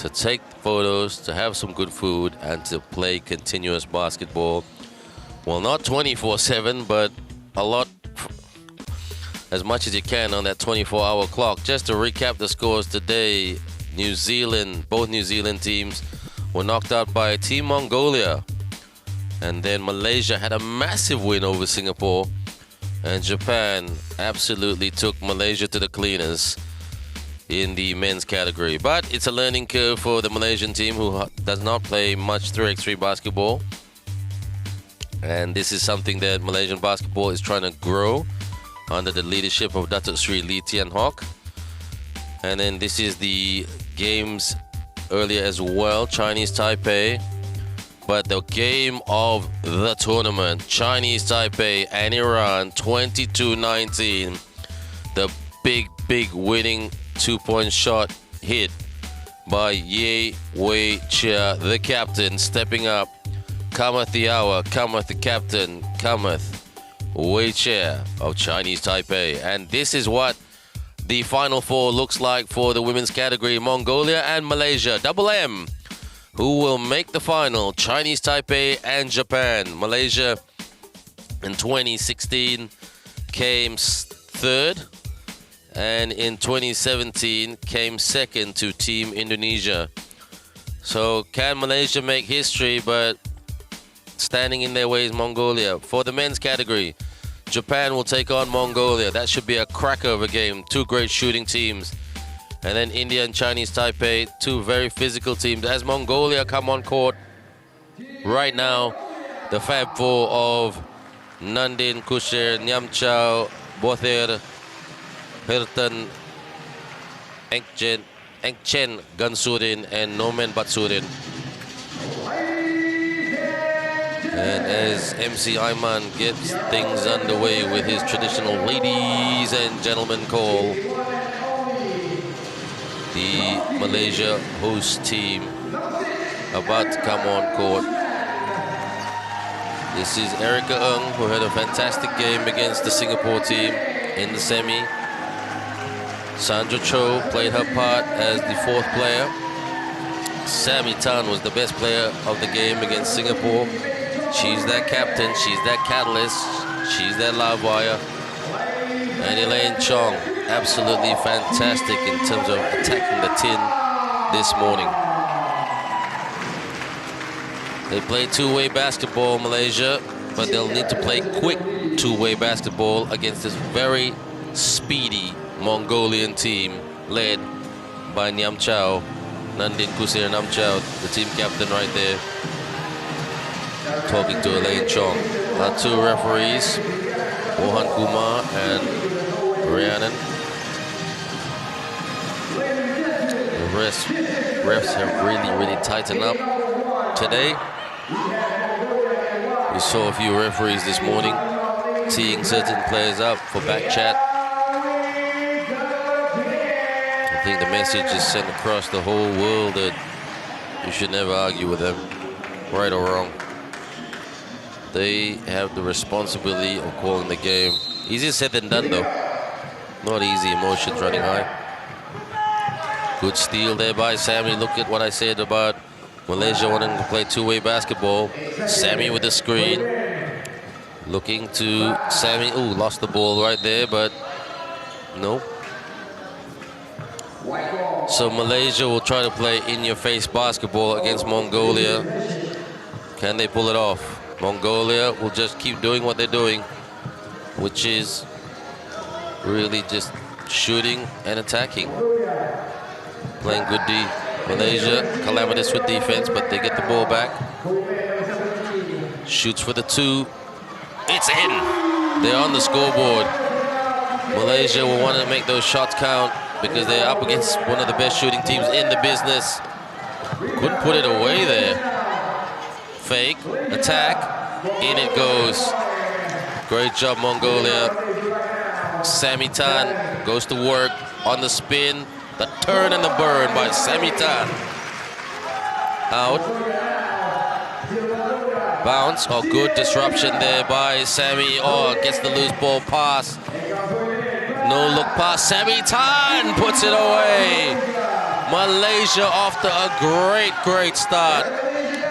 to take photos, to have some good food, and to play continuous basketball. Well, not 24/7, but a lot, as much as you can on that 24-hour clock. Just to recap the scores today, New Zealand, both New Zealand teams were knocked out by Team Mongolia. And then Malaysia had a massive win over Singapore. And Japan absolutely took Malaysia to the cleaners in the men's category. But it's a learning curve for the Malaysian team, who does not play much 3x3 basketball. And this is something that Malaysian basketball is trying to grow under the leadership of Datuk Sri Lee Tian Hock. And then this is the games earlier as well, Chinese Taipei. But the game of the tournament, Chinese Taipei and Iran, 22-19. The big winning two-point shot hit by Ye Wei Chia, the captain, stepping up. Cometh the hour, cometh the captain, cometh Wei Chia of Chinese Taipei. And this is what the Final Four looks like for the women's category. Mongolia and Malaysia, Double M, who will make the final. Chinese Taipei and Japan. Malaysia in 2016 came third, and in 2017 came second to Team Indonesia. So can Malaysia make history? But standing in their way is Mongolia. For the men's category, Japan will take on Mongolia. That should be a cracker of a game. Two great shooting teams. And then India and Chinese Taipei, two very physical teams. As Mongolia come on court right now, the Fab Four of Nandin, Kusher, Nyamchao, Bother, Hirtan, Engchen, Gansurin, and Nomen Batsurin. And as MC Ayman gets things underway with his traditional ladies and gentlemen call, the Malaysia host team about to come on court. This is Erica Ng, who had a fantastic game against the Singapore team in the semi. Sandra Cho played her part as the fourth player. Sammy Tan was the best player of the game against Singapore. She's that captain, she's that catalyst, she's that live wire. And Elaine Chong, absolutely fantastic in terms of attacking the tin this morning. They play two-way basketball, Malaysia, but they'll need to play quick two-way basketball against this very speedy Mongolian team led by Nyamchao, Nandin Kusir Nyamchao, the team captain right there, talking to Elaine Chong. Our two referees, Mohan Kumar and Rhiannon. The refs have really tightened up today. We saw a few referees this morning teeing certain players up for back chat. I think the message is sent across the whole world that you should never argue with them, right or wrong. They have the responsibility of calling the game. Easier said than done though. Not easy, emotions running high. Good steal there by Sammy. Look at what I said about Malaysia wanting to play two-way basketball. Sammy with the screen. Looking to Sammy. Ooh, lost the ball right there, but no. So Malaysia will try to play in-your-face basketball against Mongolia. Can they pull it off? Mongolia will just keep doing what they're doing, which is really just shooting and attacking. Playing good D. Malaysia, calamitous with defense, but they get the ball back. Shoots for the two. It's in. They're on the scoreboard. Malaysia will want to make those shots count because they're up against one of the best shooting teams in the business. Couldn't put it away there. Fake, attack, in it goes. Great job, Mongolia. Sammy Tan goes to work on the spin. The turn and the burn by Sammy Tan. Out. Bounce. Oh, good disruption there by Sammy. Oh, gets the loose ball pass. No look pass. Sammy Tan puts it away. Malaysia after a great start.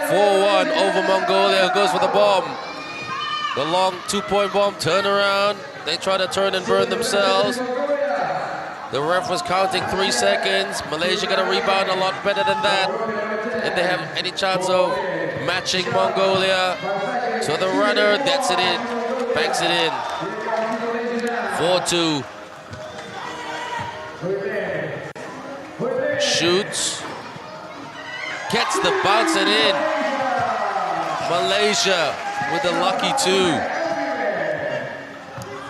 4-1 over Mongolia, goes for the bomb. The long 2-point bomb, turn around. They try to turn and burn themselves. The ref was counting 3 seconds. Malaysia got a rebound a lot better than that. If they have any chance of matching Mongolia. So the runner, that's it in, banks it in. 4-2. Shoots. Gets the bounce it in. Malaysia with the lucky 2.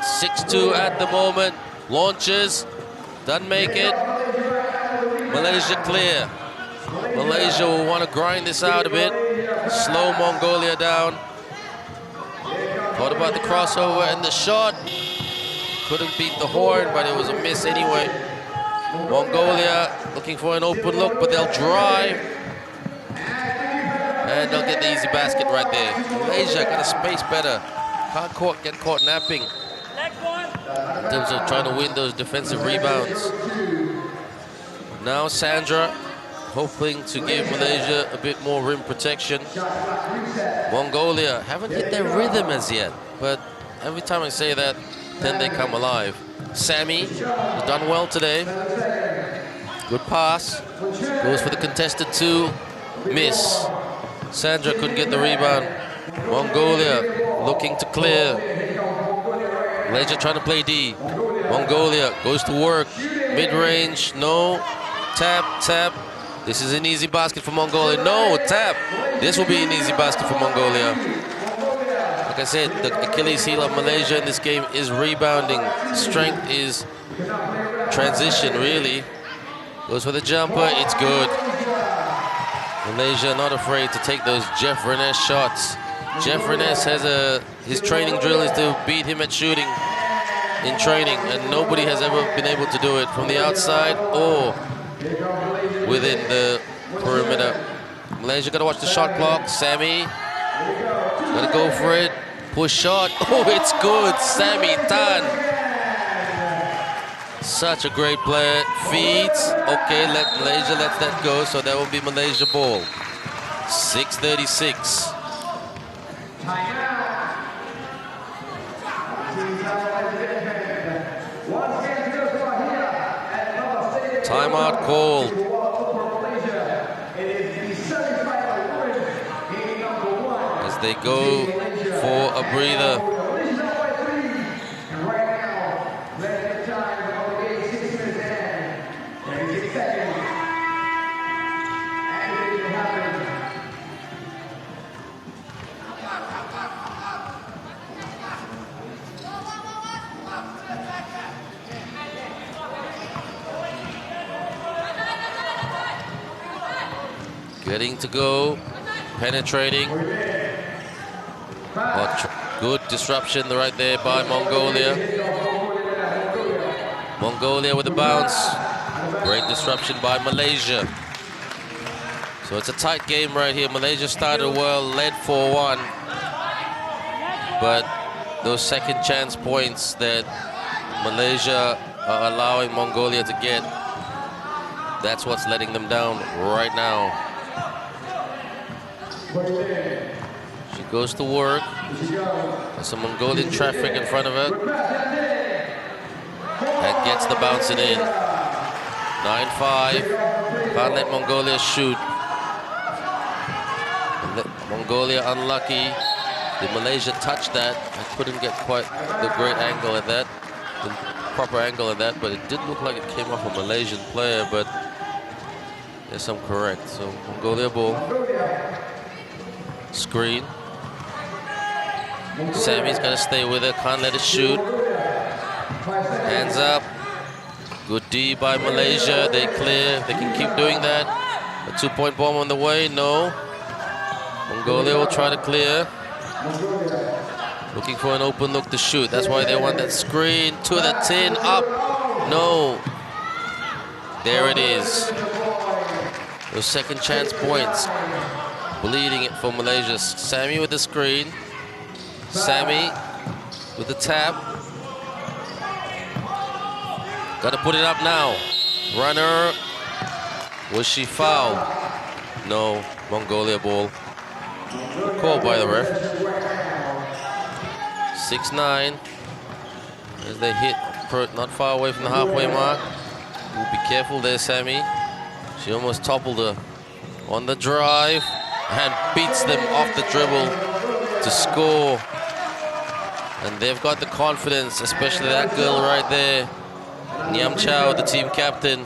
6-2 at the moment. Launches. Doesn't make it. Malaysia clear. Malaysia will want to grind this out a bit. Slow Mongolia down. Thought about the crossover and the shot. Couldn't beat the horn, but it was a miss anyway. Mongolia looking for an open look, but they'll drive. And they'll get the easy basket right there. Malaysia got a space better. Can't get caught napping in terms of trying to win those defensive rebounds. Now Sandra hoping to give Malaysia a bit more rim protection. Mongolia haven't hit their rhythm as yet, but every time I say that, then they come alive. Sammy has done well today. Good pass. Goes for the contested 2. Miss. Sandra couldn't get the rebound. Mongolia looking to clear. Malaysia trying to play D. Mongolia goes to work. Mid-range, no. Tap. This is an easy basket for Mongolia. No, tap. This will be an easy basket for Mongolia. Like I said, the Achilles heel of Malaysia in this game is rebounding. Strength is transition, really. Goes for the jumper, it's good. Malaysia not afraid to take those Jeff Reness shots. Jeff Reness has his training drill is to beat him at shooting in training, and nobody has ever been able to do it from the outside or within the perimeter. Malaysia got to watch the shot clock. Sammy got to go for it. Push shot. Oh, it's good. Sammy Tan. Such a great player. Feeds. Okay, Malaysia lets that go, so that will be Malaysia ball. 6:36. Timeout called. As they go for a breather. Getting to go, penetrating. Good disruption right there by Mongolia. Mongolia with the bounce. Great disruption by Malaysia. So it's a tight game right here. Malaysia started well, led 4-1. But those second chance points that Malaysia are allowing Mongolia to get, that's what's letting them down right now. She goes to work. There's some Mongolian traffic in front of her. And gets the bouncing in. 9-5. Can't let Mongolia shoot. Mongolia unlucky. Did Malaysia touch that? I couldn't get quite the great angle at that. The proper angle at that, but it did look like it came off a Malaysian player, but yes, I'm correct. So Mongolia ball. Screen. Sammy's got to stay with her, can't let it shoot. Hands up. Good D by Malaysia. They clear. They can keep doing that. A 2-point bomb on the way. No. Mongolia will try to clear. Looking for an open look to shoot. That's why they want that screen to the tin. Up. No. There it is. Those second chance points. Bleeding it for Malaysia. Sammy with the screen. Sammy with the tap. Got to put it up now. Runner. Was she fouled? No, Mongolia ball. Called by the ref. 6-9. As they hit not far away from the halfway mark. We'll be careful there, Sammy. She almost toppled her on the drive and beats them off the dribble to score. And they've got the confidence, especially that girl right there, Nyam Chao, the team captain.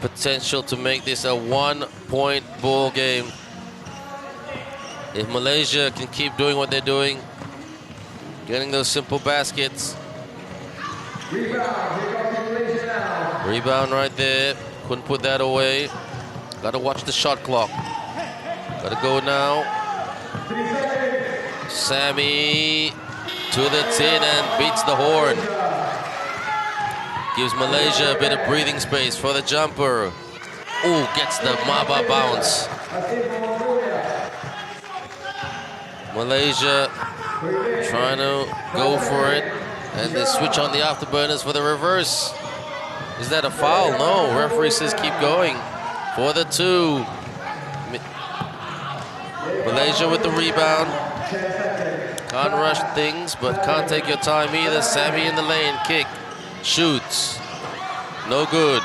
Potential to make this a 1-point ball game. If Malaysia can keep doing what they're doing, getting those simple baskets. Rebound right there. Couldn't put that away. Got to watch the shot clock. Got to go now. Sammy to the tin and beats the horn. Gives Malaysia a bit of breathing space for the jumper. Ooh, gets the Maba bounce. Malaysia trying to go for it. And they switch on the afterburners for the reverse. Is that a foul? No, referee says keep going. For the 2. Malaysia with the rebound. Can't rush things, but can't take your time either. Sammy in the lane, kick, shoots. No good.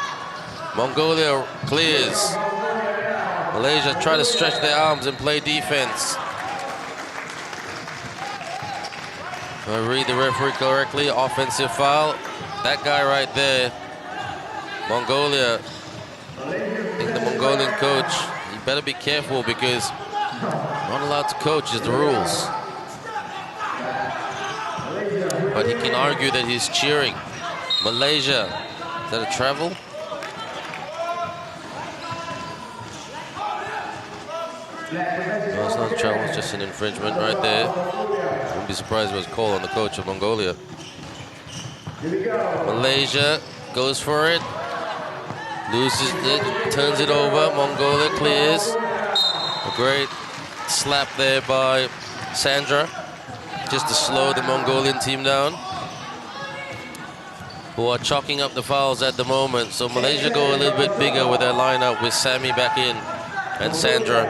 Mongolia clears. Malaysia try to stretch their arms and play defense. If I read the referee correctly, offensive foul. That guy right there, Mongolia, I think the Mongolian coach, he better be careful because not allowed to coach is the rules. But he can argue that he's cheering. Malaysia, is that a travel? No, it's not a travel, it's just an infringement right there. Wouldn't be surprised if it was a call on the coach of Mongolia. Malaysia goes for it. Loses it, turns it over. Mongolia clears. A great slap there by Sandra, just to slow the Mongolian team down, who are chalking up the fouls at the moment. So Malaysia go a little bit bigger with their lineup with Sammy back in and Sandra.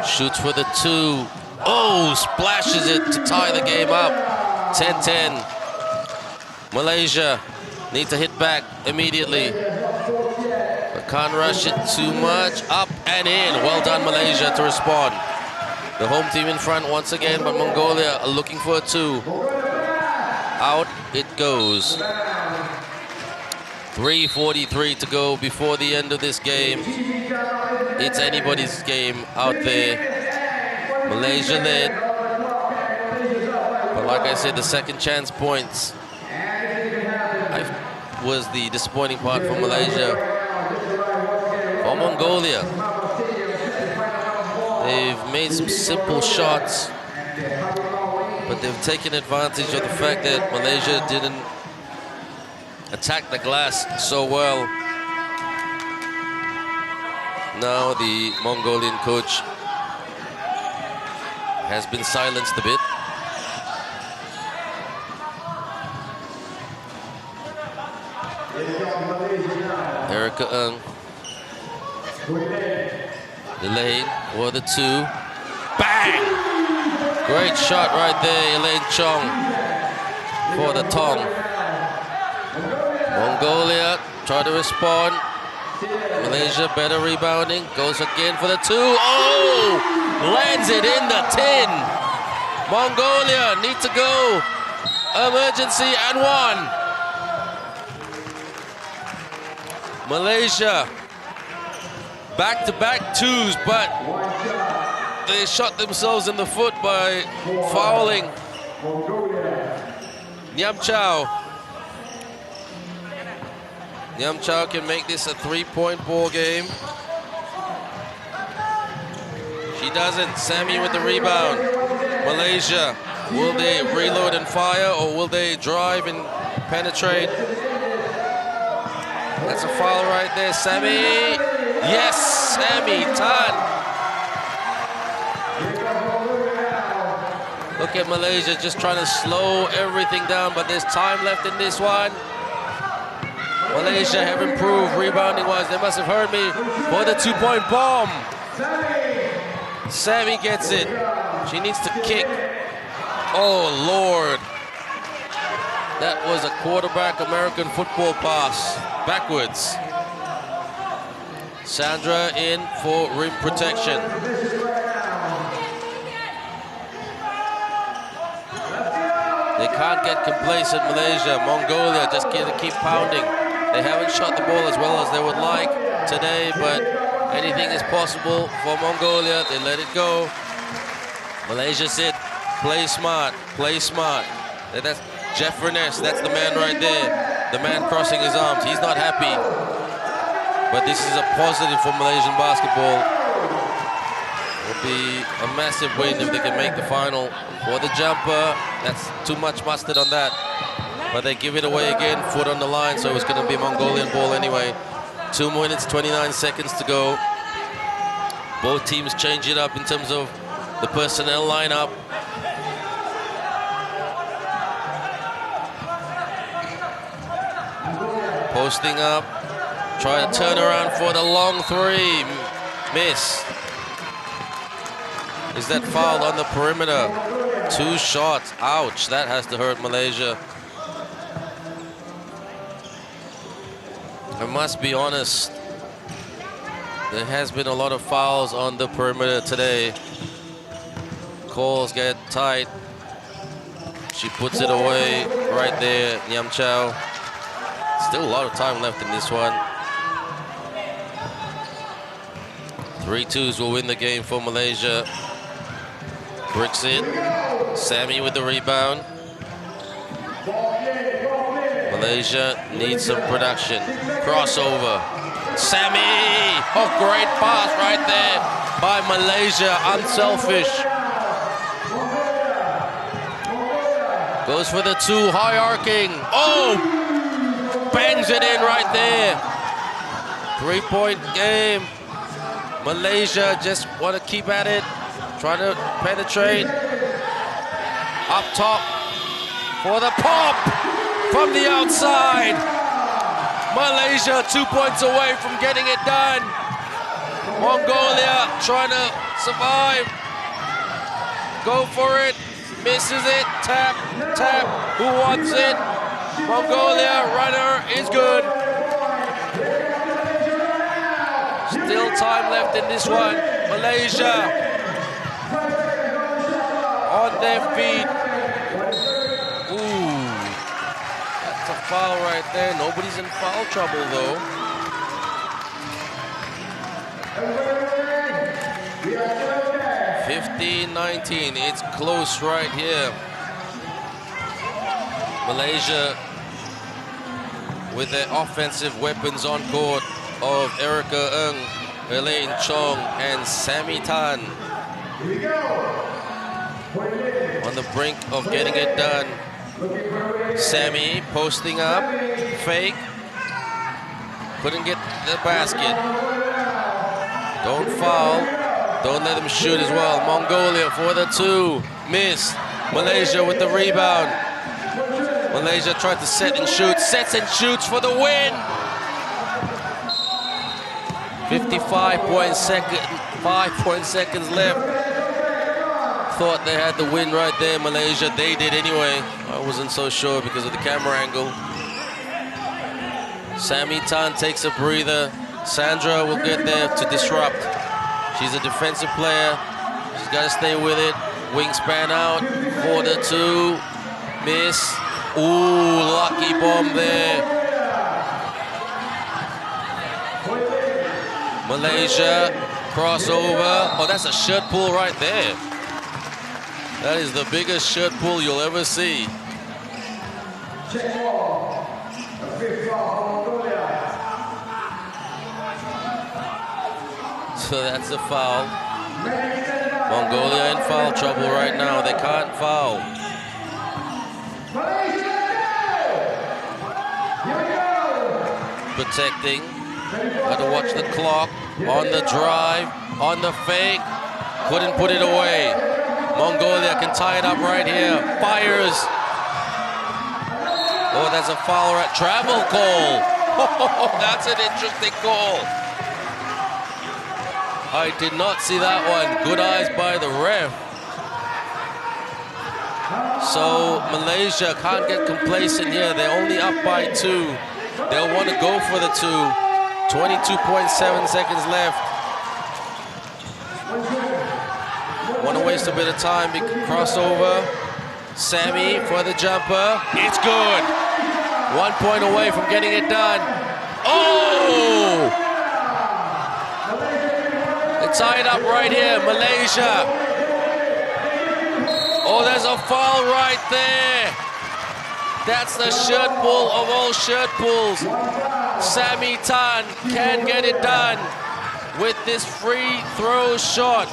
Shoots for the 2. Oh, splashes it to tie the game up. 10-10. Malaysia need to hit back immediately, but can't rush it too much. Up and in. Well done, Malaysia, to respond. The home team in front once again, but Mongolia are looking for a 2. Out it goes. 3:43 to go before the end of this game. It's anybody's game out there. Malaysia led, but like I said, the second chance points was the disappointing part for Malaysia. For Mongolia, they've made some simple shots, but they've taken advantage of the fact that Malaysia didn't attack the glass so well. Now the Mongolian coach has been silenced a bit. Erica Ng. The lane for the 2. Bang! Great shot right there, Elaine Chong for the Tong. Mongolia try to respond. Malaysia better rebounding. Goes again for the 2. Oh! Lands it in the tin. Mongolia need to go. Emergency and 1. Malaysia back-to-back 2s, but they shot themselves in the foot by fouling Nyam Chao. Nyam Chao can make this a 3-point ball game. She doesn't. Sammy with the rebound. Malaysia, will they reload and fire, or will they drive and penetrate? That's a foul right there, Sammy. Yes, Sammy, Tan. Look at Malaysia just trying to slow everything down, but there's time left in this one. Malaysia have improved rebounding-wise. They must have heard me for the two-point bomb. Sammy gets it. She needs to kick. Oh, Lord. That was a quarterback American football pass. Backwards. Sandra in for rim protection. They can't get complacent, Malaysia. Mongolia just get to keep pounding. They haven't shot the ball as well as they would like today, but anything is possible for Mongolia. They let it go. Malaysia said, play smart, play smart. That's Jeff Reness, that's the man right there. The man crossing his arms. He's not happy. But this is a positive for Malaysian basketball. It will be a massive win if they can make the final. For the jumper, that's too much mustard on that. But they give it away again, foot on the line, so it's going to be Mongolian ball anyway. 2 minutes, 29 seconds to go. Both teams change it up in terms of the personnel lineup. Posting up, try to turn around for the long three. Miss. Is that fouled on the perimeter? 2 shots, ouch, that has to hurt Malaysia. I must be honest, there has been a lot of fouls on the perimeter today. Calls get tight. She puts it away right there, Nyam Chow. Still a lot of time left in this one. 3-2s will win the game for Malaysia. Bricks it. Sammy with the rebound. Malaysia needs some production. Crossover. Sammy! Oh, great pass right there by Malaysia. Unselfish. Goes for the 2, high arcing. Oh! Bangs it in right there. 3-point game. Malaysia just want to keep at it. Trying to penetrate. Up top for the pop from the outside. Malaysia 2 points away from getting it done. Mongolia trying to survive. Go for it. Misses it. Tap, tap. Who wants it? Mongolia runner is good. Still time left in this one. Malaysia on their feet. Ooh, that's a foul right there. Nobody's in foul trouble though. (15-19). It's close right here. Malaysia with their offensive weapons on court of Erica Ng, Elaine Chong, and Sammy Tan. On the brink of getting it done. Sammy posting up, fake. Couldn't get the basket. Don't foul. Don't let him shoot as well. Mongolia for the 2. Miss. Malaysia with the rebound. Malaysia tried to set and shoot. Sets and shoots for the win. 5 seconds left. Thought they had the win right there, Malaysia. They did anyway. I wasn't so sure because of the camera angle. Sammy Tan takes a breather. Sandra will get there to disrupt. She's a defensive player. She's got to stay with it. Wingspan out for the 2. Miss. Ooh, lucky bomb there. Malaysia, crossover. Oh, that's a shirt pull right there. That is the biggest shirt pull you'll ever see. So that's a foul. Mongolia in foul trouble right now. They can't foul. Protecting. Got to watch the clock. On the drive. On the fake. Couldn't put it away. Mongolia can tie it up right here. Fires. Oh, that's a foul. Travel call That's an interesting call. I did not see that one. Good eyes by the ref. So Malaysia can't get complacent here. They're only up by 2. They'll want to go for the 2. 22.7 seconds left. Want to waste a bit of time. Big crossover. Sammy for the jumper. It's good. 1 point away from getting it done. Oh! It's tied up right here, Malaysia. Oh, there's a foul right there. That's the shirt pull of all shirt pulls. Sammy Tan can get it done with this free throw shot.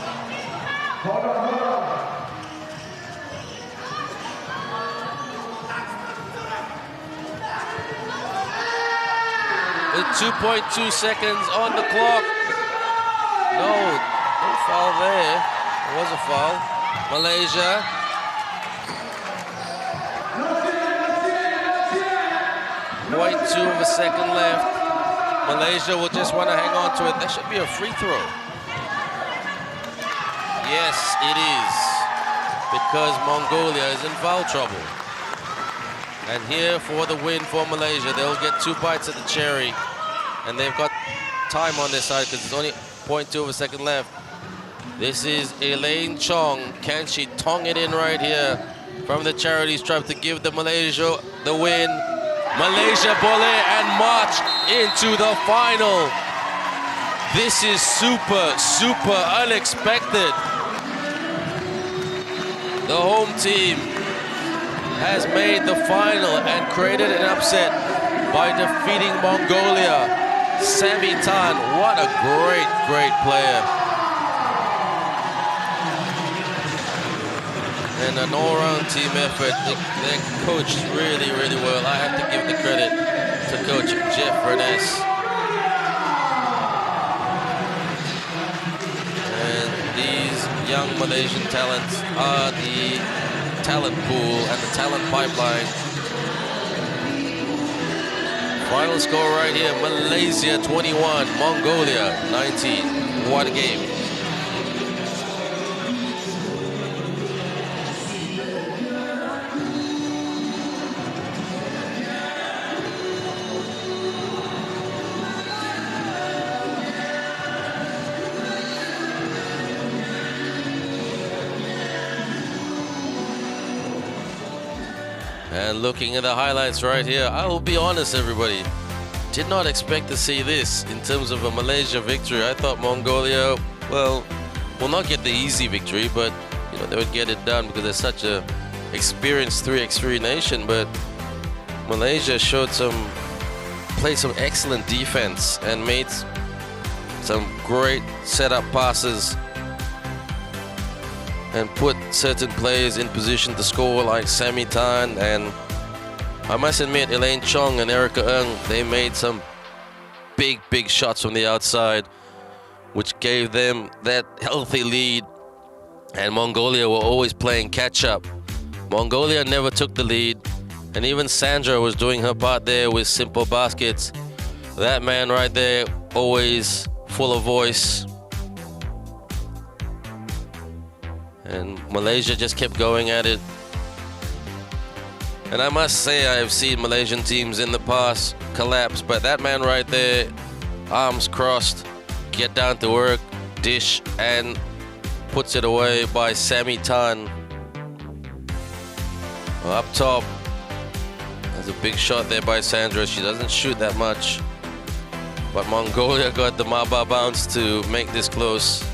With 2.2 seconds on the clock. No foul there. There was a foul. Malaysia. .2 of a second left. Malaysia will just want to hang on to it. That should be a free throw. Yes, it is. Because Mongolia is in foul trouble. And here for the win for Malaysia. They'll get 2 bites at the cherry. And they've got time on their side because there's only .2 of a second left. This is Elaine Chong. Can she tong it in right here from the charity stripe to give the Malaysia the win? Malaysia boleh and march into the final. This is super unexpected. The home team has made the final and created an upset by defeating Mongolia. Sammy Tan, what a great player. And an all-round team effort. They're coached really well. I have to give the credit to Coach Jeff Furness. And these young Malaysian talents are the talent pool and the talent pipeline. Final score right here, Malaysia 21, Mongolia 19. What a game. And looking at the highlights right here, I will be honest, everybody, did not expect to see this in terms of a Malaysia victory. I thought Mongolia, well, will not get the easy victory, but you know they would get it done because they're such a experienced 3x3 nation. But Malaysia played some excellent defense and made some great setup passes and put certain players in position to score, like Sammy Tan, and I must admit Elaine Chong and Erica Ng, they made some big shots from the outside, which gave them that healthy lead. And Mongolia were always playing catch up. Mongolia never took the lead, and even Sandra was doing her part there with simple baskets. That man right there, always full of voice. And Malaysia just kept going at it. And I must say, I've seen Malaysian teams in the past collapse, but that man right there, arms crossed, get down to work, dish, and puts it away by Sammy Tan. Up top, there's a big shot there by Sandra. She doesn't shoot that much, but Mongolia got the Maba bounce to make this close.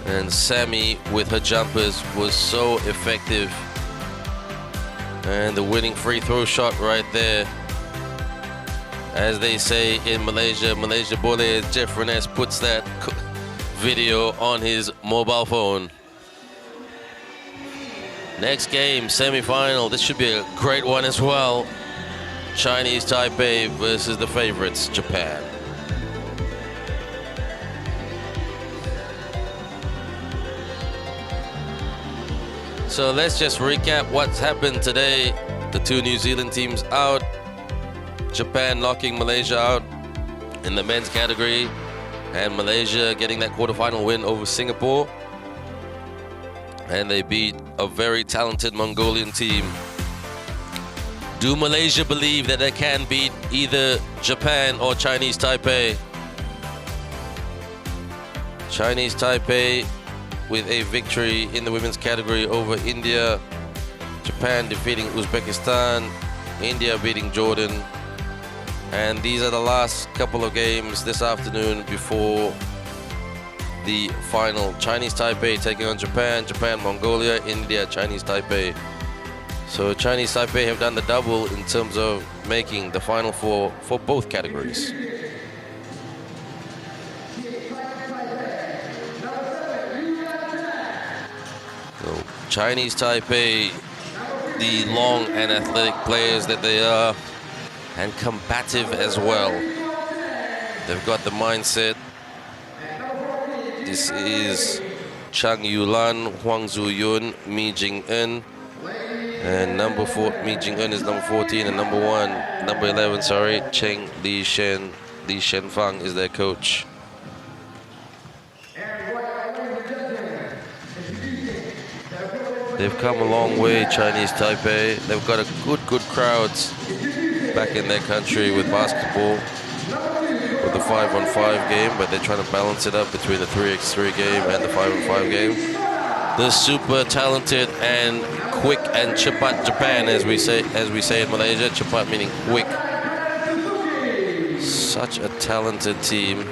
And Sammy, with her jumpers, was so effective. And the winning free throw shot right there. As they say in Malaysia, Malaysia boleh, Jeff Furness puts that video on his mobile phone. Next game, semi-final. This should be a great one as well. Chinese Taipei versus the favorites, Japan. So let's just recap what's happened today. The two New Zealand teams out. Japan knocking Malaysia out in the men's category, and Malaysia getting that quarterfinal win over Singapore. And they beat a very talented Mongolian team. Do Malaysia believe that they can beat either Japan or Chinese Taipei? Chinese Taipei with a victory in the women's category over India. Japan defeating Uzbekistan. India beating Jordan. And these are the last couple of games this afternoon before the final. Chinese Taipei taking on Japan. Japan, Mongolia, India, Chinese Taipei. So Chinese Taipei have done the double in terms of making the final four for both categories. So Chinese Taipei, the long and athletic players that they are, and combative as well. They've got the mindset. This is Chang Yulan, Huang Zuyun, Mi Jing-en. And Mi Jing-en is number 14, and number 11, sorry, Cheng Li Shenfang is their coach. They've come a long way, Chinese Taipei. They've got a good crowds back in their country with basketball, with the 5-on-5 game, but they're trying to balance it up between the 3x3 game and the 5-on-5 game. The super talented and quick and cepat Japan, as we say in Malaysia. Cepat meaning quick. Such a talented team.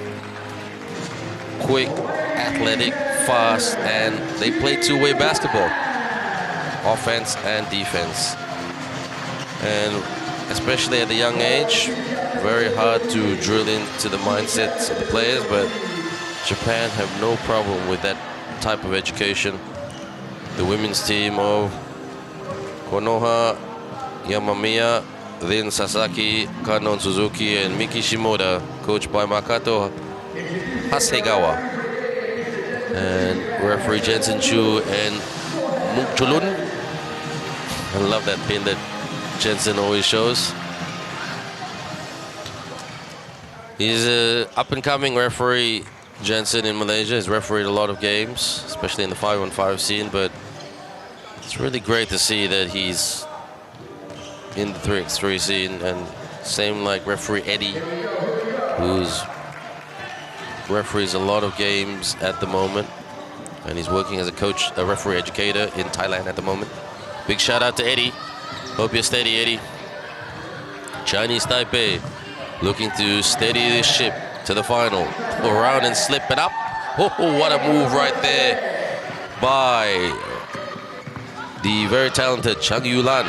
Quick, athletic, fast, and they play two-way basketball. Offense and defense. And especially at a young age, very hard to drill into the mindsets of the players, but Japan have no problem with that type of education. The women's team of Konoha, Yamamiya, Rin Sasaki, Kanon Suzuki, and Miki Shimoda, coached by Makoto Hasegawa. And referee Jensen Chu and Muk Chulun. I love that pin that Jensen always shows. He's an up-and-coming referee, Jensen, in Malaysia. He's refereed a lot of games, especially in the 5-on-5 scene, but it's really great to see that he's in the 3x3 scene. And same like referee Eddie, who's referees a lot of games at the moment, and he's working as a referee educator in Thailand at the moment. Big shout out to Eddie. Hope you're steady, Eddie. Chinese Taipei looking to steady this ship to the final. Go around and slip it up. Oh, what a move right there by the very talented Chang Yulan.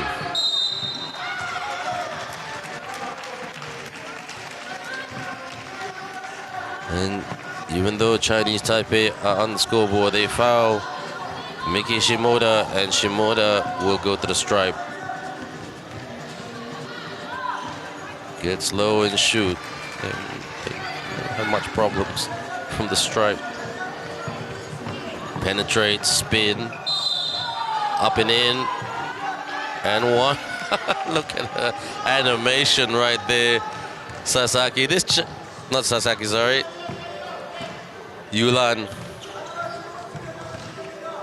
And even though Chinese Taipei are on the scoreboard, they foul Miki Shimoda, and Shimoda will go to the stripe. Gets low and shoot. They don't have much problems from the stripe. Penetrate, spin, up and in, and one. Look at her animation right there. Sasaki, not Sasaki, sorry. Yulan.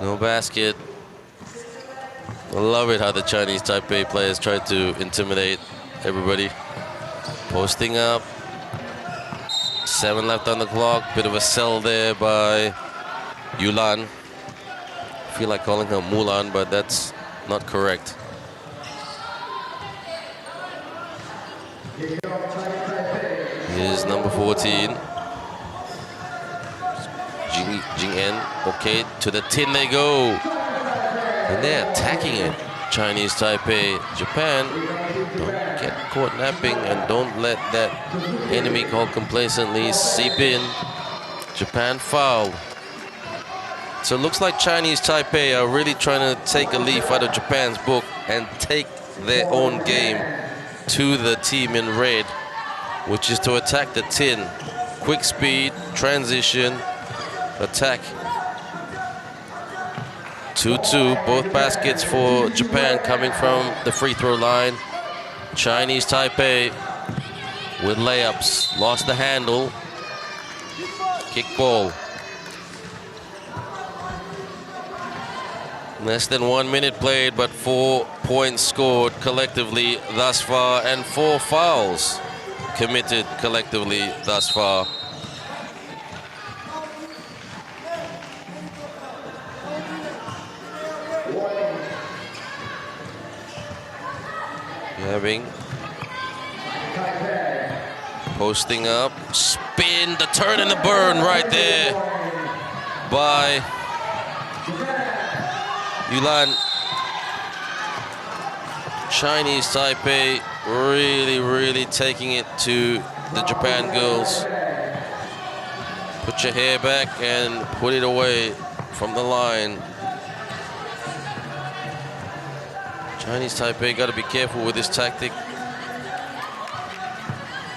No basket. I love it how the Chinese Taipei players try to intimidate everybody. Posting up. 7 left on the clock. Bit of a sell there by Yulan. I feel like calling her Mulan, but that's not correct. Here's number 14. Jing-en, okay, to the tin they go. And they're attacking it. Chinese Taipei, Japan, don't get caught napping and don't let that enemy called complacently seep in. Japan fouled. So it looks like Chinese Taipei are really trying to take a leaf out of Japan's book and take their own game to the team in red, which is to attack the tin. Quick speed, transition, attack. 2-2, both baskets for Japan coming from the free throw line. Chinese Taipei with layups. Lost the handle. Kick ball. Less than 1 minute played, but 4 points scored collectively thus far, and 4 fouls committed collectively thus far. Having posting up, spin, the turn and the burn right there by Yulan. Chinese Taipei really taking it to the Japan girls. Put your hair back and put it away from the line. Chinese Taipei got to be careful with this tactic.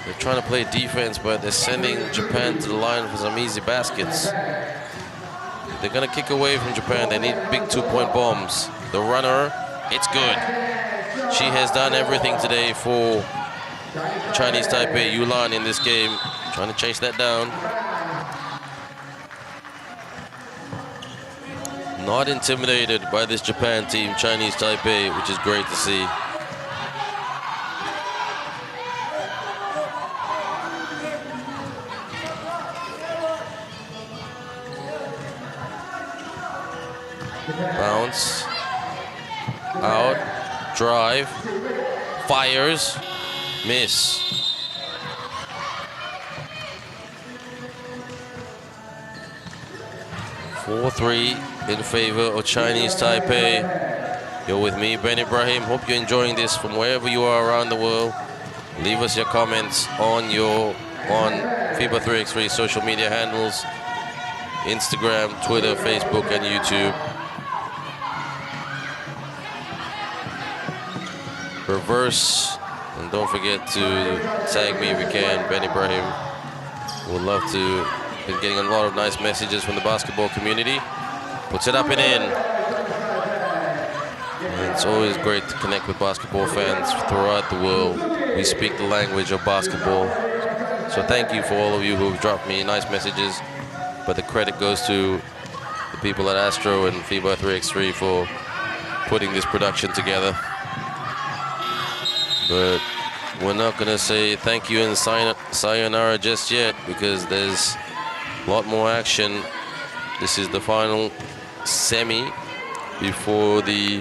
They're trying to play defense, but they're sending Japan to the line for some easy baskets. If they're going to kick away from Japan, they need big 2-point bombs. The runner, it's good. She has done everything today for Chinese Taipei. Yulan in this game, trying to chase that down. Not intimidated by this Japan team, Chinese Taipei, which is great to see. Bounce, out, drive, fires, miss. (4-3) in favor of Chinese Taipei. You're with me, Ben Ibrahim. Hope you're enjoying this from wherever you are around the world. Leave us your comments on FIBA 3x3 social media handles, Instagram, Twitter, Facebook, and YouTube. Reverse, and don't forget to tag me if you can, Ben Ibrahim. Would love to. Been getting a lot of nice messages from the basketball community. Puts it up and in. And it's always great to connect with basketball fans throughout the world. We speak the language of basketball. So thank you for all of you who've dropped me nice messages. But the credit goes to the people at Astro and FIBA 3x3 for putting this production together. But we're not going to say thank you and sayonara just yet, because there's a lot more action. This is the final semi before the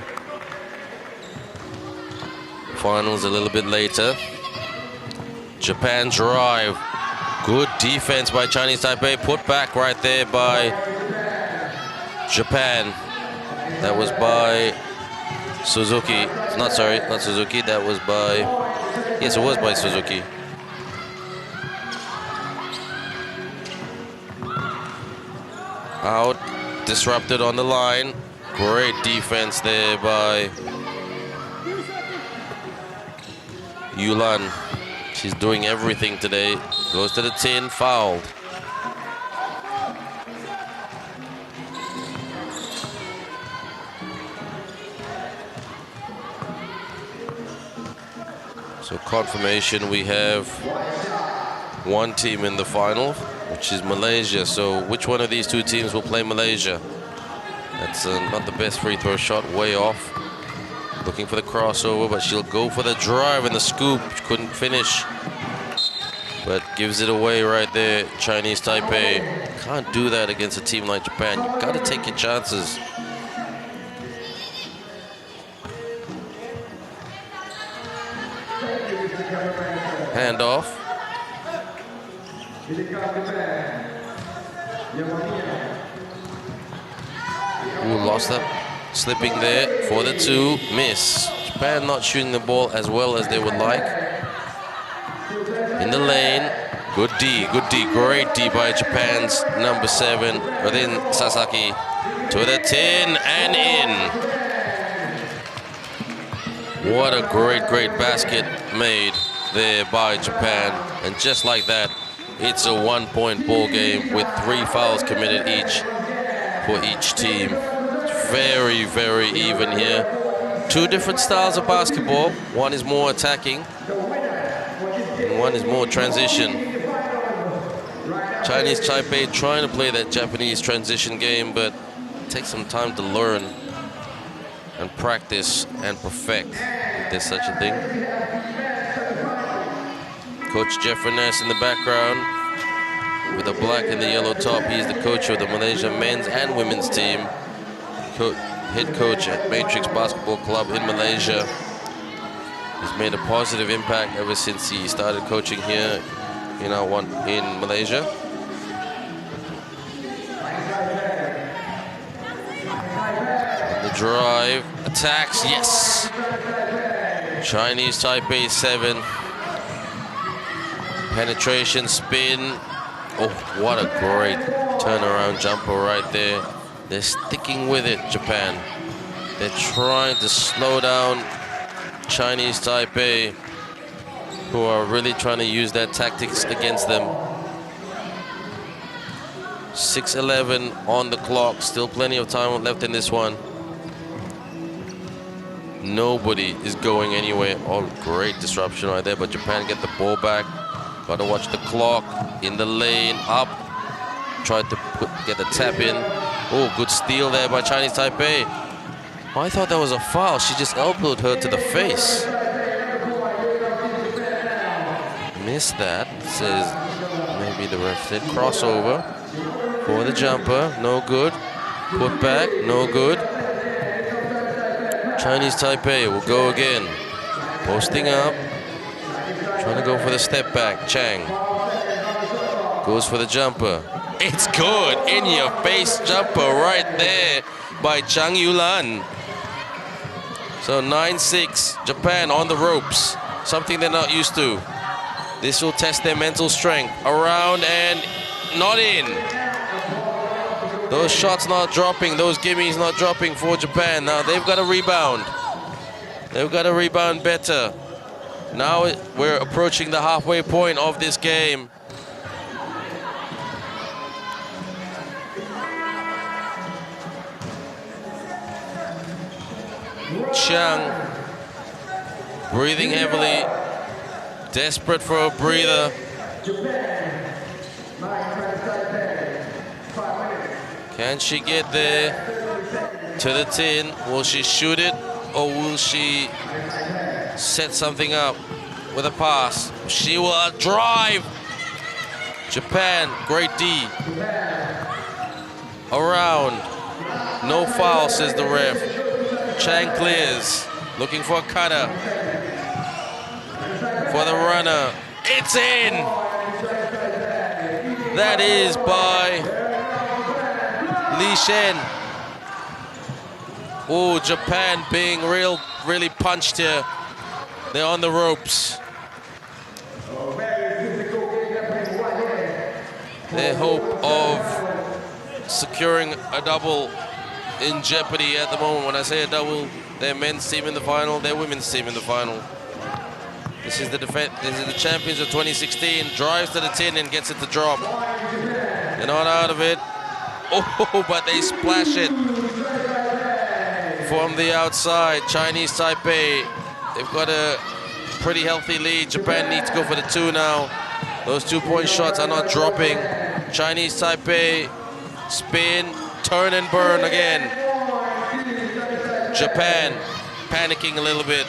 finals a little bit later. Japan drive. Good defense by Chinese Taipei. Put back right there by Japan. That was by Suzuki. Not Suzuki. That was by... Yes, it was by Suzuki. Out. Disrupted on the line. Great defense there by Yulan. She's doing everything today. Goes to the tin, fouled. So confirmation, we have one team in the final, which is Malaysia. So which one of these two teams will play Malaysia? That's not the best free throw shot, way off. Looking for the crossover, but she'll go for the drive and the scoop. She couldn't finish, but gives it away right there. Chinese Taipei can't do that against a team like Japan. You gotta take your chances. Hand off. Ooh, lost that. Slipping there for the two. Miss. Japan not shooting the ball as well as they would like. In the lane. Good D. Good D. Great D by Japan's number 7. Within Sasaki. To the tin and in. What a great basket made there by Japan. And just like that, it's a 1-point ball game with 3 fouls committed each for each team. Very even here. Two different styles of basketball. One is more attacking. and one is more transition. Chinese Taipei trying to play that Japanese transition game, but it takes some time to learn and practice and perfect, if there's such a thing. Coach Jeffrey Ness in the background with the black and the yellow top. He's the coach of the Malaysia men's and women's team. Head coach at Matrix Basketball Club in Malaysia. He's made a positive impact ever since he started coaching here in Malaysia. And the drive, attacks, yes! Chinese Taipei 7. Penetration, spin. Oh, what a great turnaround jumper right there. They're sticking with it, Japan. They're trying to slow down Chinese Taipei, who are really trying to use their tactics against them. 6:11 on the clock, still plenty of time left in this one. Nobody is going anywhere. Oh, great disruption right there, but Japan get the ball back. Got to watch the clock, in the lane, up. Tried to get the tap in. Oh, good steal there by Chinese Taipei. Oh, I thought that was a foul. She just elbowed her to the face. Missed that. Says maybe the ref said crossover for the jumper. No good. Put back. No good. Chinese Taipei will go again. Posting up. Trying to go for the step back. Chang goes for the jumper. It's good. In your face jumper right there by Chang Yulan. So 9-6, Japan on the ropes. Something they're not used to. This will test their mental strength. Around and not in. Those shots not dropping, those gimmies not dropping for Japan. Now they've got to rebound. They've got to rebound better. Now we're approaching the halfway point of this game. Chiang breathing heavily, desperate for a breather. Can she get there to the tin? Will she shoot it, or will she set something up with a pass? She will drive. Japan, great D. Around. No foul, says the ref. Chang clears, looking for a cutter. For the runner, it's in! That is by Li Shen. Oh, Japan being really punched here. They're on the ropes. Their hope of securing a double in jeopardy at the moment. When I say a double, their men's team in the final, their women's team in the final. This is the champions of 2016. Drives to the tin and gets it to drop. They're not out of it. Oh, but they splash it from the outside. Chinese Taipei, they've got a pretty healthy lead. Japan needs to go for the 2 now. Those 2-point shots are not dropping. Chinese Taipei, spin, turn and burn again. Japan panicking a little bit,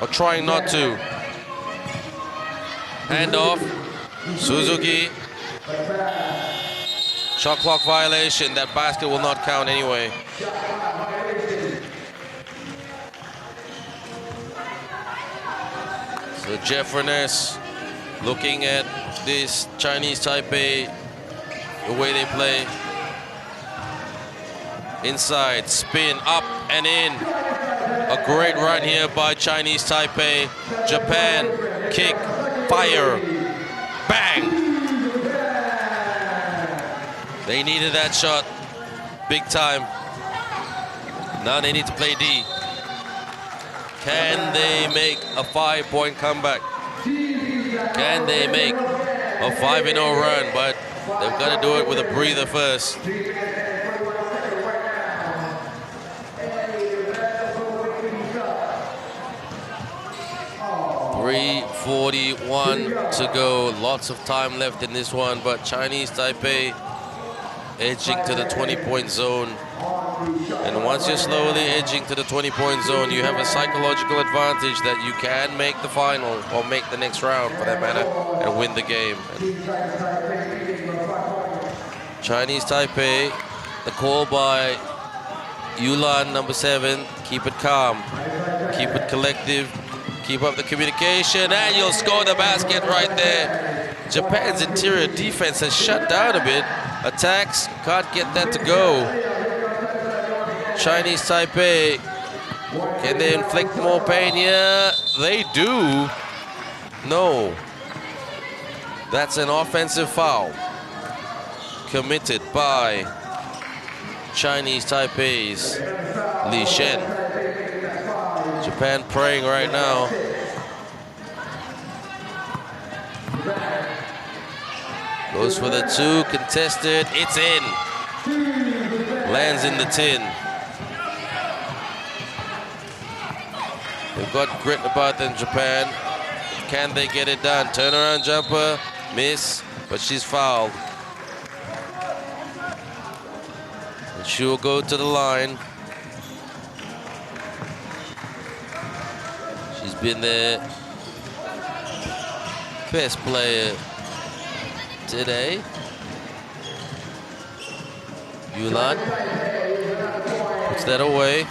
or trying not to. Hand off, Suzuki. Shot clock violation, that basket will not count anyway. So Jeff Rennes looking at this Chinese Taipei, the way they play. Inside, spin, up and in. A great run here by Chinese Taipei. Japan, kick, fire, bang. They needed that shot big time. Now they need to play D. Can they make a 5-point comeback? Can they make a 5-0 run? But they've got to do it with a breather first. 3 3:41 to go. Lots of time left in this one, but Chinese Taipei edging to the 20-point zone. And once you're slowly edging to the 20-point zone, you have a psychological advantage that you can make the final or make the next round for that matter and win the game. Chinese Taipei, the call by Yulan, number 7, keep it calm, keep it collective, keep up the communication, and you'll score the basket right there. Japan's interior defense has shut down a bit. Attacks, can't get that to go. Chinese Taipei, can they inflict more pain? Yeah, they do. No. That's an offensive foul committed by Chinese Taipei's Li Shen. Japan praying right now. Goes for the 2, contested, it's in. Lands in the tin. They've got grit about them, Japan. Can they get it done? Turnaround jumper, miss, but she's fouled. And she'll go to the line. She's been their best player today. Yulan puts that away.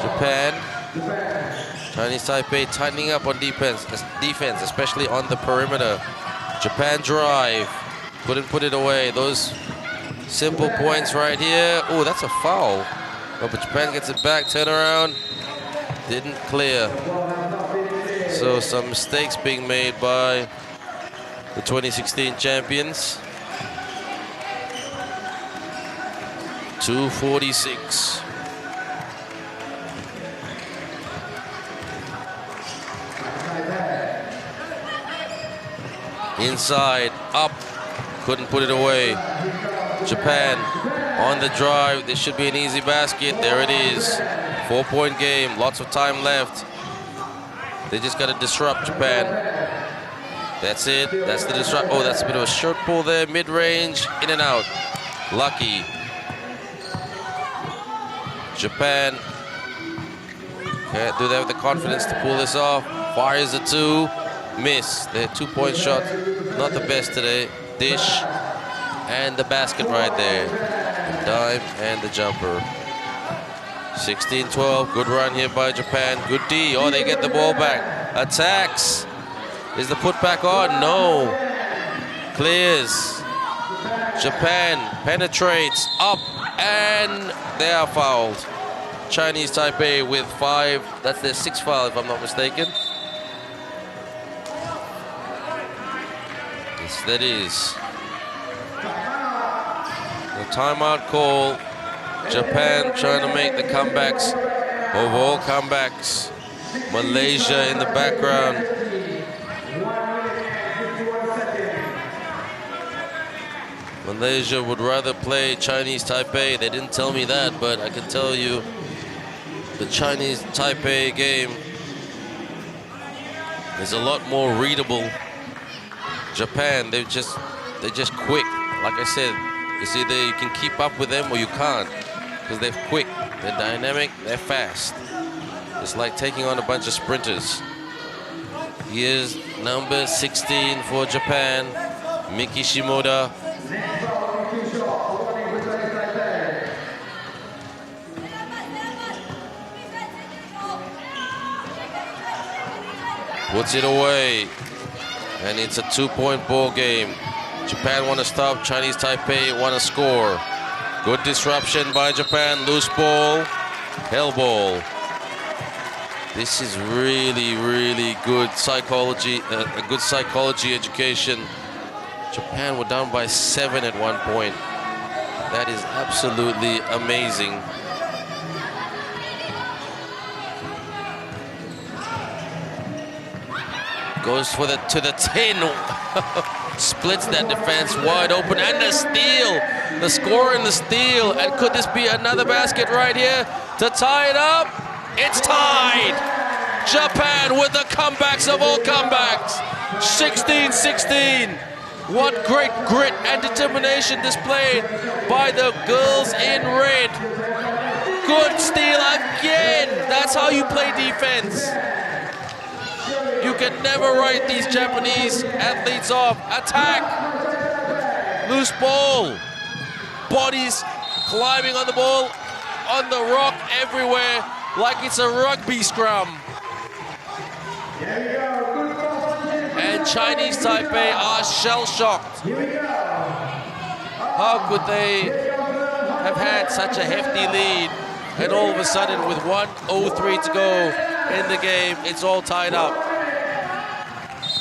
Japan, Chinese Taipei tightening up on defense, especially on the perimeter. Japan drive, couldn't put it away. Those simple points right here. Oh, that's a foul. Oh, but Japan gets it back, turn around, didn't clear. So some mistakes being made by the 2016 champions. 2:46. Inside, up, couldn't put it away. Japan on the drive. This should be an easy basket. There it is. 4-point game, lots of time left. They just got to disrupt Japan. That's it. That's the disrupt. Oh, that's a bit of a short pull there. Mid-range, in and out. Lucky. Japan can't do that with the confidence to pull this off. Fires a 2. Miss. Their 2-point shot, not the best today. Dish and the basket right there. The dime and the jumper. 16-12. Good run here by Japan. Good D. Oh, they get the ball back. Attacks. Is the putback on? No. Clears. Japan penetrates up and they are fouled. Chinese Taipei with 5. That's their 6th foul if I'm not mistaken. Yes, that is. The timeout call. Japan trying to make the comebacks of all comebacks. Malaysia in the background. Malaysia would rather play Chinese Taipei. They didn't tell me that, but I can tell you the Chinese Taipei game is a lot more readable. Japan, they're just quick. Like I said, it's either you can keep up with them or you can't, because they're quick, they're dynamic, they're fast. It's like taking on a bunch of sprinters. Here's number 16 for Japan, Miki Shimoda. Puts it away, and it's a 2-point ball game. Japan want to stop, Chinese Taipei want to score. Good disruption by Japan, loose ball, hell ball. This is really, really good psychology, a good psychology education. Japan were down by 7 at one point. That is absolutely amazing. Goes for to the 10. Splits that defense wide open, and the steal. The score and the steal. And could this be another basket right here to tie it up? It's tied. Japan with the comebacks of all comebacks. 16-16. What great grit and determination displayed by the girls in red. Good steal again. That's how you play defense. You can never write these Japanese athletes off. Attack. Loose ball. Bodies climbing on the ball, on the rock everywhere, like it's a rugby scrum. And Chinese Taipei are shell-shocked. How could they have had such a hefty lead, and all of a sudden with 1:03 to go in the game, it's all tied up.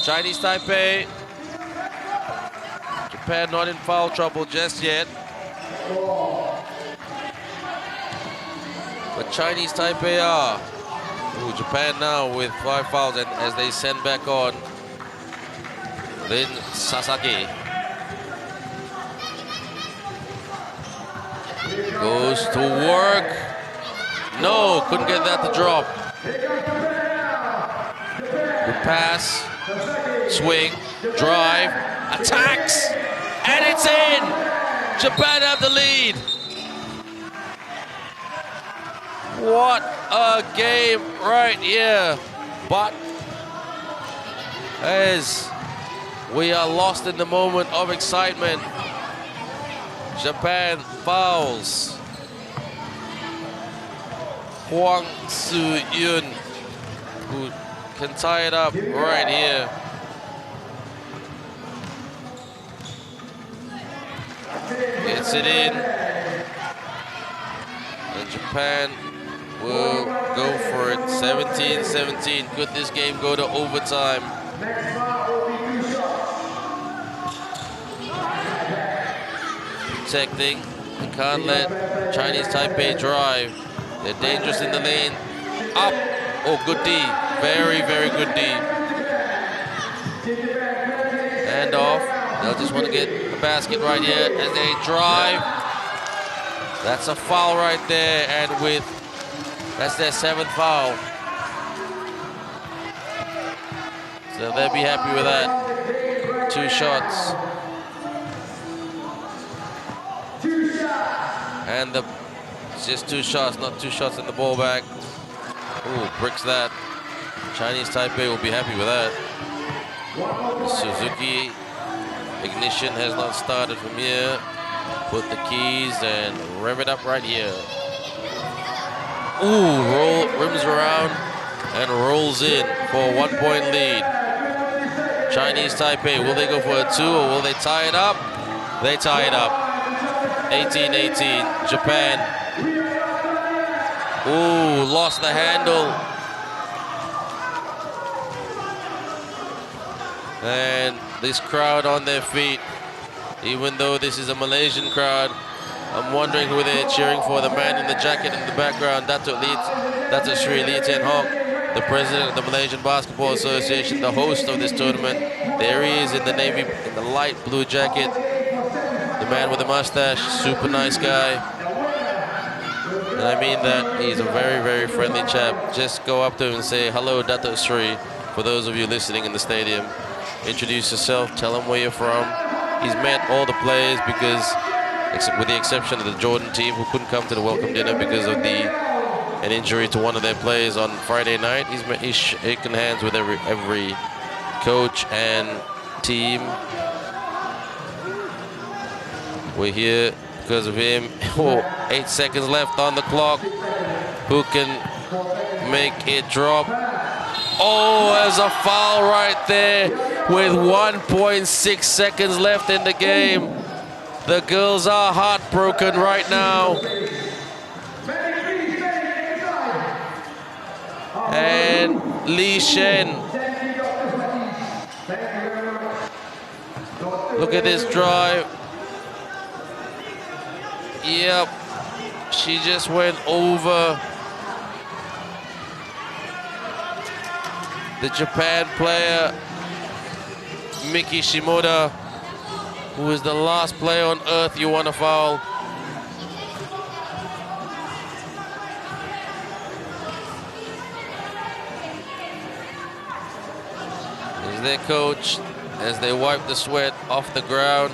Chinese Taipei, Japan not in foul trouble just yet. But Chinese Taipei are. Ooh, Japan now with 5 fouls, and as they send back on Lin Sasaki. Goes to work. No, couldn't get that to drop. Good pass. Swing. Drive. Attacks. And it's in. Japan have the lead. What a game right here. But as we are lost in the moment of excitement, Japan fouls Hwang Soo-yoon, who can tie it up right here. Gets it in. And Japan will go for it. 17-17. Could this game go to overtime? Protecting. They can't let Chinese Taipei drive. They're dangerous in the lane. Up. Oh, good D. Very, very good D. Hand off. They'll just want to get the basket right here as they drive. That's a foul right there, and that's their 7th foul. So they'll be happy with that. 2 shots. And it's just 2 shots, not 2 shots in the ball back. Ooh, bricks that. Chinese Taipei will be happy with that. Suzuki ignition has not started from here. Put the keys and rev it up right here. Ooh, rims around and rolls in for a 1-point lead. Chinese Taipei, will they go for a 2 or will they tie it up? They tie it up. 18-18, Japan. Ooh, lost the handle. And this crowd on their feet, even though this is a Malaysian crowd, I'm wondering who they're cheering for. The man in the jacket in the background, Datuk Sri Lee Tian Hock, the president of the Malaysian Basketball Association, the host of this tournament. There he is in the navy, in the light blue jacket. The man with the mustache, super nice guy. And I mean that, he's a very, very friendly chap. Just go up to him and say, hello, Datuk Sri, for those of you listening in the stadium. Introduce yourself, tell him where you're from. He's met all the players because, with the exception of the Jordan team who couldn't come to the welcome dinner because of an injury to one of their players on Friday night. He's shaken hands with every coach and team. We're here because of him. Oh, 8 seconds left on the clock. Who can make it drop? Oh, there's a foul right there with 1.6 seconds left in the game. The girls are heartbroken right now. And Li Shen. Look at this drive. Yep, she just went over the Japan player, Miki Shimoda, who is the last player on earth you want to foul. their coach as they wipe the sweat off the ground.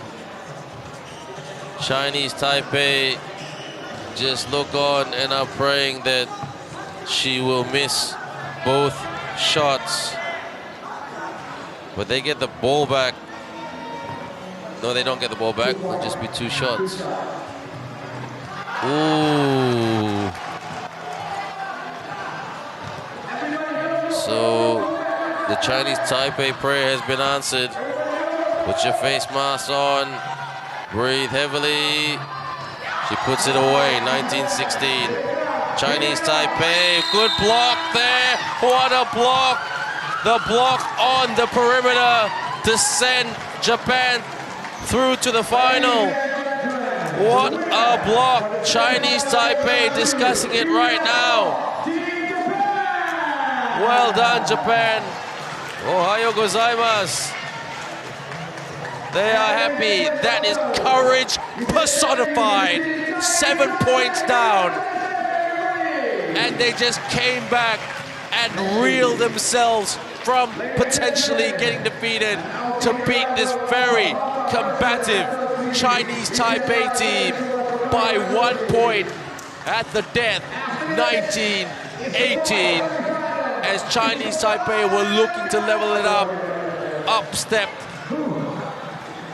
Chinese Taipei just look on and are praying that she will miss both shots. But they get the ball back. No, they don't get the ball back. It'll just be 2 shots. Ooh. So the Chinese Taipei prayer has been answered. Put your face mask on. Breathe heavily. She puts it away. 1916. Chinese Taipei. Good block there. What a block. The block on the perimeter to send Japan through to the final. What a block. Chinese Taipei discussing it right now. Well done, Japan. Ohayo gozaimasu. They are happy. That is courage personified. 7 points down. And they just came back and reeled themselves from potentially getting defeated to beat this very combative Chinese Taipei team by 1 point at the death, 19-18, as Chinese Taipei were looking to level it up. Up-stepped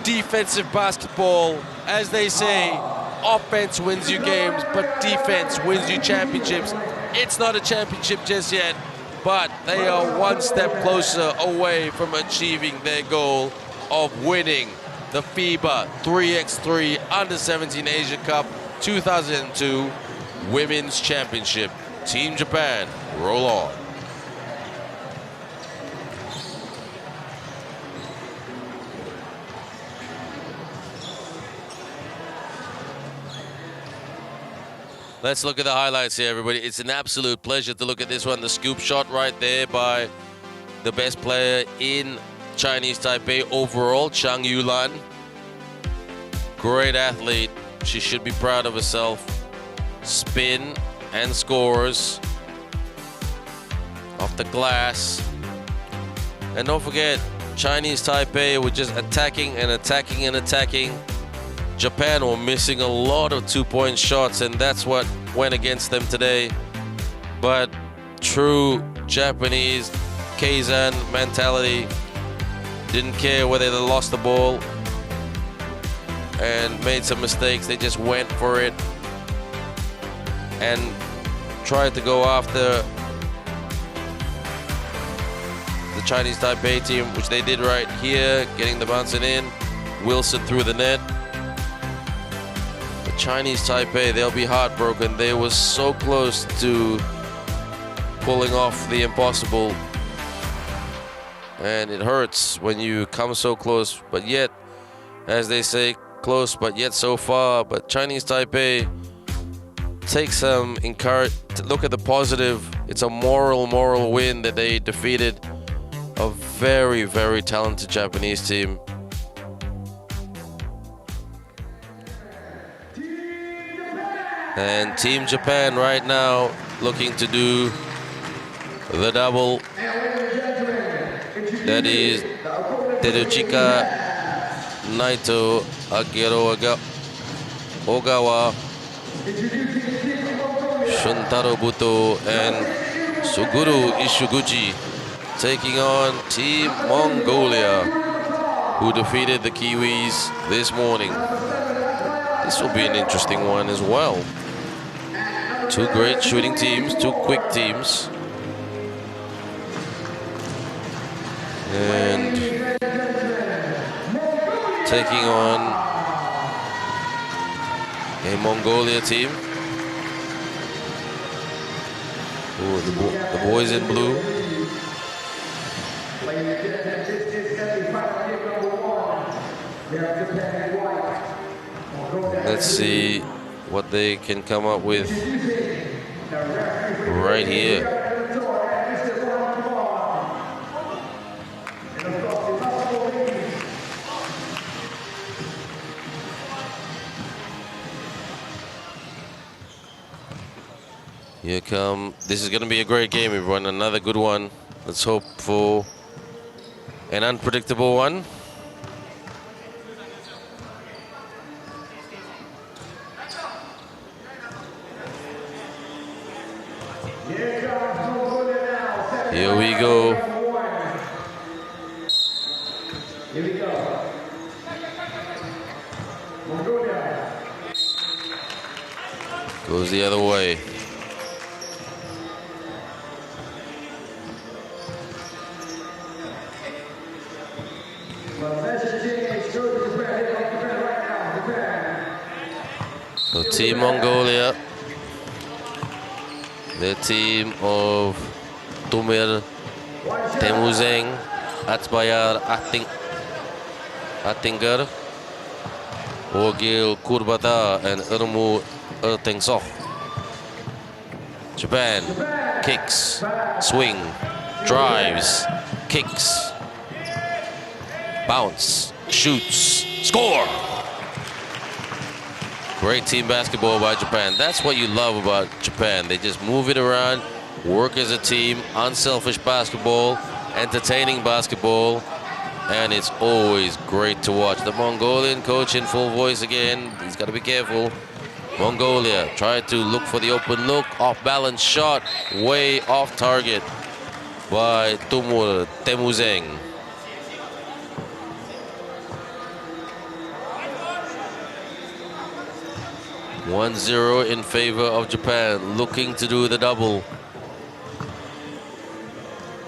defensive basketball. As they say, offense wins you games, but defense wins you championships. It's not a championship just yet, but they are one step closer away from achieving their goal of winning the FIBA 3x3 U17 Asia Cup 2002 Women's Championship. Team Japan, roll on. Let's look at the highlights here, everybody. It's an absolute pleasure to look at this one. The scoop shot right there by the best player in Chinese Taipei overall, Chang Yulan. Great athlete. She should be proud of herself. Spin and scores off the glass. And don't forget, Chinese Taipei were just attacking and attacking and attacking. Japan were missing a lot of 2-point shots, and that's what went against them today. But true Japanese Keizan mentality, didn't care whether they lost the ball and made some mistakes. They just went for it and tried to go after the Chinese Taipei team, which they did right here, getting the bouncing in. Wilson through the net. Chinese Taipei, they'll be heartbroken. They were so close to pulling off the impossible. And it hurts when you come so close, but yet, as they say, close but yet so far. But Chinese Taipei, take some look at the positive. It's a moral win that they defeated a very, very talented Japanese team. And Team Japan right now looking to do the double. That is Teruchika Naito, Agero Ogawa, Shuntaro Buto, and Suguru Ishuguchi taking on Team Mongolia, who defeated the Kiwis this morning. This will be an interesting one as well. Two great shooting teams, two quick teams. And taking on a Mongolia team. Ooh, the boys in blue. Let's see what they can come up with right here. Here come. This is going to be a great game, everyone. Another good one. Let's hope for An unpredictable one. Here we go. Here we go. Mongolia. Goes the other way. So Team Mongolia, the team of Tumir Temuzeng, Atsbayar Attinger, Ogil Kurbata, and Irmu Ertengsoh. Japan kicks, swing, drives, kicks, bounce, shoots, score! Great team basketball by Japan. That's what you love about Japan. They just move it around, work as a team, unselfish basketball, entertaining basketball, and it's always great to watch. The Mongolian coach in full voice again. He's got to be careful. Mongolia tried to look for the open look, off-balance shot, way off target by Tumur Temuzeng. (1-0) in favor of Japan, looking to do the double.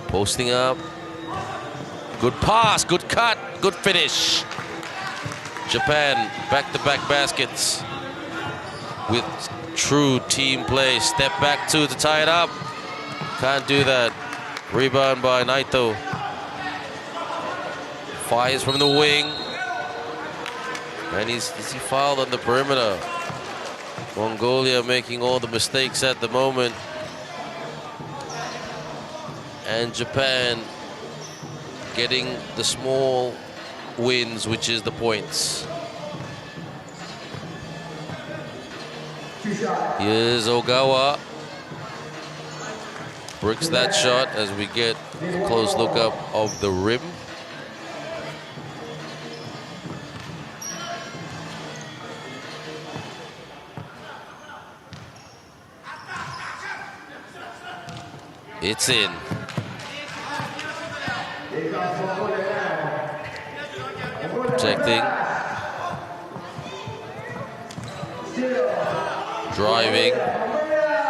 Posting up. Good pass, good cut, good finish. Japan back-to-back baskets with true team play. Step back two to tie it up. Can't do that. Rebound by Naito. Fires from the wing. And he fouled on the perimeter. Mongolia making all the mistakes at the moment. And Japan getting the small wins, which is the points. Here's Ogawa. Bricks that shot as we get a close look up of the rim. It's in. Protecting. Driving.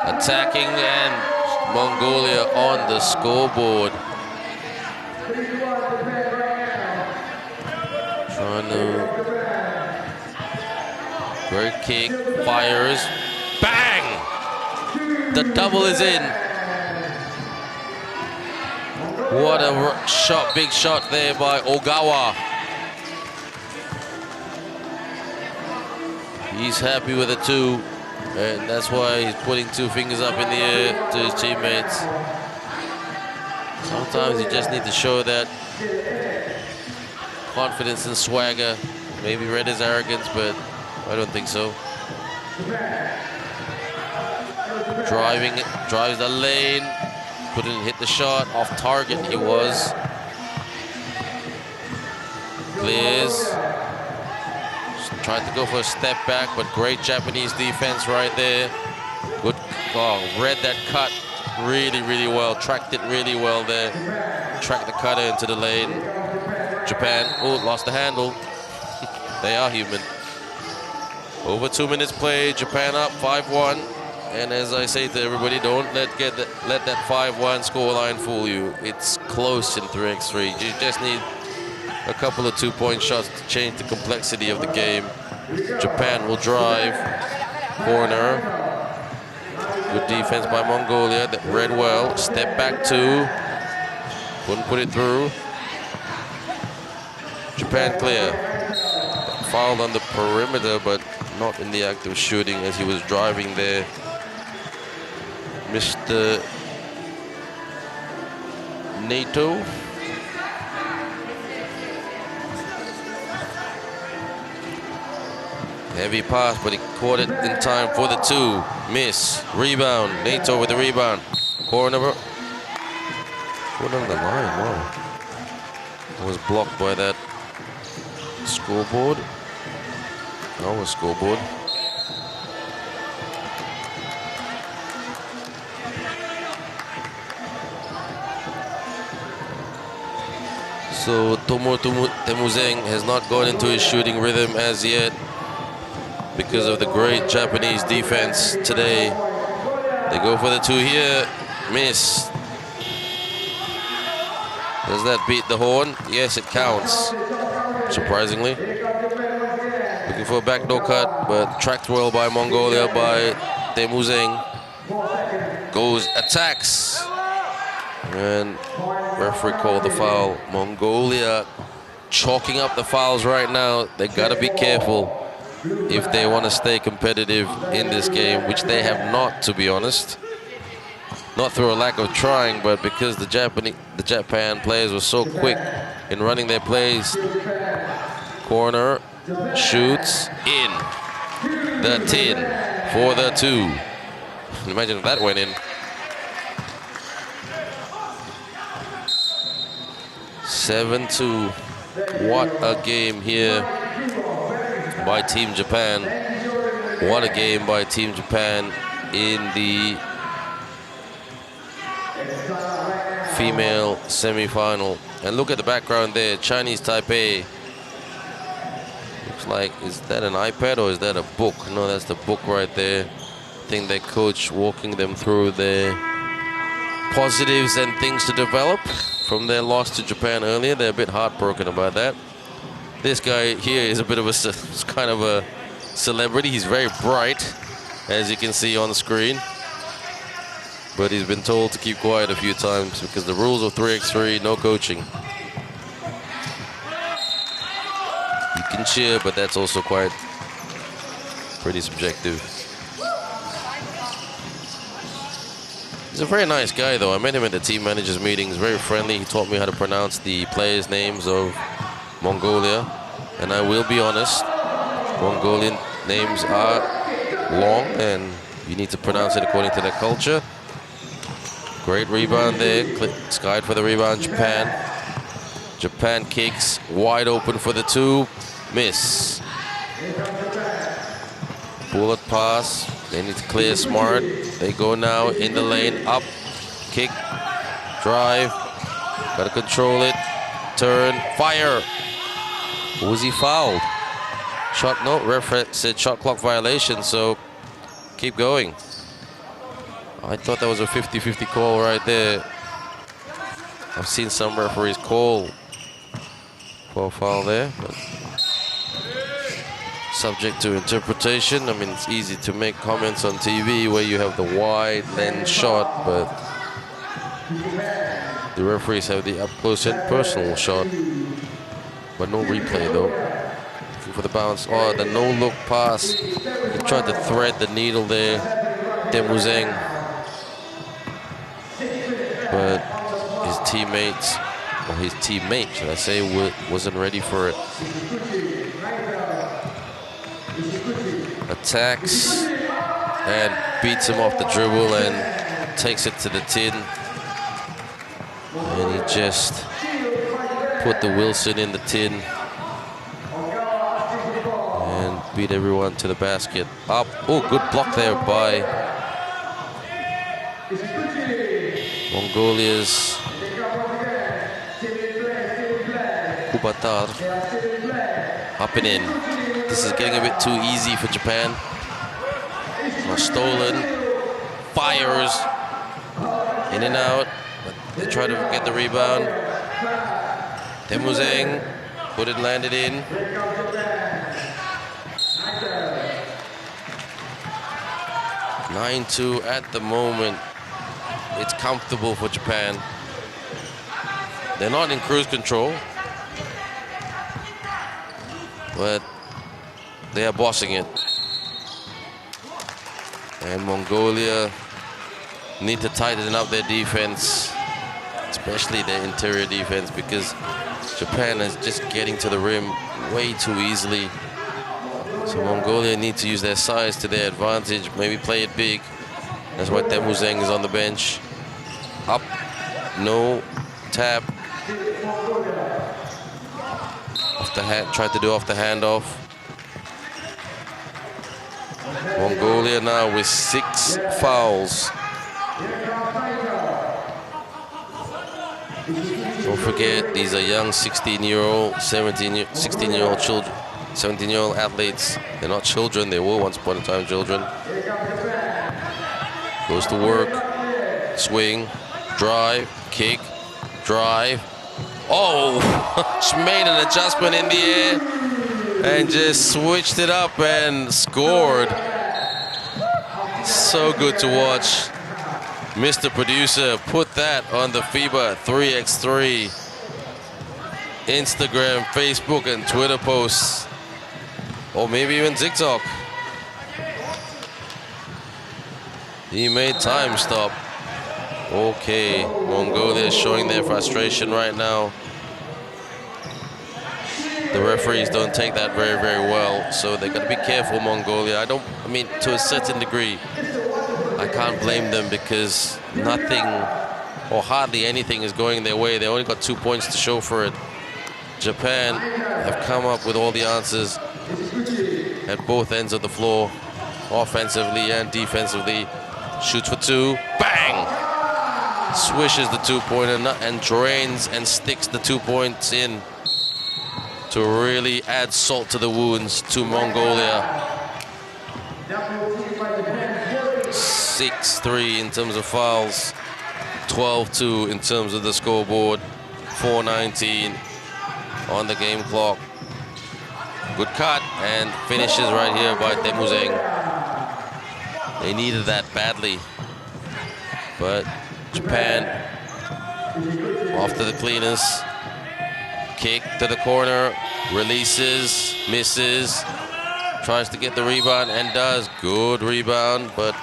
Attacking, and Mongolia on the scoreboard. Trying to... Great kick. Fires. Bang! The double is in. What a shot, big shot there by Ogawa. He's happy with the two, and that's why he's putting two fingers up in the air to his teammates. Sometimes you just need to show that confidence and swagger. Maybe read as arrogance, but I don't think so. Drives the lane. Couldn't hit the shot, off target he was. Clears. Tried to go for a step back, but great Japanese defense right there. Good, read that cut really, really well. Tracked it really well there. Tracked the cutter into the lane. Japan, lost the handle. They are human. Over 2 minutes played, Japan up 5-1. And as I say to everybody, don't let that 5-1 scoreline fool you. It's close in 3x3. You just need a couple of two-point shots to change the complexity of the game. Japan will drive. Corner. Good defense by Mongolia. That read well. Step back two. Couldn't put it through. Japan clear. Fouled on the perimeter, but not in the act of shooting as he was driving there. Mr. Naito. Heavy pass, but he caught it in time for the two. Miss. Rebound. Naito with the rebound. Corner. Put on the line. Wow. Was blocked by that scoreboard. Oh, a scoreboard. So Temuzeng has not gone into his shooting rhythm as yet because of the great Japanese defense today. They go for the two here. Miss. Does that beat the horn? Yes, it counts. Surprisingly. Looking for a backdoor cut, but tracked well by Mongolia by Temuzeng. Goes, attacks. And referee called the foul. Mongolia chalking up the fouls right now. They got to be careful if they want to stay competitive in this game, which they have not, to be honest. Not through a lack of trying, but because the Japan players were so quick in running their plays. Corner, shoots, in. The 10 for the 2. Imagine if that went in. 7-2. What a game here by Team Japan. What a game by Team Japan in the female semi-final. And look at the background there, Chinese Taipei. Looks like, is that an iPad or is that a book? No, that's the book right there. I think their coach walking them through their positives and things to develop from their loss to Japan earlier. They're a bit heartbroken about that. This guy here is a bit of a kind of a celebrity. He's very bright, as you can see on the screen. But he's been told to keep quiet a few times because the rules of 3x3, no coaching. You can cheer, but that's also quite pretty subjective. He's a very nice guy, though. I met him at the team managers meetings. Very friendly. He taught me how to pronounce the players' names of Mongolia. And I will be honest, Mongolian names are long, and you need to pronounce it according to their culture. Great rebound there. Skied for the rebound, Japan. Japan kicks wide open for the 2. Miss. Bullet pass. They need to clear smart. They go now in the lane. Up. Kick. Drive. Gotta control it. Turn. Fire. Was he fouled? Shot, no. Referee said shot clock violation, so keep going. I thought that was a 50-50 call right there. I've seen some referees call for a foul there, but subject to interpretation. I mean, it's easy to make comments on TV where you have the wide lens shot, but the referees have the up-close and personal shot. But no replay, though. Looking for the bounce. Oh, the no-look pass. He tried to thread the needle there. Temuzeng. But his teammates, or his teammate, should I say, wasn't ready for it. Attacks and beats him off the dribble and takes it to the tin. And he just put the Wilson in the tin and beat everyone to the basket. Up. Oh, good block there by Mongolia's Kubatar. Up and in. This is getting a bit too easy for Japan. Stolen. Fires. In and out. But they try to get the rebound. Temuzeng. Put it, landed in. (9-2) at the moment. It's comfortable for Japan. They're not in cruise control, but they are bossing it. And Mongolia need to tighten up their defense, especially their interior defense, because Japan is just getting to the rim way too easily. So Mongolia need to use their size to their advantage, maybe play it big. That's why Temuzeng is on the bench. Up, no, tap. tried to do off the handoff. Mongolia now with 6 fouls. Don't forget, these are young 16-year-old, 16-year-old children, 17-year-old athletes. They're not children, they were once upon a time children. Goes to work, swing, drive, kick, drive. Oh, she made an adjustment in the air and just switched it up and scored. So good to watch. Mr. Producer, put that on the FIBA 3x3 Instagram, Facebook, and Twitter posts, or maybe even TikTok. He made time stop. Okay, Mongolia showing their frustration right now. The referees don't take that very, very well, so they got to be careful, Mongolia. I mean, to a certain degree, I can't blame them because nothing or hardly anything is going their way. They only got 2 points to show for it. Japan have come up with all the answers at both ends of the floor, offensively and defensively. Shoots for 2, bang! Swishes the 2-pointer and drains and sticks the 2 points in to really add salt to the wounds to Mongolia. 6-3 in terms of fouls, 12-2 in terms of the scoreboard, 4:19 on the game clock. Good cut and finishes right here by Temuzeng. They needed that badly, but Japan after the cleaners. Kick to the corner, releases, misses, tries to get the rebound and does. Good rebound, but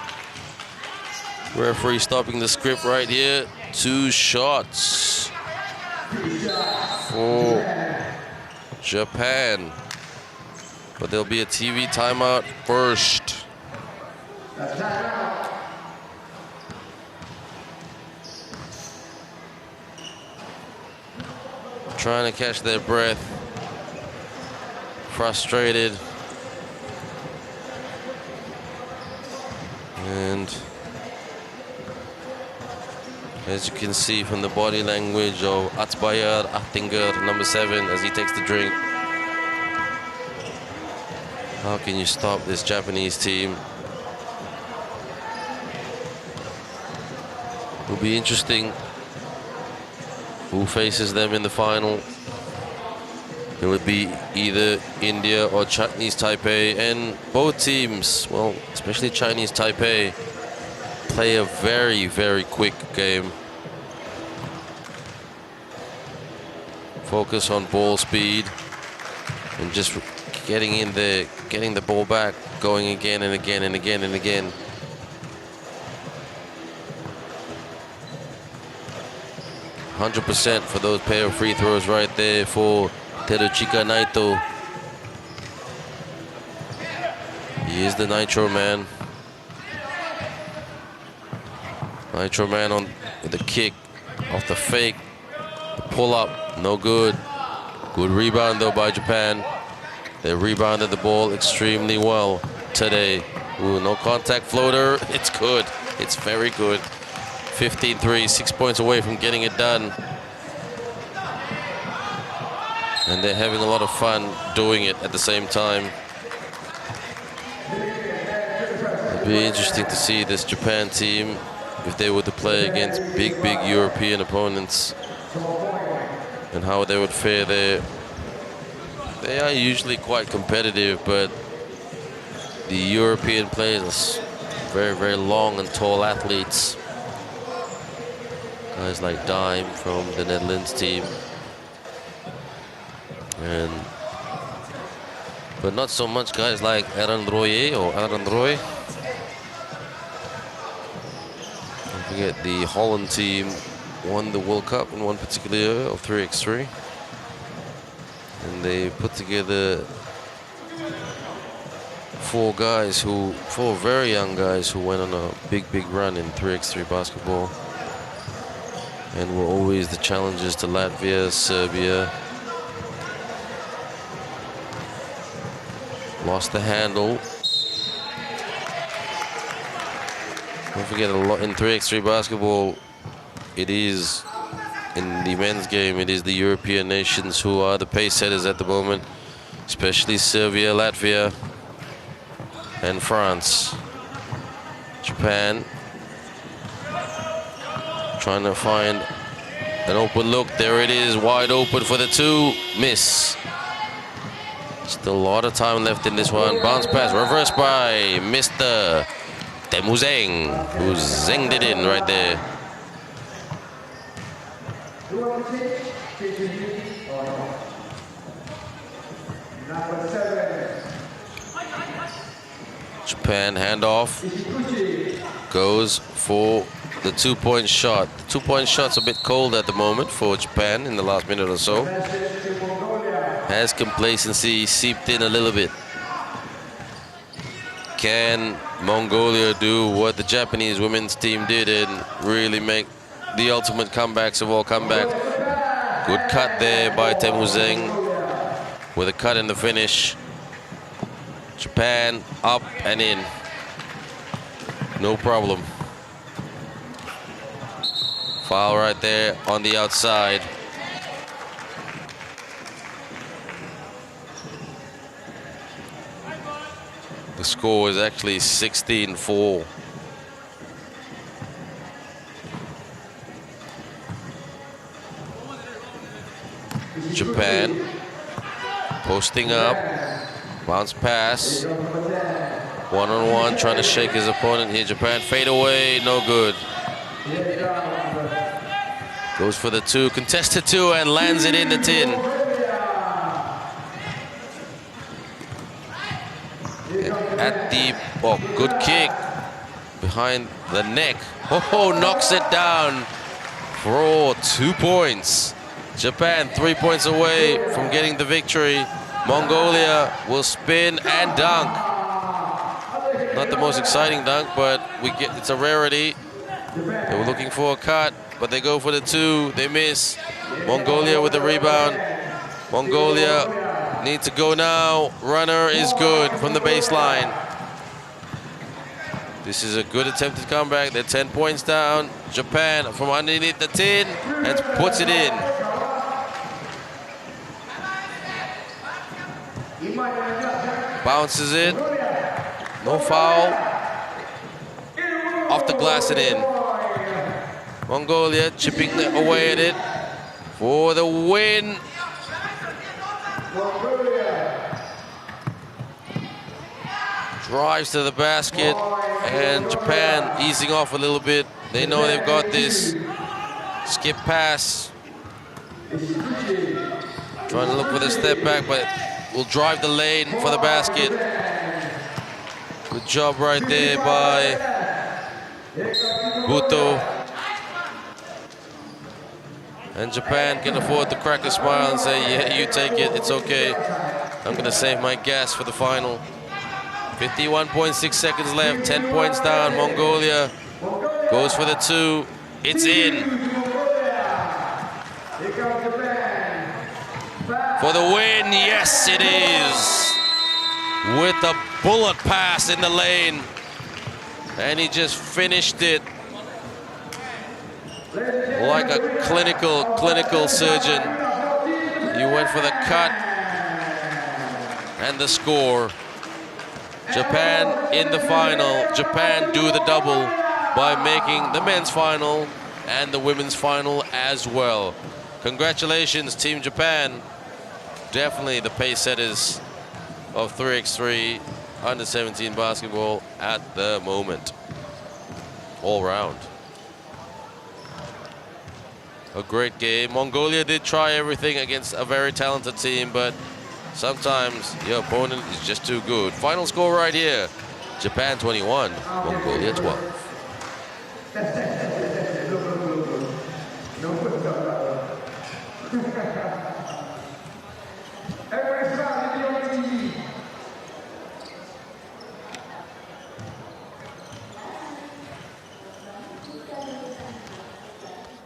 referee stopping the script right here. 2 shots for Japan, but there'll be a TV timeout first. Trying to catch their breath, frustrated, and as you can see from the body language of Atsbayar Attinger, number 7, as he takes the drink. How can you stop this Japanese team? It'll be interesting who faces them in the final. It would be either India or Chinese Taipei, and both teams, well, especially Chinese Taipei, play a very, very quick game. Focus on ball speed and just getting in there, getting the ball back, going again and again and again and again. %100% for those pair of free throws right there for Teruchika Naito. He is the Nitro Man. Nitro Man on the kick, off the fake, the pull up, no good. Good rebound though by Japan. They rebounded the ball extremely well today. Ooh, no contact floater. It's good. It's very good. 15-3, 6 points away from getting it done. And they're having a lot of fun doing it at the same time. It'll be interesting to see this Japan team, if they were to play against big European opponents, and how they would fare there. They are usually quite competitive, but the European players are very, very long and tall athletes. Guys like Dime from the Netherlands team, but not so much guys like Aaron Roy. Don't forget the Holland team won the World Cup in one particular year of 3x3, and they put together 4 very young guys who went on a big run in 3x3 basketball, and were always the challengers to Latvia, Serbia, Lost the handle. Don't forget, a lot in 3x3 basketball, it is, in the men's game, it is the European nations who are the pace setters at the moment, especially Serbia, Latvia, and France. Japan trying to find an open look. There it is, wide open for the two. Miss. Still a lot of time left in this one. Bounce pass, reversed by Mr. Temuzeng, who zinged it in right there. Japan handoff. Goes for the two-point shot. The two-point shot's a bit cold at the moment for Japan in the last minute or so. Has complacency seeped in a little bit? Can Mongolia do what the Japanese women's team did and really make the ultimate comebacks of all comebacks? Good cut there by Temuzeng with a cut in the finish. Japan up and in. No problem. Foul right there on the outside. The score is actually 16-4. Japan posting up, bounce pass, one-on-one, trying to shake his opponent here. Japan fade away, no good. Goes for the two, contested two, and lands it in the tin. At the, oh, good kick behind the neck. Oh, knocks it down for 2 points. Japan 3 points away from getting the victory. Mongolia will spin and dunk. Not the most exciting dunk, but it's a rarity. They were looking for a cut, but they go for the two. They miss. Mongolia with the rebound. Mongolia need to go now. Runner is good from the baseline. This is a good attempted comeback. They're 10 points down. Japan from underneath the tin and puts it in. Bounces it. No foul. Off the glass and in. Mongolia chipping away at it for the win. Drives to the basket, and Japan easing off a little bit. They know they've got this. Skip pass. Trying to look for the step back, but will drive the lane for the basket. Good job right there by Buto. And Japan can afford to crack a smile and say, yeah, you take it, it's okay. I'm gonna save my gas for the final. 51.6 seconds left, 10 points down. Mongolia goes for the two. It's in. For the win, yes it is. With a bullet pass in the lane. And he just finished it like a clinical surgeon. He went for the cut and the score. Japan in the final. Japan do the double by making the men's final and the women's final as well. Congratulations, Team Japan. Definitely the pace setters of 3x3 under 17 basketball at the moment. All round. A great game. Mongolia did try everything against a very talented team, but sometimes your opponent is just too good. Final score right here. Japan 21, Mongolia 12.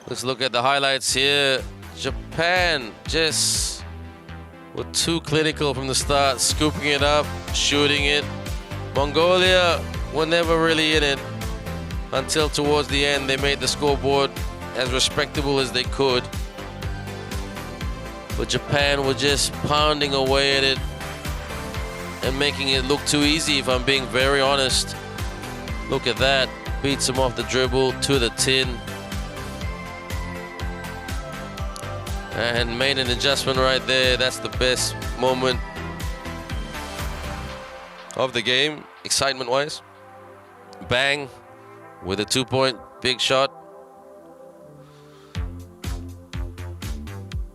Let's look at the highlights here. Japan just were too clinical from the start, scooping it up, shooting it. Mongolia were never really in it until towards the end. They made the scoreboard as respectable as they could. But Japan were just pounding away at it and making it look too easy, if I'm being very honest. Look at that. Beats him off the dribble to the tin. And made an adjustment right there. That's the best moment of the game, excitement-wise. Bang, with a 2-point big shot.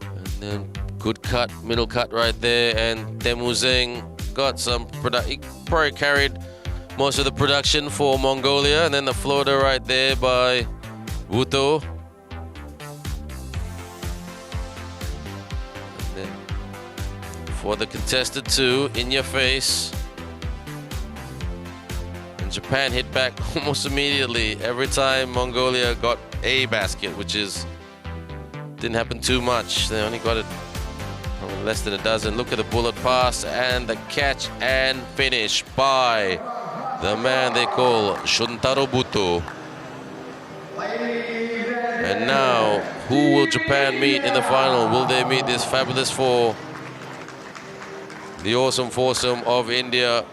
And then good cut, middle cut right there. And Temuzeng got some production. He probably carried most of the production for Mongolia. And then the floater right there by Wuto. And then for the contested two, in your face. And Japan hit back almost immediately every time Mongolia got a basket, which didn't happen too much. They only got it less than a dozen. Look at the bullet pass and the catch and finish by the man they call Shuntaro Buto. And now, who will Japan meet in the final? Will they meet this fabulous four? The awesome foursome of India.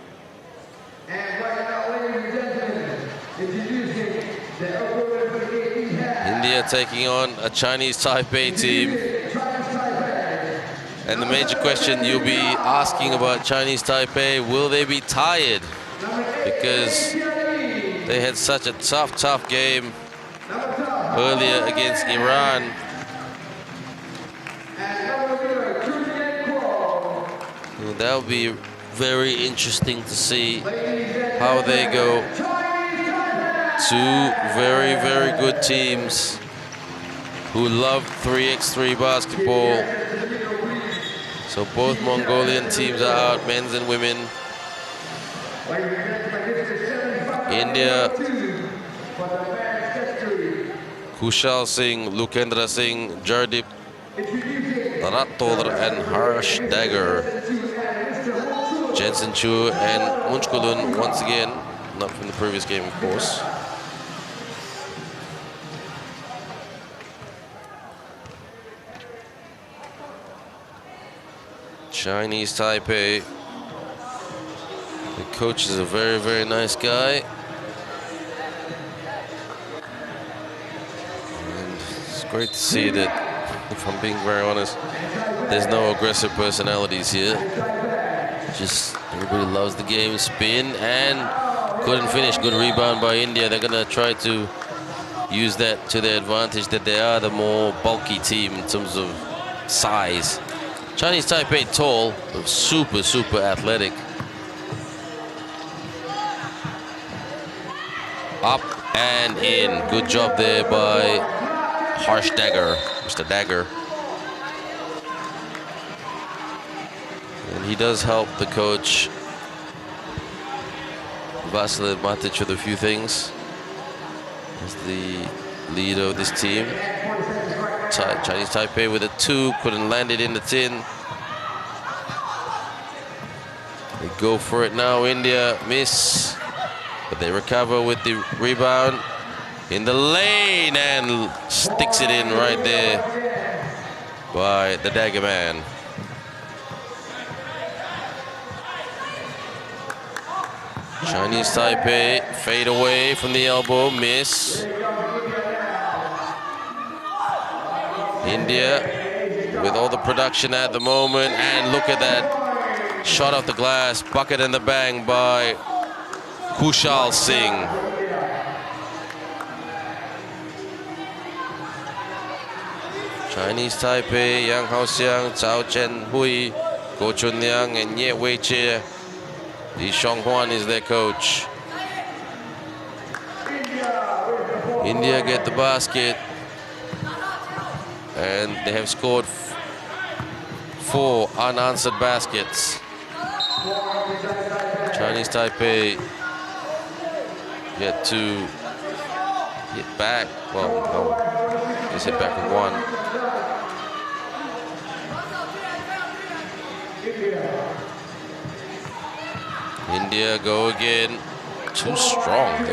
India taking on a Chinese Taipei team. And the major question you'll be asking about Chinese Taipei, will they be tired? Because they had such a tough game earlier against Iran. And that'll be very interesting to see how they go. Two very good teams who love 3x3 basketball. So both Mongolian teams are out, men's and women. India, Kushal Singh, Lukendra Singh, Jardip, Rattor and Harsh Dagger. Jensen Chu and Munchkulun once again, not from the previous game of course. Chinese Taipei. The coach is a very nice guy. And it's great to see that, if I'm being very honest, there's no aggressive personalities here. Just everybody loves the game. Spin and couldn't finish. Good rebound by India. They're gonna try to use that to their advantage, that they are the more bulky team in terms of size. Chinese Taipei tall, but super athletic. Up and in. Good job there by Harsh Dagger, Mr. Dagger. And he does help the coach, Vasilij Matic, with a few things. As the leader of this team. Chinese Taipei with a 2, couldn't land it in the tin. They go for it now, India miss, but they recover with the rebound in the lane and sticks it in right there by the Dagger man. Chinese Taipei fade away from the elbow, miss. India with all the production at the moment, and look at that shot off the glass, bucket and the bang by Kushal Singh. Chinese Taipei, Yang Haoxiang, Cao Chen Hui, Go Chun Liang, and Ye Wei Che. Li Xionghuan is their coach. India get the basket. And they have scored 4 unanswered baskets. Chinese Taipei yet to hit back. Well, no, just hit back with 1. India go again. Too strong.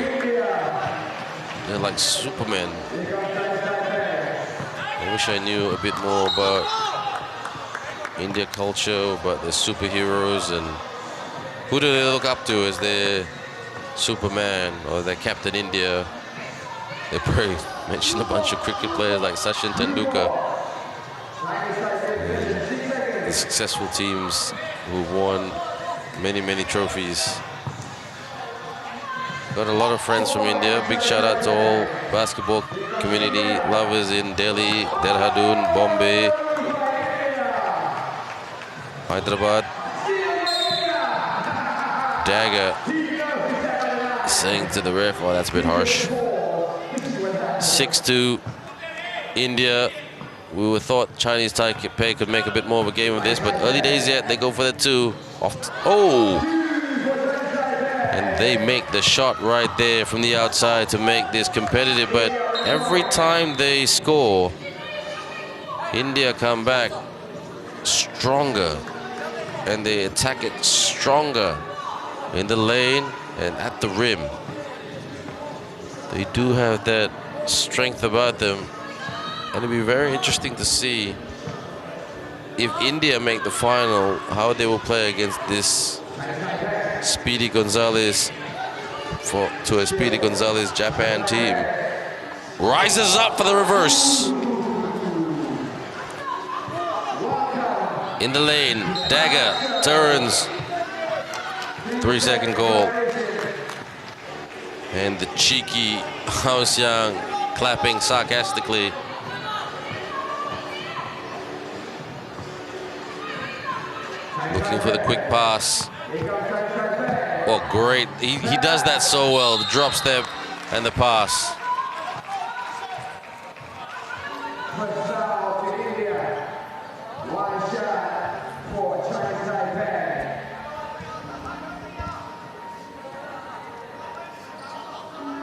They're like Superman. I wish I knew a bit more about India culture, about their superheroes, and who do they look up to as their Superman or their Captain India. They probably mentioned a bunch of cricket players like Sachin Tendulkar. The successful teams who've won many trophies. Got a lot of friends from India. Big shout out to all basketball community lovers in Delhi, Dehradun, Bombay, Hyderabad. Dagger saying to the ref, oh, that's a bit harsh. 6-2 India. We were thought Chinese Taipei could make a bit more of a game of this, but early days yet. They go for the 2. And they make the shot right there from the outside to make this competitive. But every time they score, India come back stronger, and they attack it stronger in the lane and at the rim. They do have that strength about them, and it'll be very interesting to see if India make the final, how they will play against this Speedy Gonzalez to a Speedy Gonzalez Japan team. Rises up for the reverse. In the lane, Dagger turns. 3-second goal. And the cheeky Hao Xiang clapping sarcastically. Looking for the quick pass. Oh, great. He does that so well. The drop step and the pass.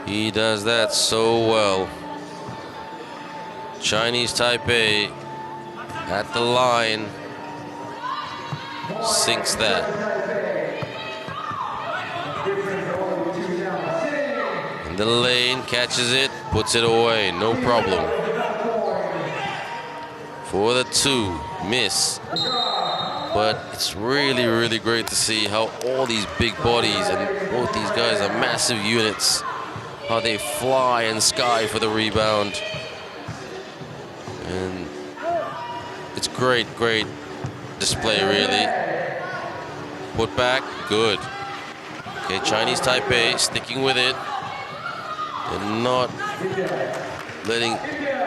He does that so well. Chinese Taipei at the line. Sinks that. In the lane, catches it, puts it away, no problem. For the 2, miss. But it's really great to see how all these big bodies, and both these guys are massive units, how they fly and sky for the rebound. And it's great display, really. Put back, good. Okay, Chinese Taipei sticking with it. They're not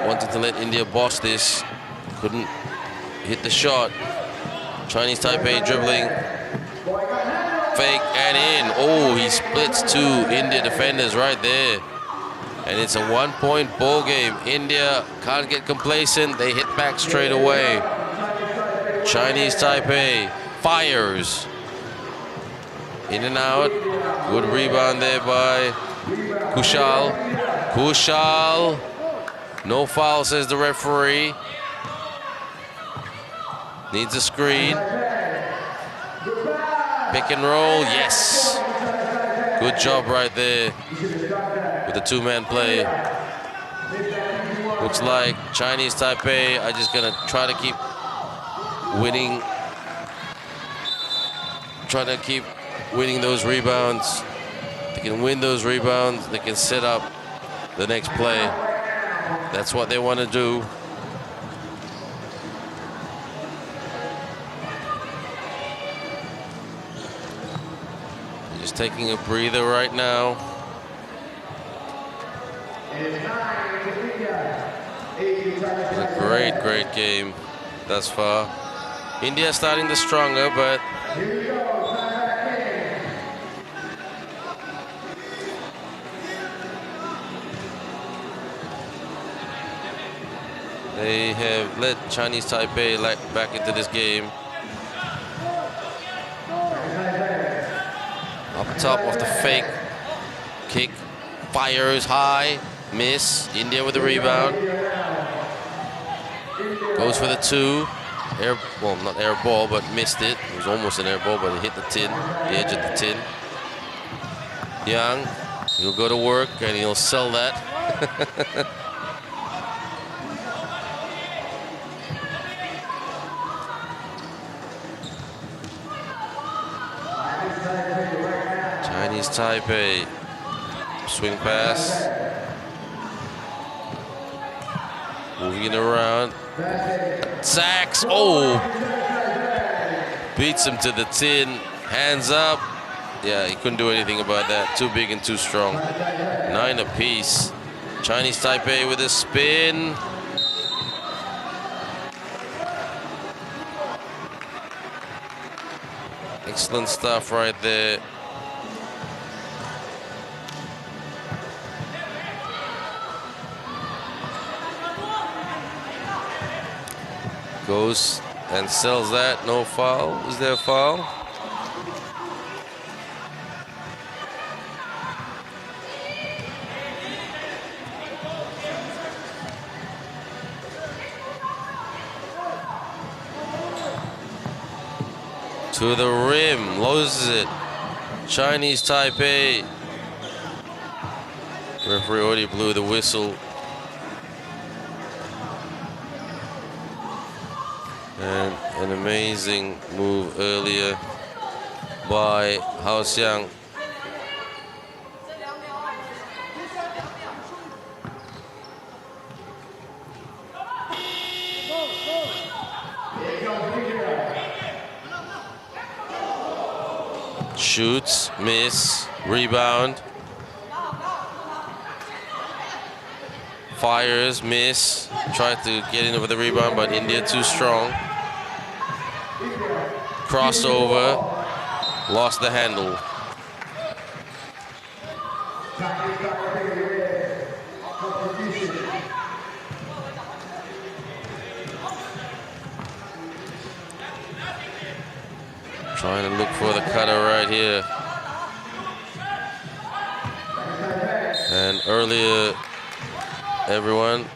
wanting to let India boss this. Couldn't hit the shot. Chinese Taipei dribbling. Fake and in. Oh, he splits 2 India defenders right there. And it's a 1-point ball game. India can't get complacent. They hit back straight away. Chinese Taipei fires. In and out. Good rebound there by Kushal. Kushal. No foul, says the referee. Needs a screen. Pick and roll, yes. Good job right there with the 2-man play. Looks like Chinese Taipei are just gonna try to keep winning. Try to keep winning those rebounds. They can win those rebounds. They can set up the next play. That's what they want to do. Just taking a breather right now. It's a great game thus far. India starting the stronger, but they have let Chinese Taipei back into this game. Up top of the fake kick, fires high, miss. India with the rebound. Goes for the 2. well, not air ball, but missed it. It was almost an air ball, but it hit the tin, the edge of the tin. Yang, he'll go to work and he'll sell that. Chinese Taipei, swing pass. Moving it around. Sacks. Oh! Beats him to the tin. Hands up. Yeah, he couldn't do anything about that. Too big and too strong. 9 apiece. Chinese Taipei with a spin. Excellent stuff right there. Goes and sells that. No foul. Is there a foul? To the rim. Loses it. Chinese Taipei. Referee already blew the whistle. And an amazing move earlier by Hao Xiang. Shoots, miss, rebound. Fires, miss. Tried to get in over the rebound, but India too strong. Crossover, lost the handle. Trying to look for the cutter right here. And earlier, everyone,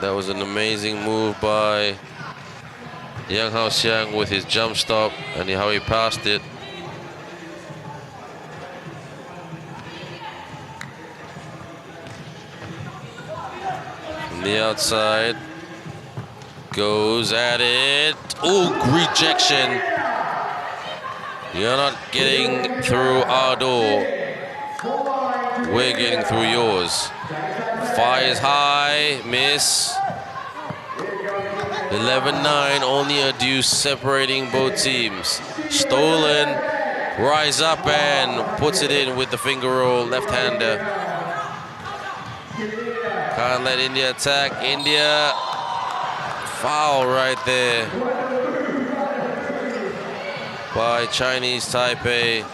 that was an amazing move by Yang Hao Xiang with his jump stop and how he passed it. From the outside, goes at it. Ooh, rejection. You're not getting through our door. We're getting through yours. Fires high, miss. 11-9, only a deuce separating both teams. Stolen, rise up and puts it in with the finger roll, left-hander. Can't let India attack. India, foul right there by Chinese Taipei.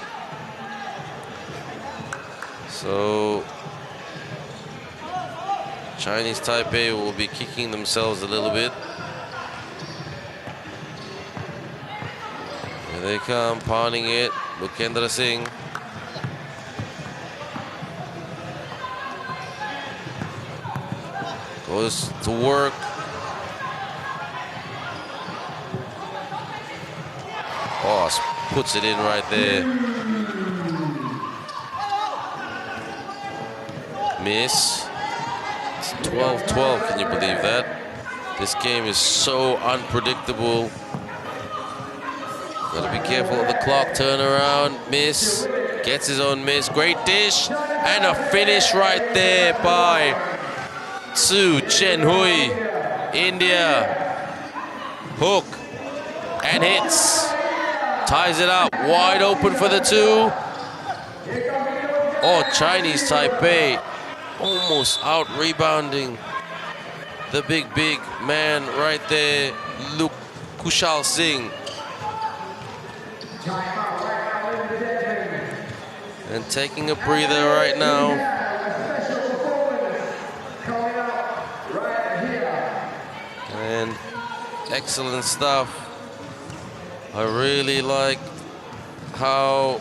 So Chinese Taipei will be kicking themselves a little bit. Here they come, pounding it. Bukendra Singh. Goes to work. Oh, puts it in right there. Miss. It's 12-12, can you believe that? This game is so unpredictable. Gotta be careful of the clock. Turn around, miss. Gets his own miss. Great dish. And a finish right there by Su Chen Hui. India. Hook. And hits. Ties it up. Wide open for the two. Oh, Chinese Taipei almost out rebounding the big man right there, Luke Kushal Singh. And taking a breather right now. And excellent stuff. I really like how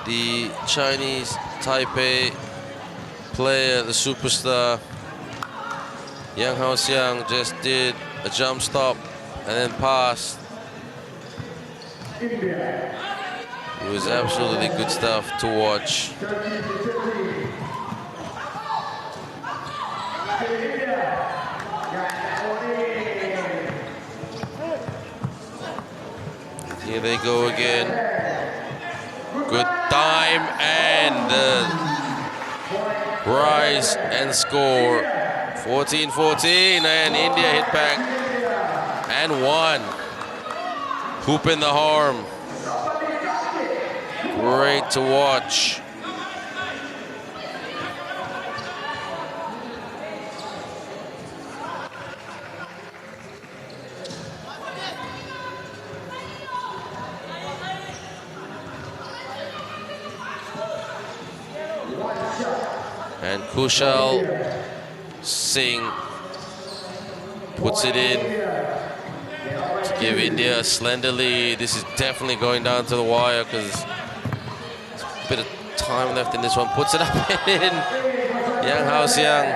the Chinese Taipei player, the superstar Yang Haoxiang just did a jump stop and then passed. It was absolutely good stuff to watch. Here they go again. Good time and rise and score. 14-14 and India hit back and won. Hoop in the harm. Great to watch. And Kushal Singh puts it in to give India a slender lead. This is definitely going down to the wire because there's a bit of time left in this one. Puts it up in Yang Haoxiang.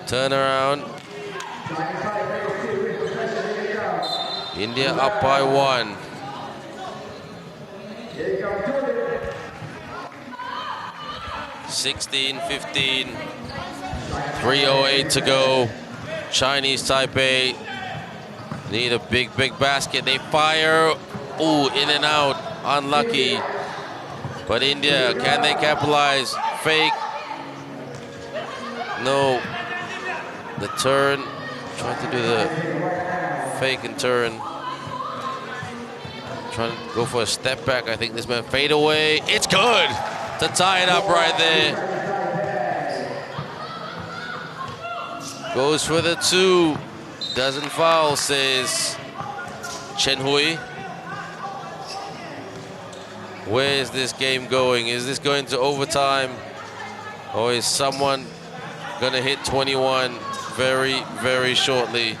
Turn around. India up by 1. 16-15, 3:08 to go. Chinese Taipei need a big basket. They fire. Ooh, in and out. Unlucky. But India, can they capitalize? Fake. No. The turn. Trying to do the fake and turn. Trying to go for a step back. I think this man fade away. It's good to tie it up right there. Goes for the 2. Doesn't foul, says Chen Hui. Where is this game going? Is this going to overtime? Or is someone gonna hit 21 very, very shortly?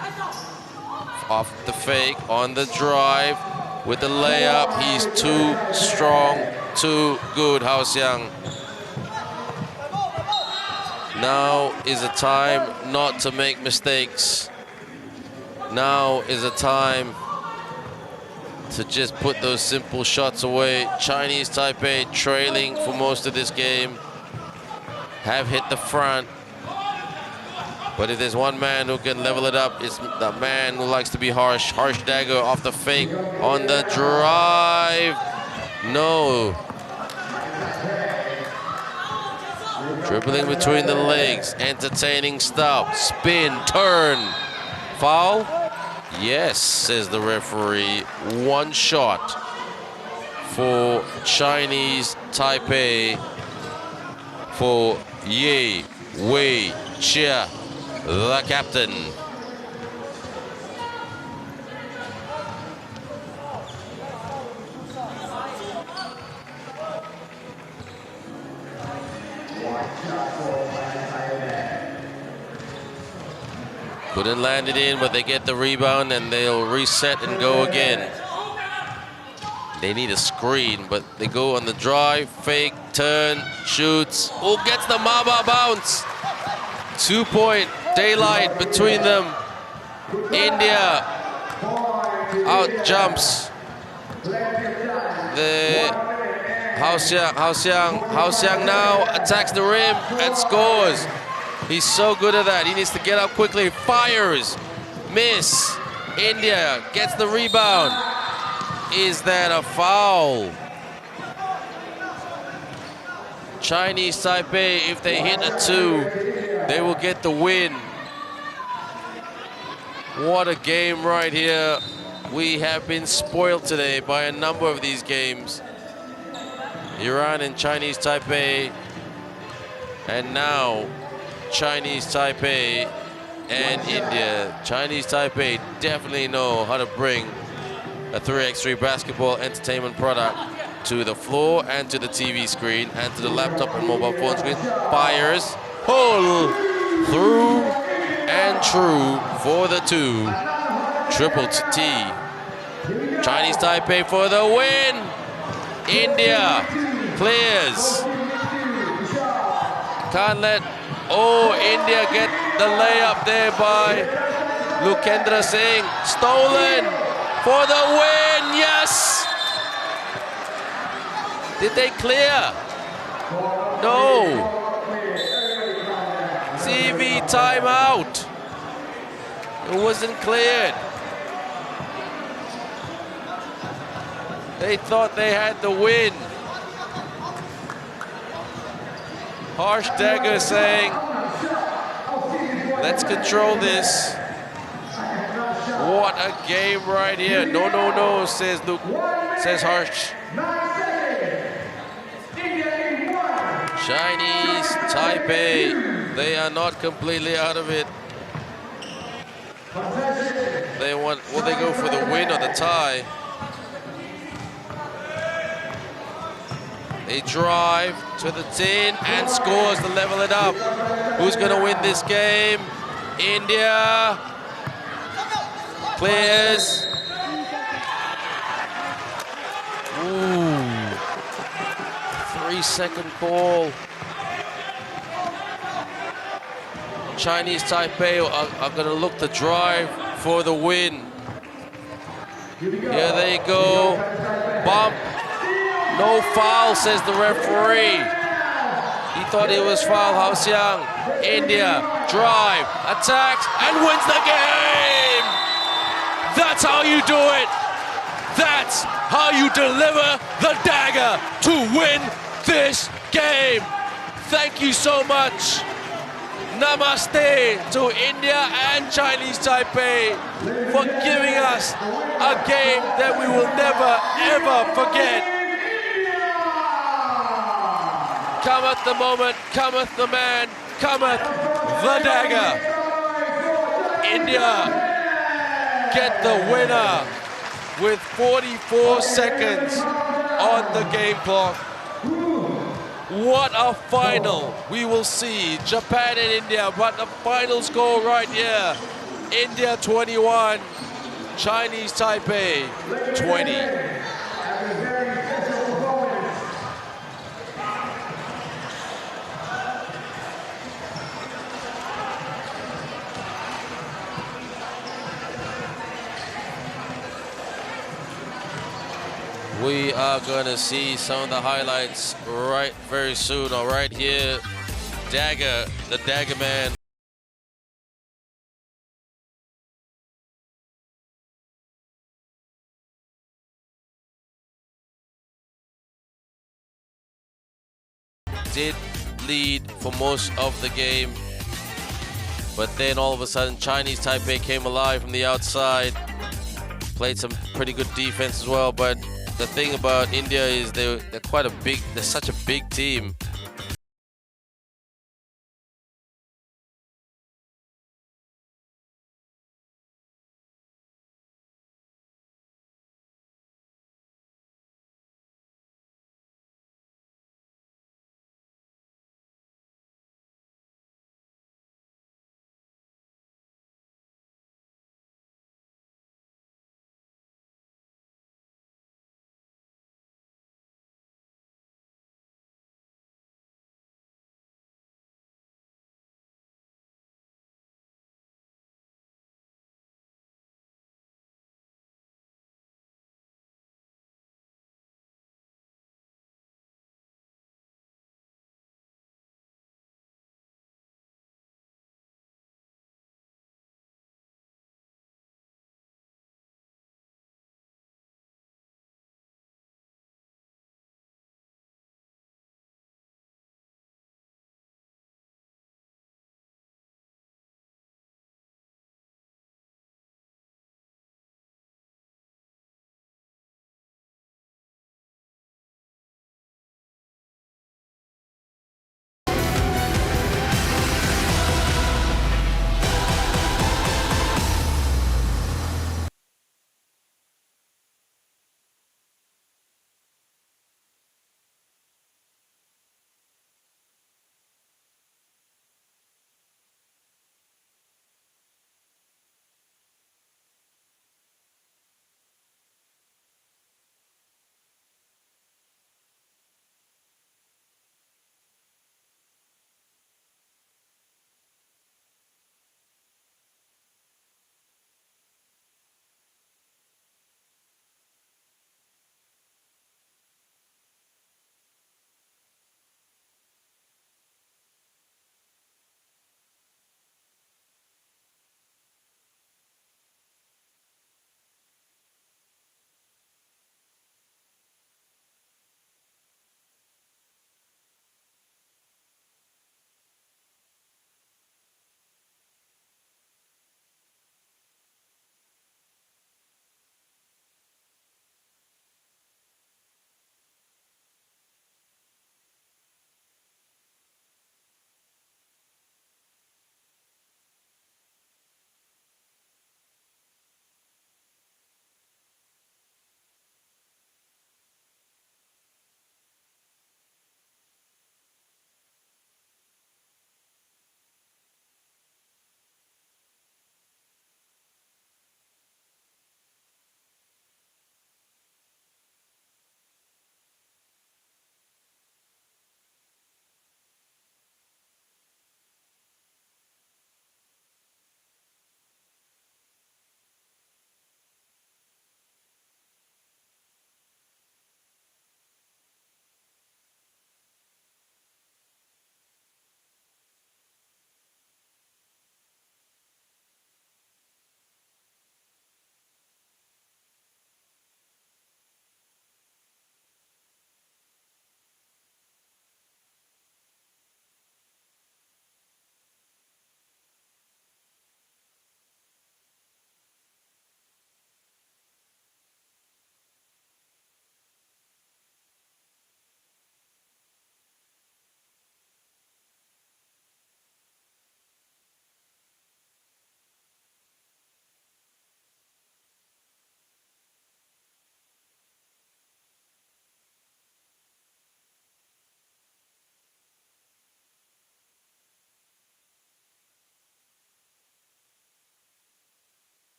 Off the fake, on the drive, with the layup. He's too strong, too good, Haoxiang. Now is a time not to make mistakes. Now is a time to just put those simple shots away. Chinese Taipei trailing for most of this game. Have hit the front. But if there's one man who can level it up, it's the man who likes to be harsh. Harsh dagger off the fake, on the drive. No. Dribbling between the legs, entertaining stuff. Spin, turn. Foul? Yes, says the referee. 1 shot for Chinese Taipei for Ye Wei Chia, the captain. Couldn't land it in, but they get the rebound and they'll reset and go again. They need a screen, but they go on the drive, fake, turn, shoots. Oh, gets the Maba bounce. 2-point daylight between them. India out jumps the Haoxiang now attacks the rim and scores. He's so good at that. He needs to get up quickly. Fires. Miss. India gets the rebound. Is that a foul? Chinese Taipei, if they hit a 2, they will get the win. What a game right here. We have been spoiled today by a number of these games. Iran and Chinese Taipei. And now Chinese Taipei and India. Chinese Taipei definitely know how to bring a 3x3 basketball entertainment product to the floor and to the TV screen and to the laptop and mobile phone screen. Fires, pull, through and true for the 2. Triple T. Chinese Taipei for the win. India clears. Can't let, oh, India get the layup there by Lukendra Singh. Stolen for the win, yes! Did they clear? No. TV timeout. It wasn't cleared. They thought they had the win. Harsh Dagger saying, let's control this. What a game right here. No, no, no, says Luke, says Harsh. Chinese Taipei, they are not completely out of it. They want, will they go for the win or the tie? They drive to the tin and scores to level it up. Who's going to win this game? India clears. Ooh. 3-second call. Chinese Taipei are going to look to drive for the win. Here they go. Bump. No foul, says the referee. He thought it was foul. Hao Xiang. India drive, attacks, and wins the game. That's how you do it. That's how you deliver the dagger to win this game. Thank you so much. Namaste to India and Chinese Taipei for giving us a game that we will never, ever forget. Cometh the moment, cometh the man, cometh the dagger. India get the winner with 44 seconds on the game clock. What a final we will see. Japan and India, but the final score right here. India 21, Chinese Taipei 20. We are going to see some of the highlights right very soon, all right here. Dagger, the Dagger Man. Did lead for most of the game, but then all of a sudden Chinese Taipei came alive from the outside. Played some pretty good defense as well, but the thing about India is they're such a big team.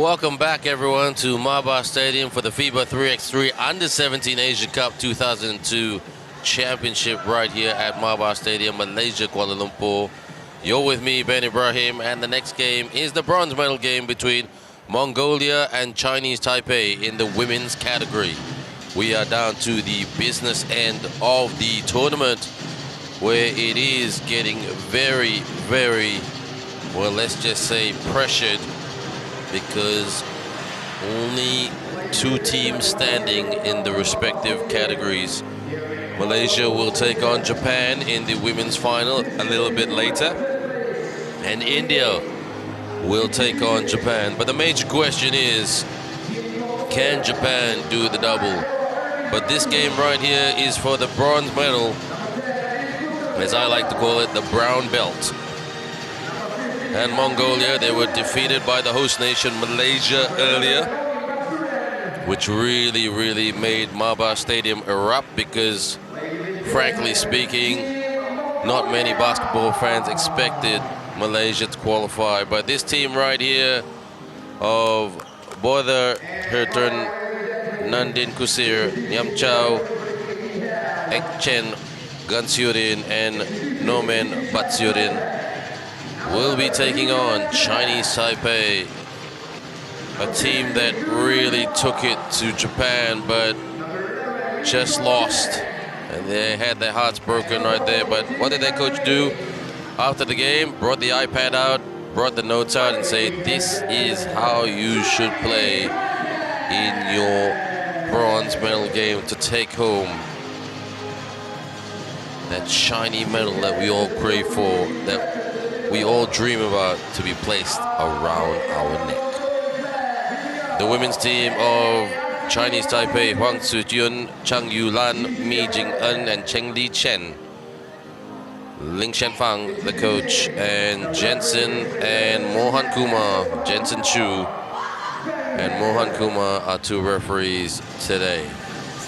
Welcome back, everyone, to Maba Stadium for the FIBA 3x3 U17 Asia Cup 2002 Championship right here at Maba Stadium, Malaysia, Kuala Lumpur. You're with me, Ben Ibrahim, and the next game is the bronze medal game between Mongolia and Chinese Taipei in the women's category. We are down to the business end of the tournament, where it is getting very, very, well, let's just say pressured, because only two teams standing in the respective categories. Malaysia will take on Japan in the women's final a little bit later, and India will take on Japan. But the major question is, can Japan do the double? But this game right here is for the bronze medal, as I like to call it, the brown belt. And Mongolia, they were defeated by the host nation Malaysia earlier, which really, really made Maba Stadium erupt, because frankly speaking, not many basketball fans expected Malaysia to qualify. But this team right here of Bodher Herton, Nandin Kusir, Nyam Chao, Ekchen Gansurin, and Nomen Batsurin will be taking on Chinese Taipei, a team that really took it to Japan but just lost, and they had their hearts broken right there. But what did their coach do after the game? Brought the iPad out, brought the notes out, and said, this is how you should play in your bronze medal game to take home that shiny medal that we all crave for, that we all dream about to be placed around our neck. The women's team of Chinese Taipei, Huang Tzu-Jun, Chang Yulan, Mi Jing-en, and Cheng Li Chen. Ling Shenfang, the coach, and Jensen and Mohan Kumar, Jensen Chu and Mohan Kumar are two referees today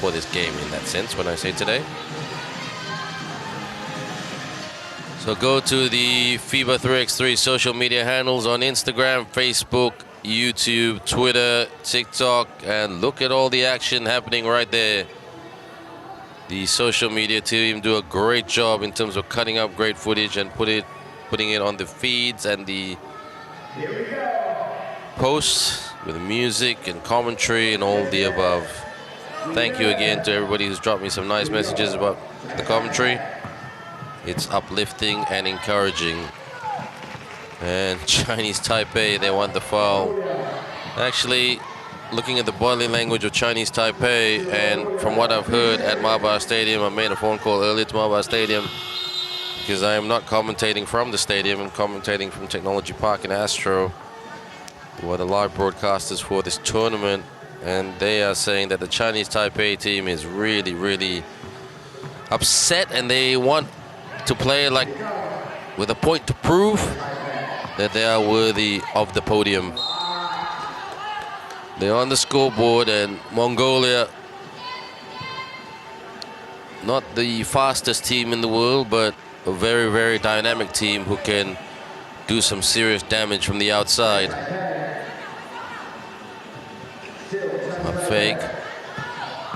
for this game, in that sense, when I say today. So go to the FIBA 3x3 social media handles on Instagram, Facebook, YouTube, Twitter, TikTok, and look at all the action happening right there. The social media team do a great job in terms of cutting up great footage and putting it on the feeds and the posts with music and commentary and all the above. Thank you again to everybody who's dropped me some nice messages about the commentary. It's uplifting and encouraging. And Chinese Taipei, they want the foul. Actually, looking at the body language of Chinese Taipei, and from what I've heard at Maba Stadium, I made a phone call earlier to Maba Stadium, because I am not commentating from the stadium, I'm commentating from Technology Park in Astro, who are the live broadcasters for this tournament. And they are saying that the Chinese Taipei team is really, really upset, and they want to play like with a point to prove that they are worthy of the podium. They're on the scoreboard, and Mongolia, not the fastest team in the world, but a very, very dynamic team who can do some serious damage from the outside. A fake,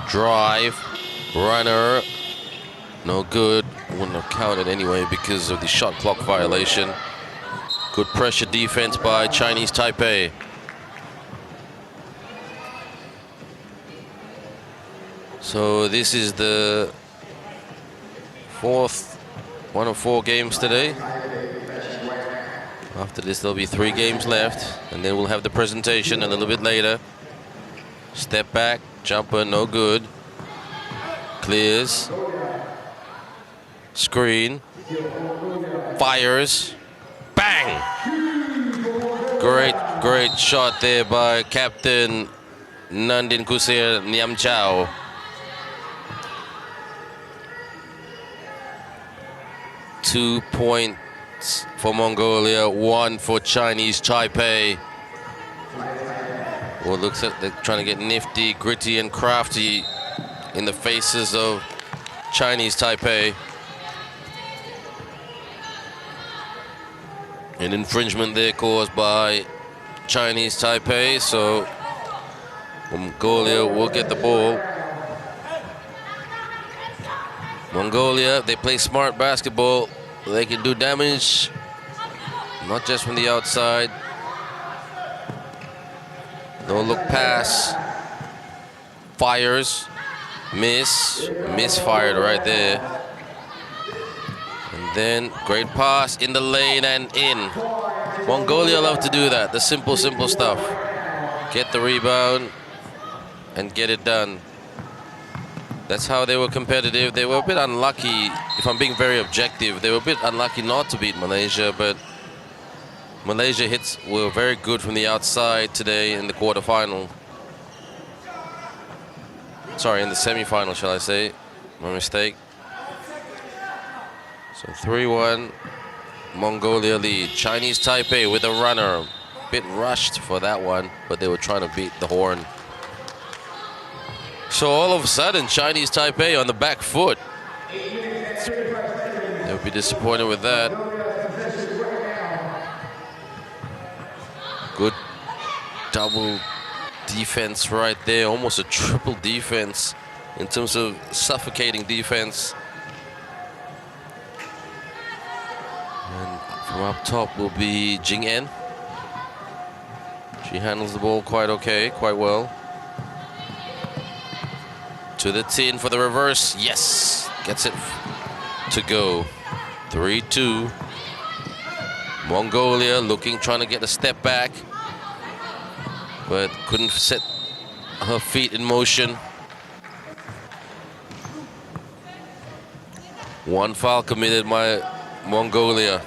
drive, runner, no good. Wouldn't have counted anyway because of the shot clock violation. Good pressure defense by Chinese Taipei. So this is the one of four games today. After this, there'll be 3 games left, and then we'll have the presentation a little bit later. Step back, jumper, no good. Clears. Screen. Fires. Bang! Great shot there by Captain Nandin Kusir Nyam Chao. Two points for Mongolia, 1 for Chinese Taipei. Well, looks like they're trying to get nifty, gritty, and crafty in the faces of Chinese Taipei. An infringement there caused by Chinese Taipei, so Mongolia will get the ball. Mongolia, they play smart basketball. They can do damage, not just from the outside. No look pass. Fires. Misfired right there. And then great pass in the lane and in. Mongolia love to do that. The simple stuff. Get the rebound and get it done. That's how they were competitive. They were a bit unlucky, if I'm being very objective. They were a bit unlucky not to beat Malaysia, but Malaysia hits were very good from the outside today in the quarterfinal. Sorry, in the semifinal, shall I say. My mistake. So 3-1, Mongolia lead. Chinese Taipei with a runner. Bit rushed for that one, but they were trying to beat the horn. So all of a sudden, Chinese Taipei on the back foot. They'll be disappointed with that. Good double defense right there, almost a triple defense in terms of suffocating defense. And from up top will be Jing En. She handles the ball quite okay, quite well. To the tin for the reverse. Yes, gets it to go. 3-2. Mongolia trying to get a step back, but couldn't set her feet in motion. One foul committed by Mongolia.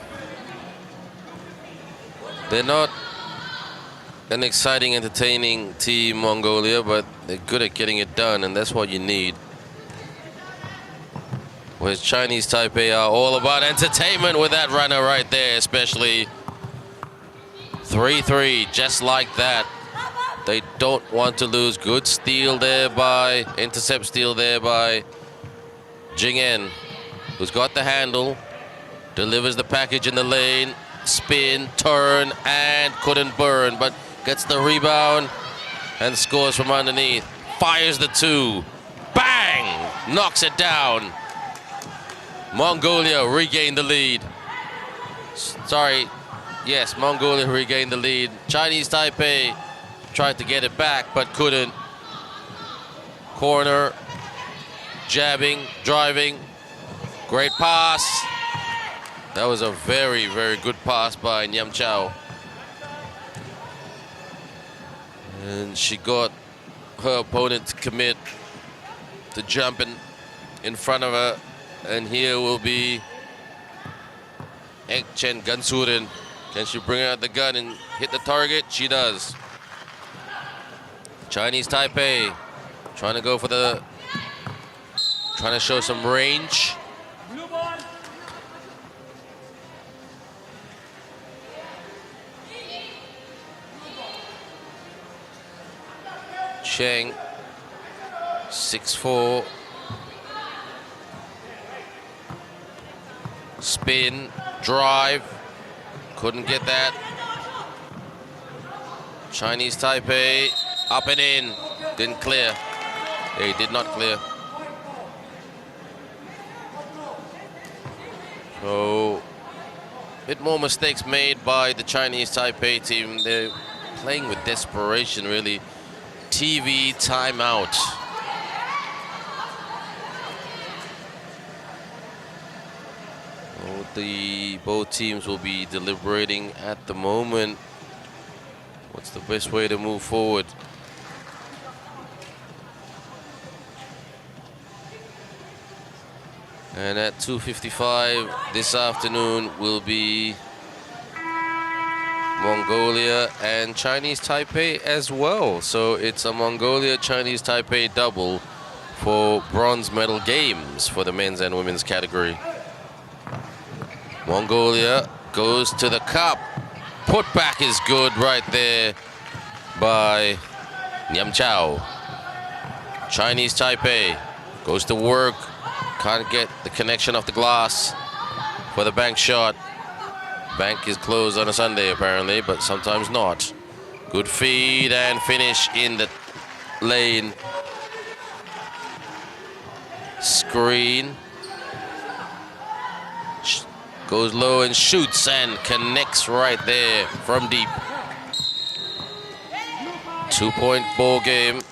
They're not an exciting, entertaining team, Mongolia, but they're good at getting it done, and that's what you need. Whereas Chinese Taipei are all about entertainment with that runner right there, especially. 3-3, just like that. They don't want to lose. Good steal there by, intercept steal there by Jing En, who's got the handle, delivers the package in the lane, spin, turn, and couldn't burn, but gets the rebound and scores from underneath. Fires the two. Bang! Knocks it down. Mongolia regained the lead. Sorry. Yes, Mongolia regained the lead. Chinese Taipei tried to get it back, but couldn't. Corner. Jabbing. Driving. Great pass. That was a very, very good pass by Nyam Chao. And she got her opponent to commit to jumping in front of her. And here will be Ekchen Gansurin. Can she bring out the gun and hit the target? She does. Chinese Taipei trying to go for the, trying to show some range. Cheng, 6'4". Spin, drive, couldn't get that. Chinese Taipei, up and in, didn't clear. They did not clear. So, a bit more mistakes made by the Chinese Taipei team. They're playing with desperation, really. TV timeout. Both teams will be deliberating at the moment. What's the best way to move forward? And at 2:55 this afternoon will be Mongolia and Chinese Taipei as well. So it's a Mongolia-Chinese Taipei double for bronze medal games for the men's and women's category. Mongolia goes to the cup. Putback is good right there by Nyam Chao. Chinese Taipei goes to work. Can't get the connection off the glass for the bank shot. Bank is closed on a Sunday apparently, but sometimes not. Good feed and finish in the lane. Screen. Goes low and shoots and connects right there from deep. 2-point ball game.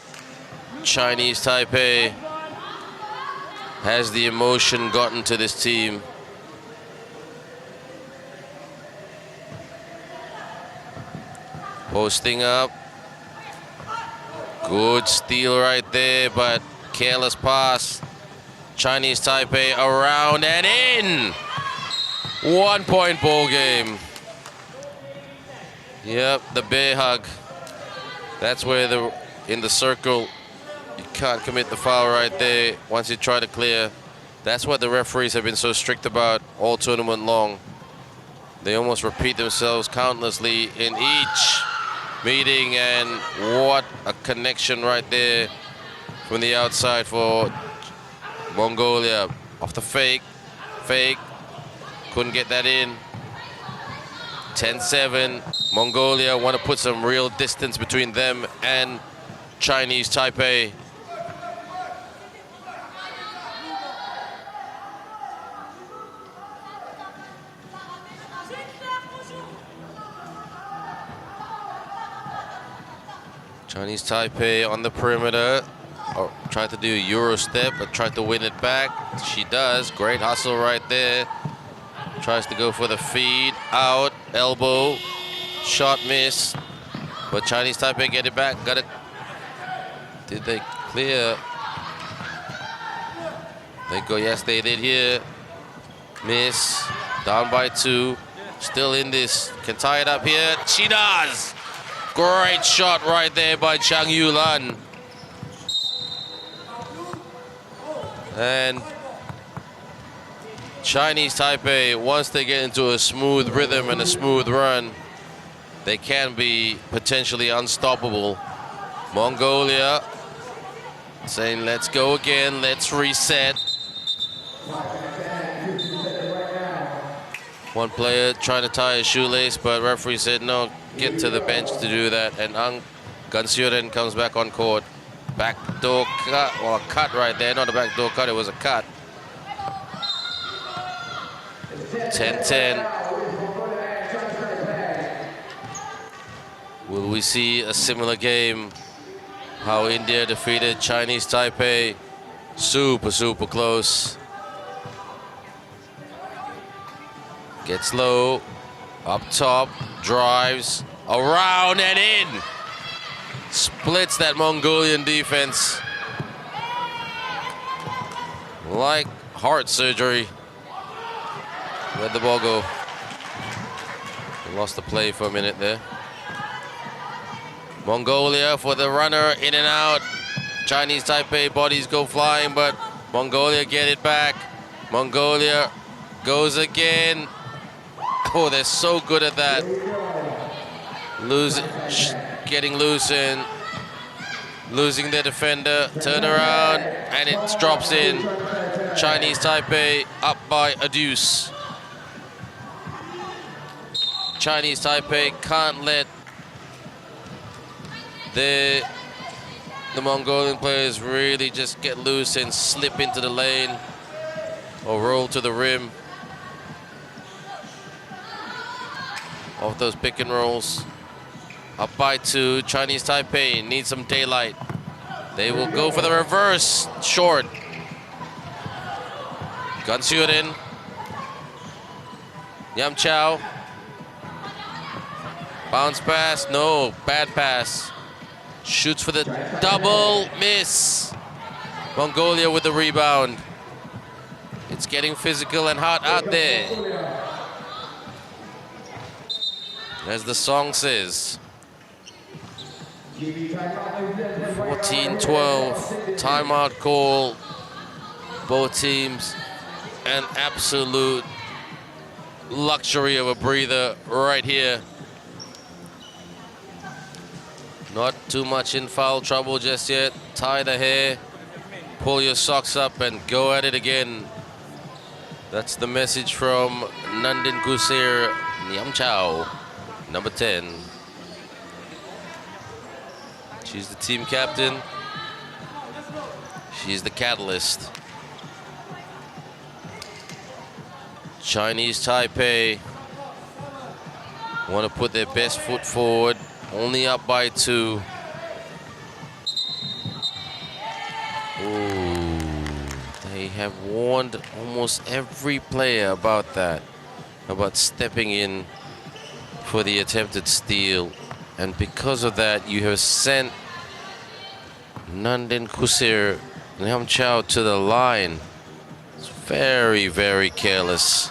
Chinese Taipei. Has the emotion gotten to this team? Posting up. Good steal right there, but careless pass. Chinese Taipei around and in. 1-point ball game. Yep, the bear hug. That's where in the circle, you can't commit the foul right there once you try to clear. That's what the referees have been so strict about all tournament long. They almost repeat themselves countlessly in each meeting, and what a connection right there from the outside for Mongolia. Off the fake, couldn't get that in. 10-7, Mongolia want to put some real distance between them and Chinese Taipei. Chinese Taipei on the perimeter. Oh, tried to do a Euro step, but tried to win it back. She does. Great hustle right there. Tries to go for the feed. Out. Elbow. Shot miss. But Chinese Taipei get it back. Got it. Did they clear? They go. Yes, they did here. Miss. Down by 2. Still in this. Can tie it up here. She does. Great shot right there by Chang Yulan. And Chinese Taipei, once they get into a smooth rhythm and a smooth run, they can be potentially unstoppable. Mongolia saying, let's go again, let's reset. One player trying to tie a shoelace, but referee said, no, get to the bench to do that. And Ang Gansuren comes back on court. Backdoor cut, or a cut right there, not a backdoor cut, it was a cut. 10-10. Will we see a similar game? How India defeated Chinese Taipei. Super, super close. Gets low, up top, drives, around and in. Splits that Mongolian defense like heart surgery. Where'd the ball go? They lost the play for a minute there. Mongolia for the runner, in and out. Chinese Taipei bodies go flying, but Mongolia get it back. Mongolia goes again. Oh, they're so good at that. Getting loose and losing their defender. Turn around and it drops in. Chinese Taipei up by a deuce. Chinese Taipei can't let the Mongolian players really just get loose and slip into the lane or roll to the rim off those pick and rolls. Up by 2, Chinese Taipei needs some daylight. They will go for the reverse, short. Gansuren. Yam Chao. Bounce pass, no, bad pass. Shoots for the double, miss. Mongolia with the rebound. It's getting physical and hot out there. As the song says. 14-12, timeout call. Both teams, an absolute luxury of a breather right here. Not too much in foul trouble just yet. Tie the hair, pull your socks up and go at it again. That's the message from Nandin Kusir Nyam Chao, number 10. She's the team captain. She's the catalyst. Chinese Taipei want to put their best foot forward. Only up by 2. Ooh, they have warned almost every player about that, about stepping in for the attempted steal. And because of that, you have sent Nandin Kusir and Ham Chao to the line. It's very, very careless.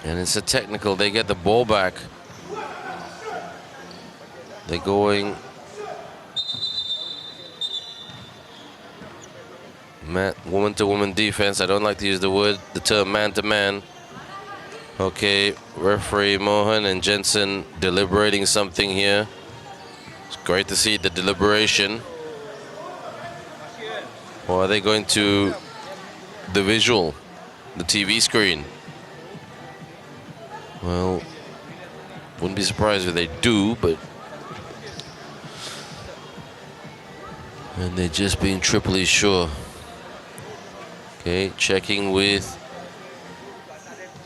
And it's a technical. They get the ball back. They're going woman-to-woman defense. I don't like to use the term man-to-man. Okay, referee Mohan and Jensen deliberating something here. It's great to see the deliberation. Or are they going to the visual, the TV screen? Well, wouldn't be surprised if they do, but... And they're just being triply sure. Okay, checking with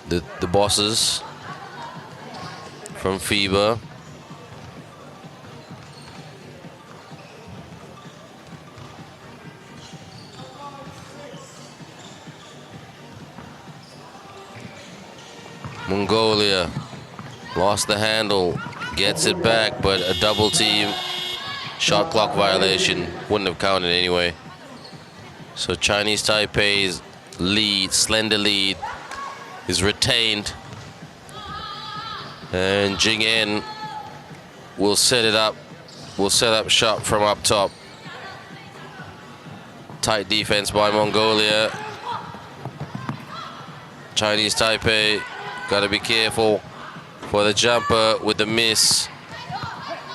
the bosses from FIBA. Mongolia lost the handle, gets it back, but a double team shot clock violation wouldn't have counted anyway. So Chinese Taipei's lead, slender lead, is retained. And Jing En will set it up, will set up shot from up top. Tight defense by Mongolia. Chinese Taipei got to be careful for the jumper with the miss.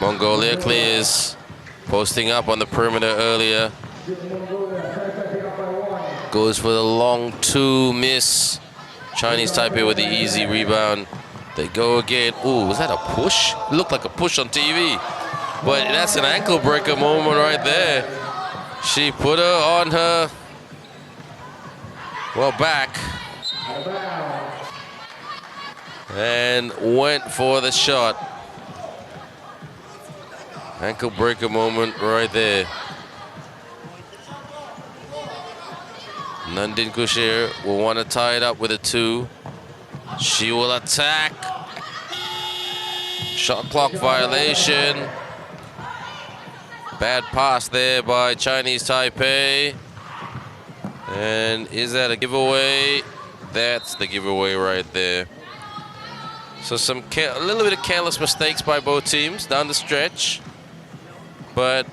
Mongolia clears, posting up on the perimeter earlier. Goes for the long 2 miss. Chinese Taipei with the easy rebound. They go again. Ooh, was that a push? It looked like a push on TV. But that's an ankle breaker moment right there. She put her on her, well, back. And went for the shot. Ankle breaker moment right there. Nandin Kushir will want to tie it up with a 2. She will attack. Shot clock violation. Bad pass there by Chinese Taipei. And is that a giveaway? That's the giveaway right there. So a little bit of careless mistakes by both teams down the stretch. But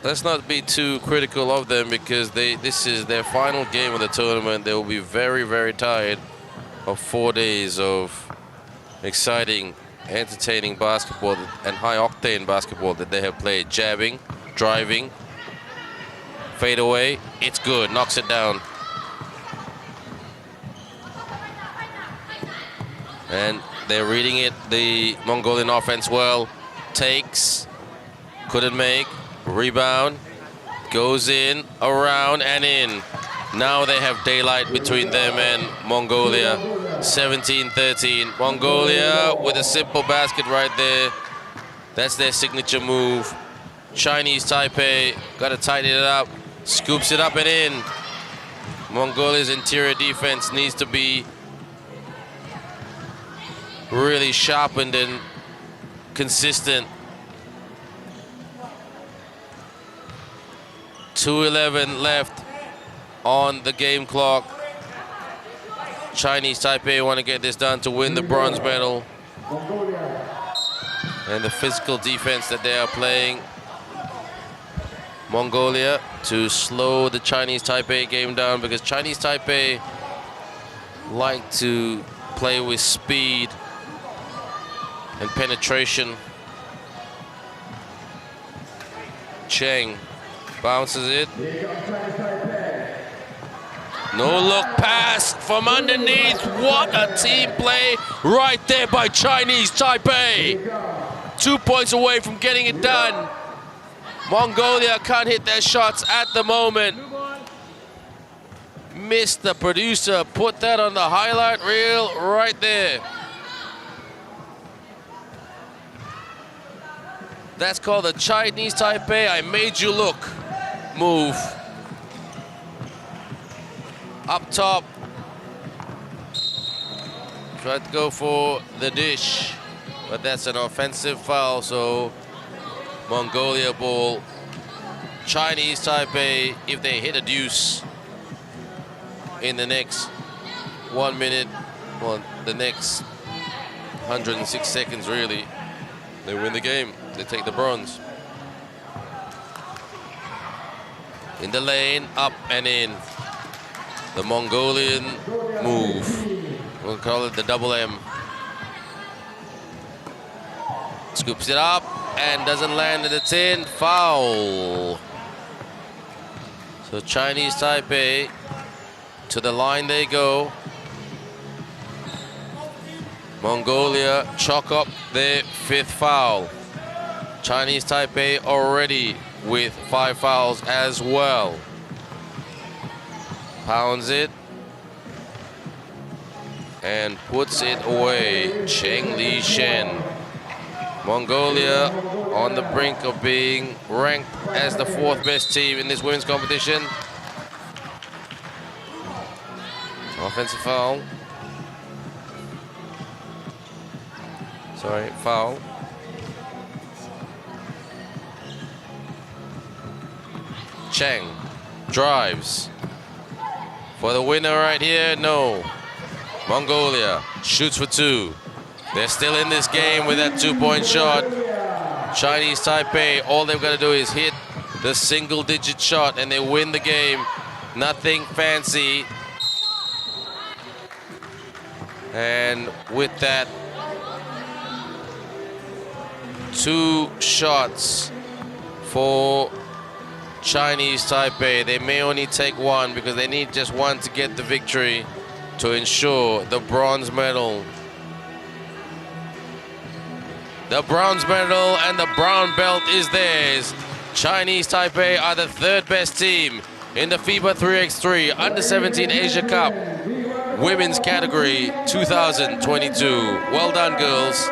let's not be too critical of them, because this is their final game of the tournament. They will be very, very tired of 4 days of exciting, entertaining basketball and high-octane basketball that they have played. Jabbing, driving, fade away. It's good. Knocks it down. And they're reading it, the Mongolian offense well. Takes, couldn't make. Rebound, goes in, around, and in. Now they have daylight between them and Mongolia. 17-13. Mongolia with a simple basket right there. That's their signature move. Chinese Taipei got to tighten it up. Scoops it up and in. Mongolia's interior defense needs to be really sharpened and consistent. 2:11 left on the game clock. Chinese Taipei want to get this done to win the bronze medal. And the physical defense that they are playing, Mongolia, to slow the Chinese Taipei game down, because Chinese Taipei like to play with speed and penetration. Cheng bounces it. No look pass from underneath. What a team play right there by Chinese Taipei. 2 points away from getting it done. Mongolia can't hit their shots at the moment. Mr. Producer put that on the highlight reel right there. That's called the Chinese Taipei I made you look move. Up top. Tried to go for the dish, but that's an offensive foul, so Mongolia ball. Chinese Taipei, if they hit a deuce in the next 1 minute, well, the next 106 seconds really, they win the game. They take the bronze. In the lane, up and in. The Mongolian move. We'll call it the double M. Scoops it up and doesn't land at the 10. Foul. So Chinese Taipei, to the line they go. Mongolia chalk up their 5th foul. Chinese Taipei already with 5 fouls as well. Pounds it and puts it away. Cheng Li Shen. Mongolia on the brink of being ranked as the 4th best team in this women's competition. Offensive foul. Sorry, foul. Cheng drives for the winner right here. No. Mongolia shoots for 2. They're still in this game with that 2-point shot. Chinese Taipei, all they've got to do is hit the single-digit shot and they win the game. Nothing fancy. And with that, 2 shots for Chinese Taipei. They may only take 1 because they need just 1 to get the victory to ensure the bronze medal. The bronze medal and the brown belt is theirs. Chinese Taipei are the 3rd best team in the FIBA 3x3 Under-17 Asia Cup women's category 2022. Well done, girls.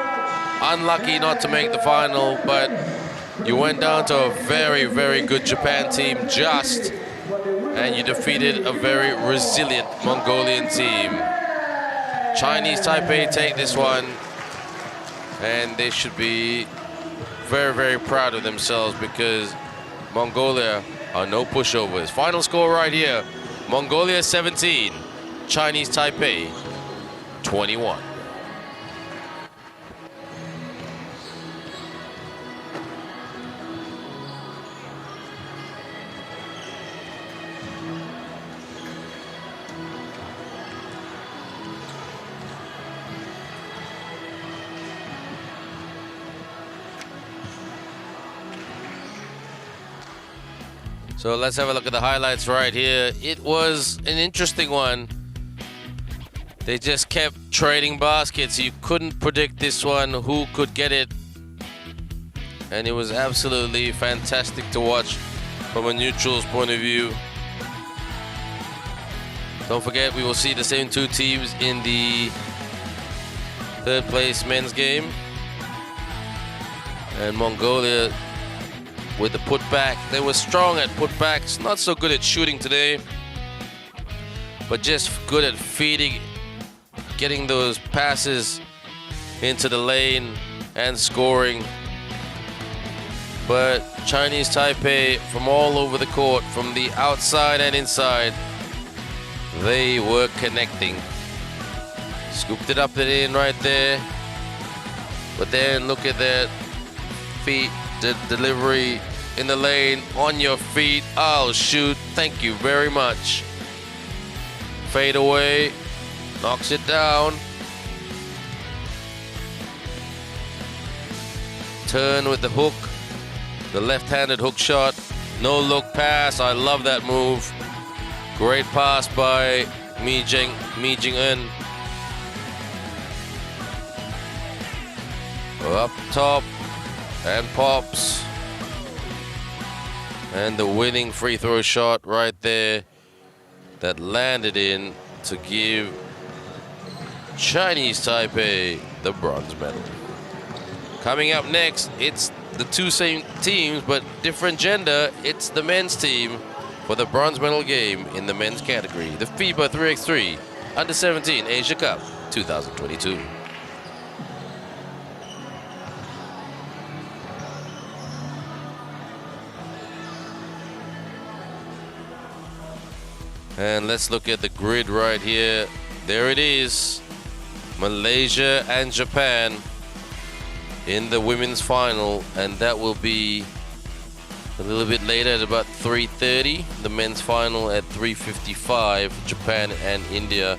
Unlucky not to make the final, but you went down to a very, very good Japan team just, and you defeated a very resilient Mongolian team. Chinese Taipei take this one, and they should be very, very proud of themselves because Mongolia are no pushovers. Final score right here, Mongolia 17, Chinese Taipei 21. So let's have a look at the highlights right here. It was an interesting one. They just kept trading baskets. You couldn't predict this one, who could get it. And it was absolutely fantastic to watch from a neutral's point of view. Don't forget, we will see the same 2 teams in the 3rd place men's game. And Mongolia with the putback. They were strong at putbacks, not so good at shooting today, but just good at feeding, getting those passes into the lane and scoring. But Chinese Taipei, from all over the court, from the outside and inside, they were connecting. Scooped it up and in right there. But then look at that feet, the delivery in the lane, on your feet. I'll shoot, thank you very much. Fade away, knocks it down. Turn with the hook, the left-handed hook shot. No look pass, I love that move. Great pass by Mi Jing-eun. Up top and pops. And the winning free throw shot right there that landed in to give Chinese Taipei the bronze medal. Coming up next, it's the two same teams but different gender. It's the men's team for the bronze medal game in the men's category, the FIBA 3x3 U17 Asia Cup 2022. And let's look at the grid right here. There it is. Malaysia and Japan in the women's final, and that will be a little bit later at about 3:30. The men's final at 3:55, Japan and India.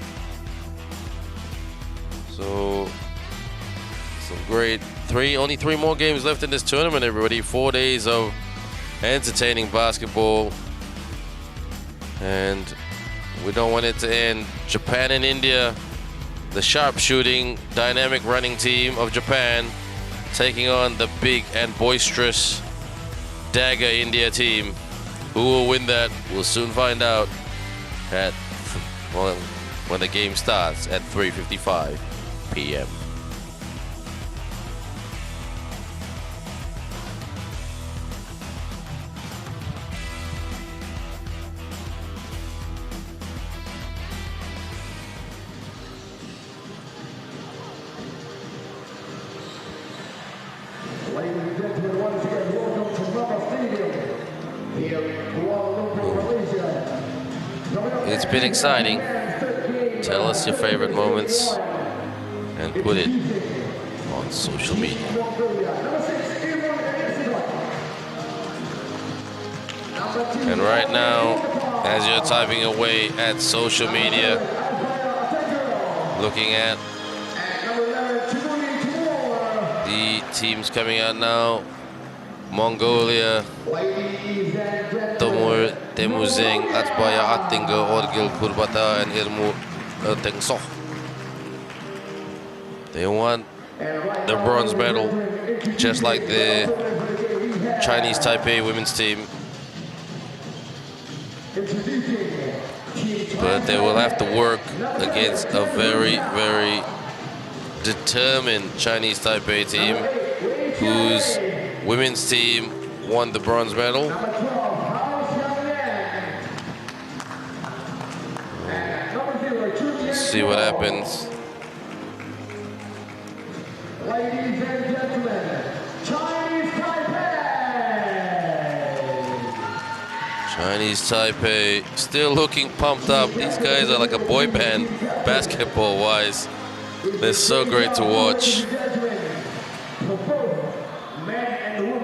So some great only three more games left in this tournament, everybody. 4 days of entertaining basketball, and we don't want it to end. Japan and India, the sharpshooting, dynamic running team of Japan, taking on the big and boisterous dagger India team. Who will win that? We'll soon find out at, well, when the game starts at 3:55 p.m. Ladies and gentlemen, once again, welcome to Mama Stadium here in Kuala Lumpur, Malaysia. It's been exciting. Tell us your favorite moments and put it on social media. And right now, as you're typing away at social media, looking at the teams coming out now: Mongolia, Temuzeng, Atbaya Attinga, Orgil Kurbata, and Irmu Tengsoh. They won the bronze medal, just like the Chinese Taipei women's team. But they will have to work against a very, very determined Chinese Taipei team, whose women's team won the bronze medal. Let's see what happens. Ladies and gentlemen, Chinese Taipei! Chinese Taipei still looking pumped up. These guys are like a boy band basketball-wise. They're so great to watch.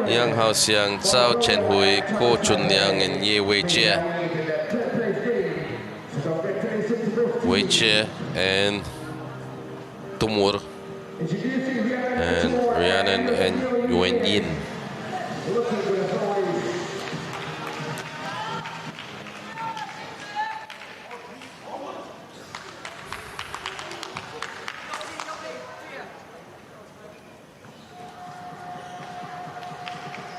Yang Haoxiang, Zhao Chenhui, Ko Chunliang, and Ye Weijie. Weijie and Tumur, and Rhiannon and Yuan Yin.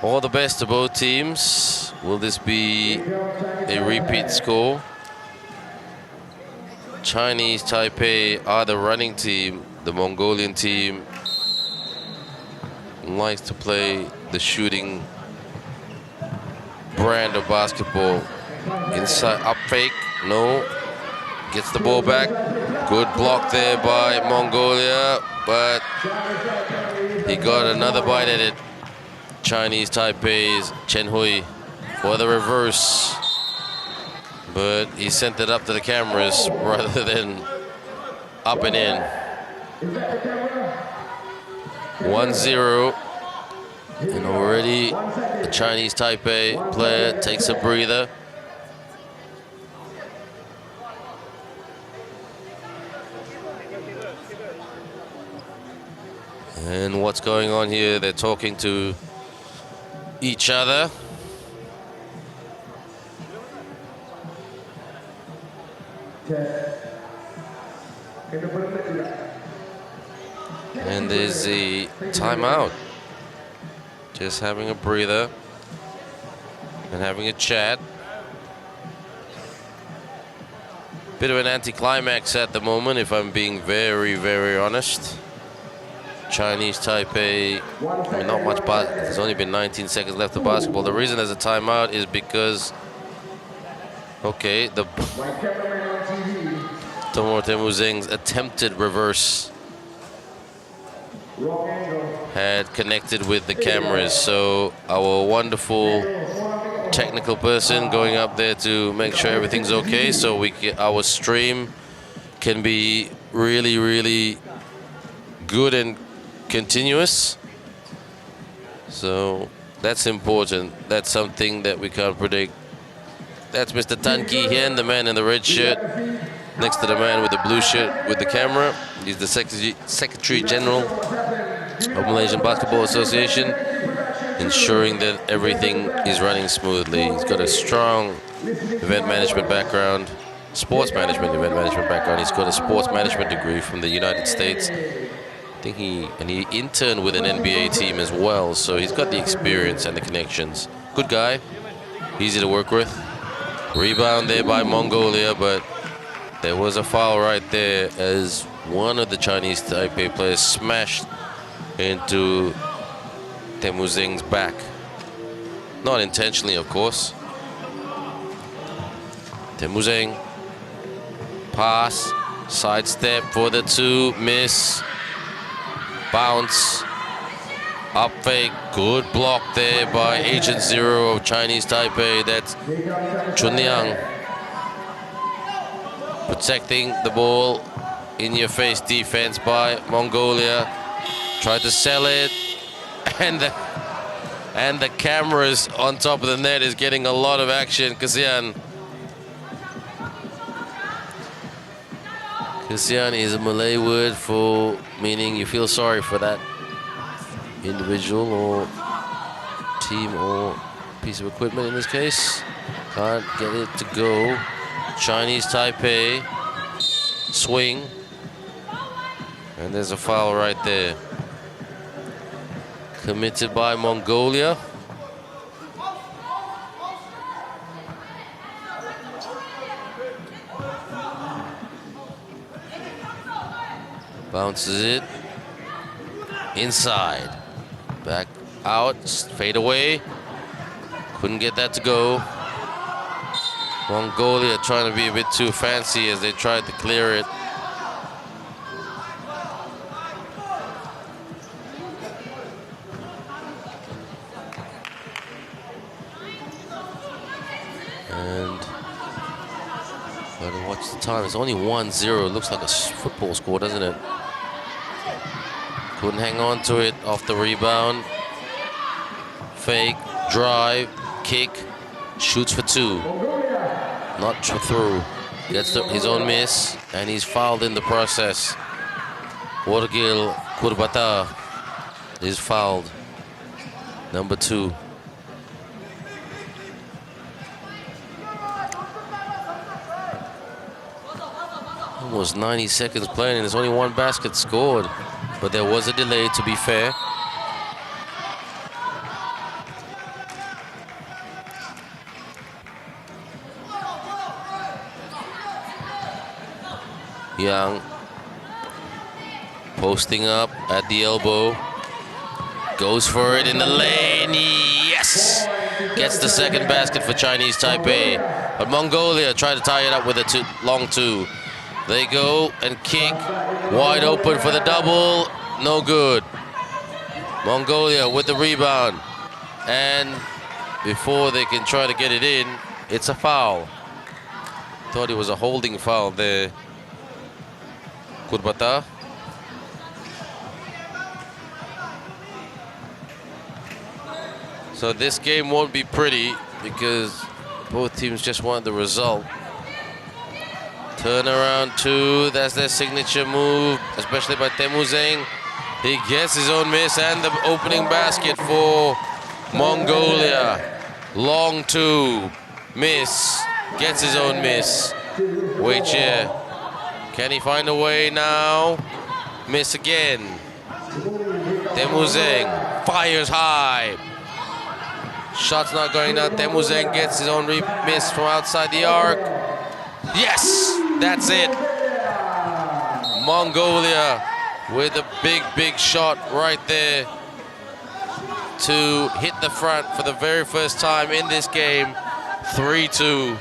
All the best to both teams. Will this be a repeat score? Chinese Taipei are the running team. The Mongolian team likes to play the shooting brand of basketball. Inside, up fake, no. Gets the ball back. Good block there by Mongolia, but he got another bite at it. Chinese Taipei's Chen Hui for the reverse, but he sent it up to the cameras rather than up and in. 1-0, and already the Chinese Taipei player takes a breather. And what's going on here? They're talking to each other. And there's the timeout. Just having a breather and having a chat. Bit of an anticlimax at the moment, if I'm being very, very honest. Chinese Taipei, I mean, not much, but there's only been 19 seconds left of basketball. The reason there's a timeout is because, okay, the Tomo Temuzeng's attempted reverse had connected with the cameras, so our wonderful technical person going up there to make sure everything's okay, so our stream can be really, really good and continuous. So that's important. That's something that we can't predict. That's Mr. Tan Ki Hien, the man in the red shirt, next to the man with the blue shirt with the camera. He's the Secretary General of Malaysian Basketball Association, ensuring that everything is running smoothly. He's got a strong event management background, sports management, event management background. He's got a sports management degree from the United States. I think he interned with an NBA team as well, so he's got the experience and the connections. Good guy, easy to work with. Rebound there by Mongolia, but there was a foul right there as one of the Chinese Taipei players smashed into Temuzeng's back. Not intentionally, of course. Temuzeng, pass, sidestep for the two, miss, bounce, up fake, good block there by Agent Zero of Chinese Taipei. That's Chunliang. Protecting the ball, in your face defense by Mongolia. Tried to sell it, and the cameras on top of the net is getting a lot of action. Kasian is a Malay word for meaning you feel sorry for that individual or team or piece of equipment in this case. Can't get it to go. Chinese Taipei swing, and there's a foul right there committed by Mongolia. Bounces it inside, back out, fade away, couldn't get that to go. Mongolia trying to be a bit too fancy as they tried to clear it. And gotta watch the time. It's only 1-0. It looks like a football score, doesn't it? Couldn't hang on to it off the rebound. Fake, drive, kick, shoots for two. Not through. Gets his own miss, and he's fouled in the process. Wargil Kurbata is fouled. Number 2. Almost 90 seconds playing, and there's only one basket scored. But there was a delay, to be fair. Young posting up at the elbow, goes for it in the lane. Yes, gets the second basket for Chinese Taipei, but Mongolia tried to tie it up with a long two. They go and kick, wide open for the double, no good. Mongolia with the rebound, and before they can try to get it in, it's a foul. Thought it was a holding foul there. Kurbata. So this game won't be pretty because both teams just want the result. Turnaround 2, that's their signature move, especially by Temuzeng. He gets his own miss and the opening basket for Mongolia. Long 2, miss, gets his own miss. Wei Chia. Can he find a way now? Miss again. Temu Zeng fires high. Shot's not going down. Temu Zeng gets his own miss from outside the arc. Yes, that's it. Mongolia with a big shot right there to hit the front for the very first time in this game. 3-2.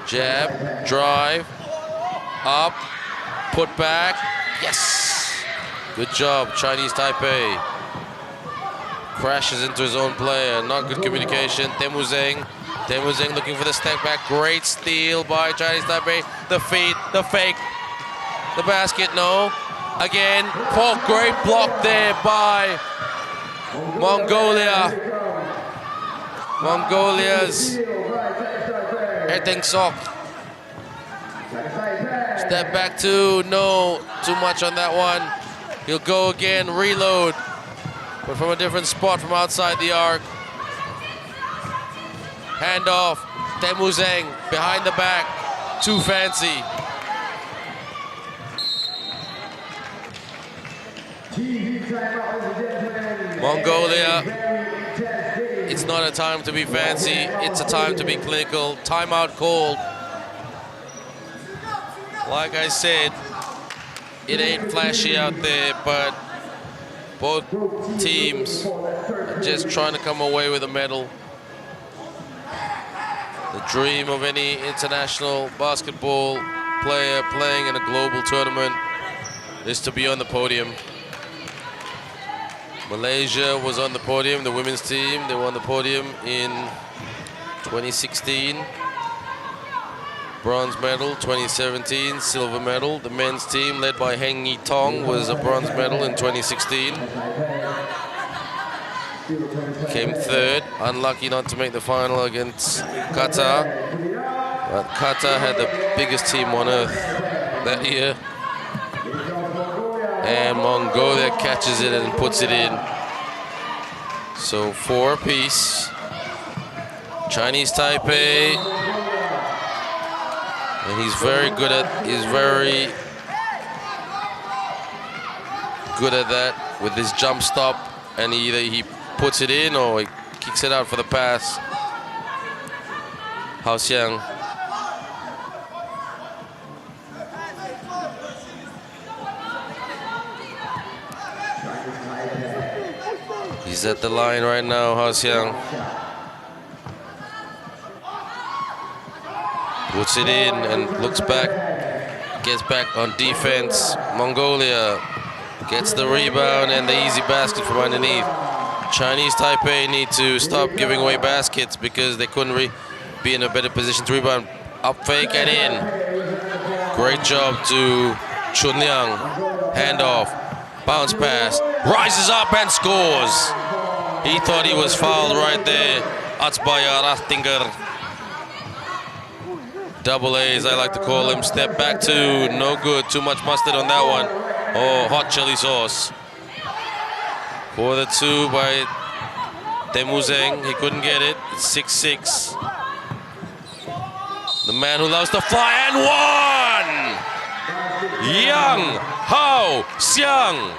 Jab, drive, up, put back. Yes! Good job, Chinese Taipei. Crashes into his own player. Not good communication. Temu Zeng. Temu Zeng looking for the step back. Great steal by Chinese Taipei. The feed, the fake, the basket, no. Again, great block there by Mongolia. Mongolia's Eteng Sok. Step back two, no, too much on that one. He'll go again, reload, but from a different spot from outside the arc. Handoff, Temu Zeng behind the back, too fancy. Mongolia, it's not a time to be fancy, it's a time to be clinical. Timeout called. Like I said, it ain't flashy out there, but both teams are just trying to come away with a medal. The dream of any international basketball player playing in a global tournament is to be on the podium. Malaysia was on the podium, the women's team. They won the podium in 2016. Bronze medal, 2017, silver medal. The men's team, led by Heng Yi Tong, was a bronze medal in 2016. Came third, unlucky not to make the final against Qatar. But Qatar had the biggest team on earth that year. And Mongolia catches it and puts it in. So 4 apiece. Chinese Taipei, and he's very good at that with his jump stop, and either he puts it in or he kicks it out for the pass. Hao Xiang. He's at the line right now, Hao Xiang. Puts it in and looks back, gets back on defense. Mongolia gets the rebound and the easy basket from underneath. Chinese Taipei need to stop giving away baskets because they couldn't be in a better position to rebound. Up fake and in. Great job to Chun Liang. Handoff, bounce pass, rises up and scores. He thought he was fouled right there. Atsbaya Raftinger. Double A's, I like to call him. Step back two, no good. Too much mustard on that one. Oh, hot chili sauce. For the two by Temu Zeng. He couldn't get it. It's 6-6. The man who loves to fly and one! Yang Hao Xiang.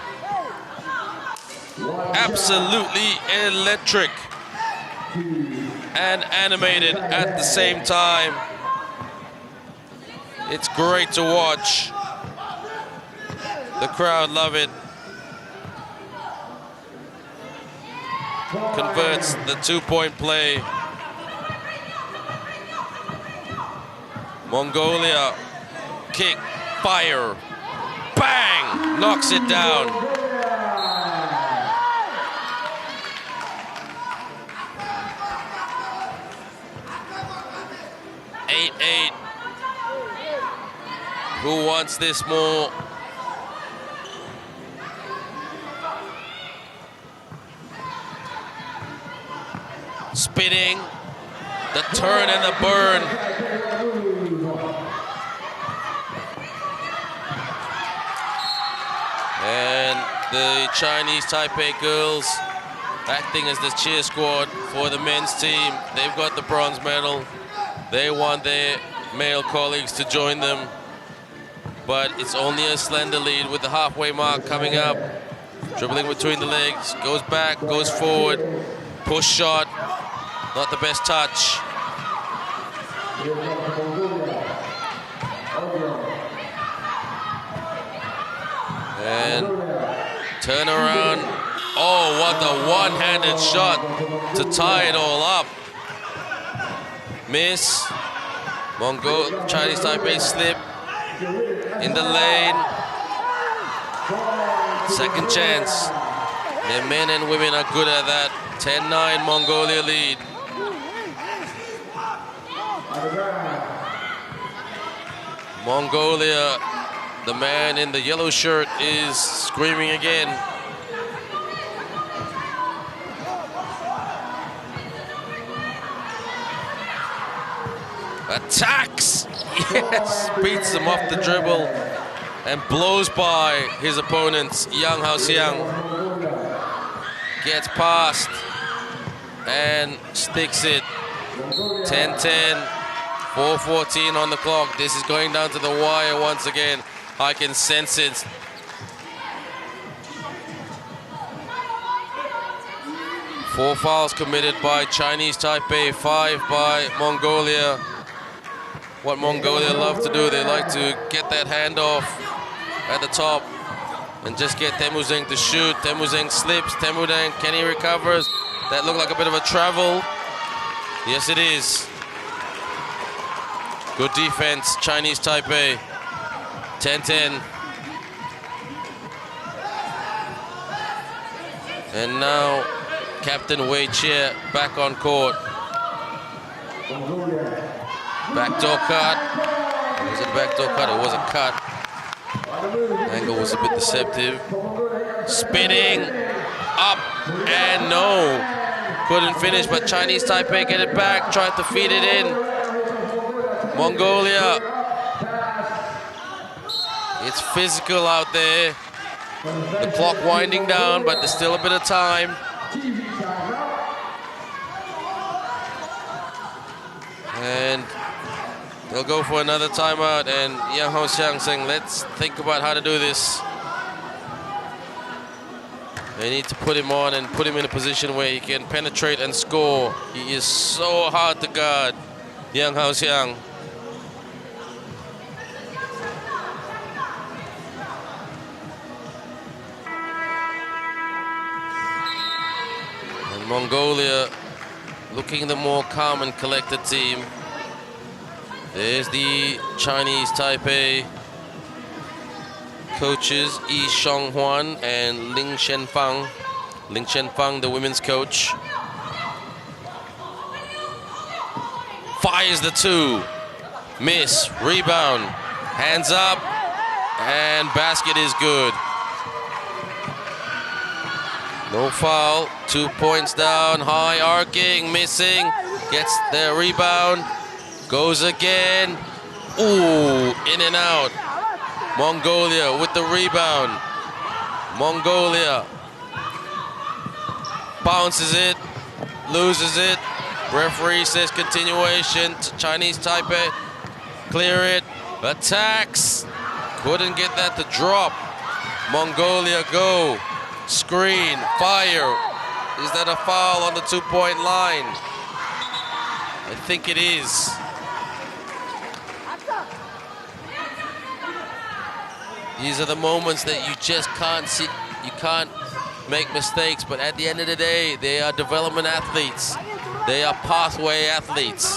Absolutely electric and animated at the same time. It's great to watch. The crowd love it. Converts the 2-point play. Mongolia, kick, fire, bang, knocks it down. Eight. Who wants this more? Spinning, the turn and the burn. And the Chinese Taipei girls acting as the cheer squad for the men's team. They've got the bronze medal. They want their male colleagues to join them, but it's only a slender lead with the halfway mark coming up. Dribbling between the legs, goes back, goes forward, push shot, not the best touch. And turn around. Oh, what a one-handed shot to tie it all up. Miss. Chinese Taipei slip in the lane. Second chance. The men and women are good at that. 10-9 Mongolia lead. Mongolia, the man in the yellow shirt is screaming again. Attacks! Yes! Beats him off the dribble and blows by his opponents. Yang Haoxiang gets past and sticks it. 10-10, 4:14 on the clock. This is going down to the wire once again. I can sense it. Four fouls committed by Chinese Taipei, 5 by Mongolia. What Mongolia love to do, they like to get that handoff at the top and just get Temuzeng to shoot. Temuzeng slips, Temuzeng, can he recovers? That looked like a bit of a travel. Yes, it is. Good defense, Chinese Taipei. 10-10. And now Captain Wei Chia back on court. Backdoor cut. Was it a backdoor cut? It was a cut. Angle was a bit deceptive. Spinning up and no. Couldn't finish, but Chinese Taipei get it back. Tried to feed it in. Mongolia. It's physical out there. The clock winding down, but there's still a bit of time. And they'll go for another timeout, and Yang Haoxiang saying, let's think about how to do this. They need to put him on and put him in a position where he can penetrate and score. He is so hard to guard, Yang Haoxiang. And Mongolia looking the more calm and collected team. There's the Chinese Taipei coaches, Yi Shonghuan and Ling Shenfang. Ling Shenfang, the women's coach. Fires the two. Miss, rebound, hands up, and basket is good. No foul, 2 points down, high arcing, missing, gets the rebound, goes again. Ooh, in and out. Mongolia with the rebound. Mongolia bounces it, loses it. Referee says continuation to Chinese Taipei. Clear it, attacks. Couldn't get that to drop. Mongolia go. Screen, fire. Is that a foul on the 2-point line? I think it is. These are the moments that you just can't see. You can't make mistakes, but at the end of the day, they are development athletes. They are pathway athletes.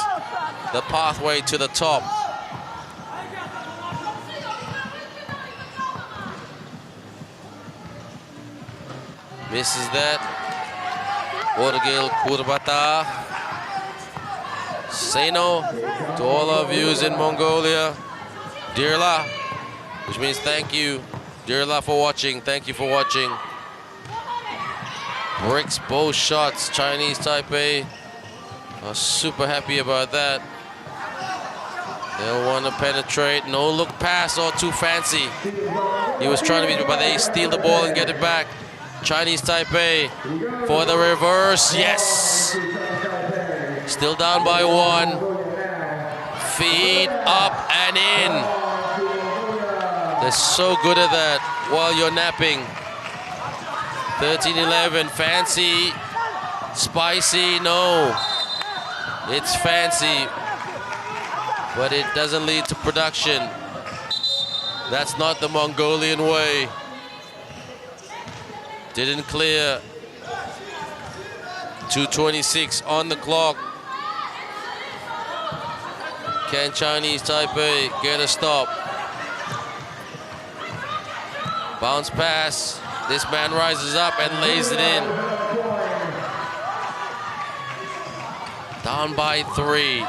The pathway to the top. Misses that. Orgil Kurbata. Say no to all our viewers in Mongolia. Dirla, which means thank you. Dirla for watching. Thank you for watching. Bricks both shots. Chinese Taipei are super happy about that. They'll want to penetrate. No look pass or too fancy. He was trying to beat it, but they steal the ball and get it back. Chinese Taipei for the reverse. Yes! Still down by 1. Feet up and in. They're so good at that while you're napping. 13-11, fancy, spicy, no. It's fancy, but it doesn't lead to production. That's not the Mongolian way. Didn't clear. 2:26 on the clock. Can Chinese Taipei get a stop? Bounce pass. This man rises up and lays it in. Down by 3.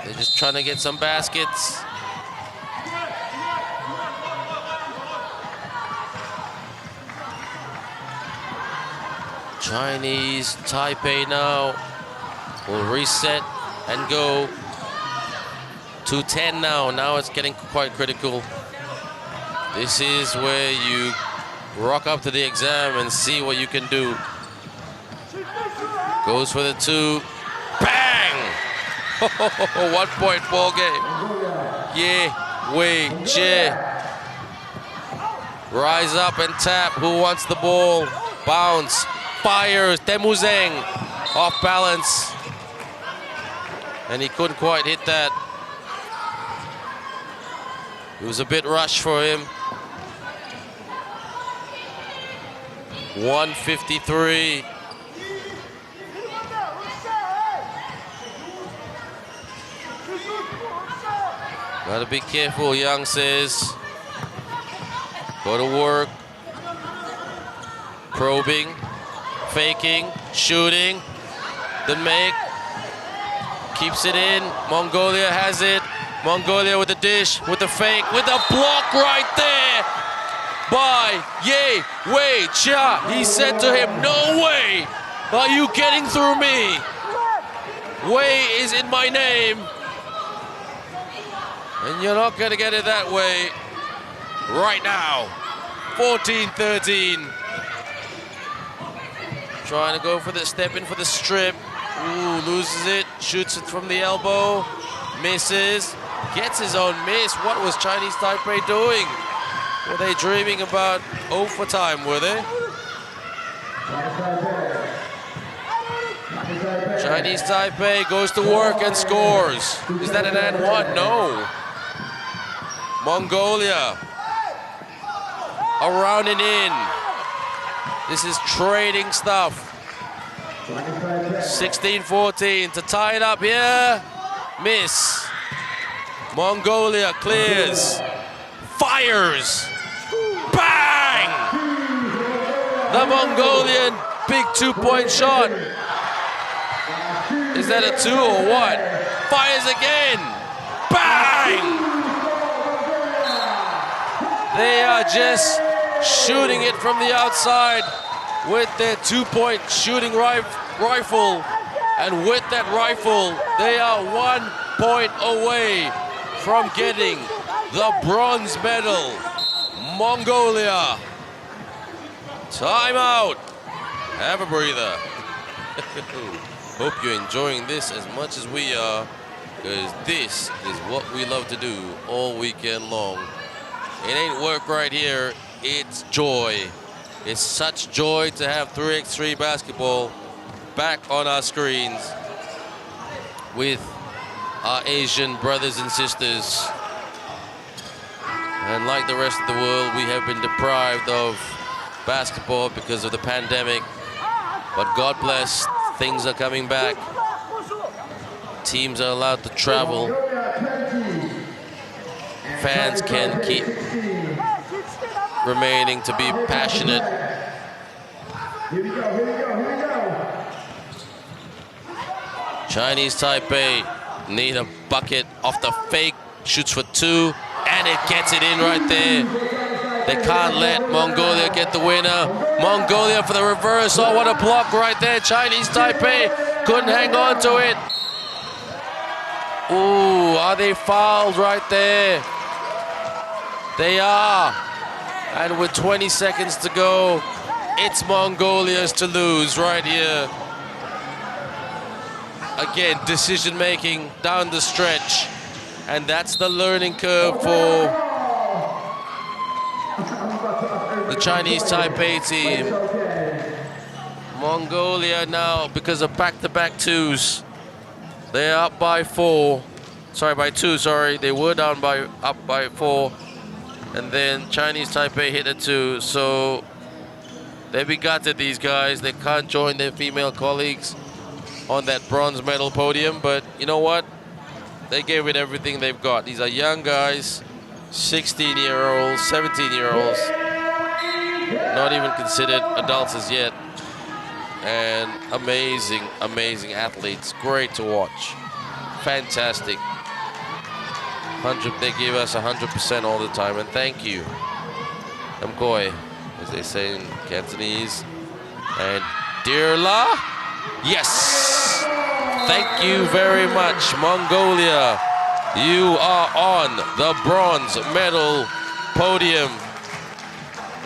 They're just trying to get some baskets. Chinese Taipei now will reset and go to 10 now. Now it's getting quite critical. This is where you rock up to the exam and see what you can do. Goes for the 2. Bang! 1 point ball game. Yeah, wait, yeah. Rise up and tap. Who wants the ball? Bounce. Fires. Temuzeng off balance. And he couldn't quite hit that. It was a bit rushed for him. 153. Gotta be careful, Young says. Go to work. Probing. Faking. Shooting. The make. Keeps it in. Mongolia has it. Mongolia with the dish, with the fake, with the block right there by Ye Wei Chia. He said to him, "No way are you getting through me. Wei is in my name. And you're not going to get it that way right now." 14-13. Trying to go for the step in for the strip. Ooh, loses it. Shoots it from the elbow. Misses. Gets his own miss. What was Chinese Taipei doing? Were they dreaming about overtime, were they? Chinese Taipei goes to work and scores. Is that an and 1? No. Mongolia. Around and in. This is trading stuff. 16-14 to tie it up here. Miss. Mongolia clears. Fires. Bang! The Mongolian big 2-point shot. Is that a 2 or what? Fires again. Bang! They are just shooting it from the outside with their 2-point shooting rifle. And with that rifle, they are 1 point away from getting the bronze medal. Mongolia. Timeout. Have a breather. Hope you're enjoying this as much as we are, because this is what we love to do all weekend long. It ain't work right here, it's joy. It's such joy to have 3x3 basketball back on our screens with our Asian brothers and sisters. And like the rest of the world, we have been deprived of basketball because of the pandemic. But God bless, things are coming back. Teams are allowed to travel. Fans can keep remaining to be passionate. Chinese Taipei need a bucket off the fake. Shoots for 2, and it gets it in right there. They can't let Mongolia get the winner. Mongolia for the reverse. Oh, what a block right there. Chinese Taipei couldn't hang on to it. Ooh, are they fouled right there? They are. And with 20 seconds to go, It's Mongolia's to lose right here. Again, decision making down the stretch. And that's the learning curve for the Chinese Taipei team. Mongolia now, because of back-to-back twos, they're up by 4. Sorry, by 2, sorry. They were down by up by 4. And then Chinese Taipei hit a 2. So they gutted, these guys. They can't join their female colleagues on that bronze medal podium. But you know what? They gave it everything they've got. These are young guys, 16-year-olds, 17-year-olds, not even considered adults as yet. And amazing, amazing athletes. Great to watch. Fantastic. They give us 100% all the time. And thank you, Mkoi, as they say in Cantonese. And Dear La, yes. Thank you very much, Mongolia. You are on the bronze medal podium.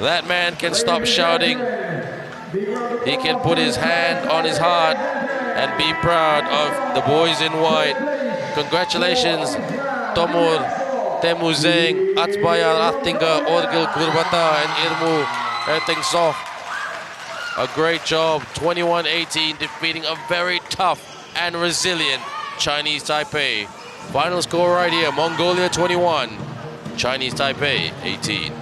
That man can stop shouting. He can put his hand on his heart and be proud of the boys in white. Congratulations, Tomur, Temuzeng, Atsbayal, Attinga, Orgil, Kurbata, and Irmu Ertingsof. A great job, 21-18, defeating a very tough and resilient Chinese Taipei. Final score right here, Mongolia 21, Chinese Taipei 18.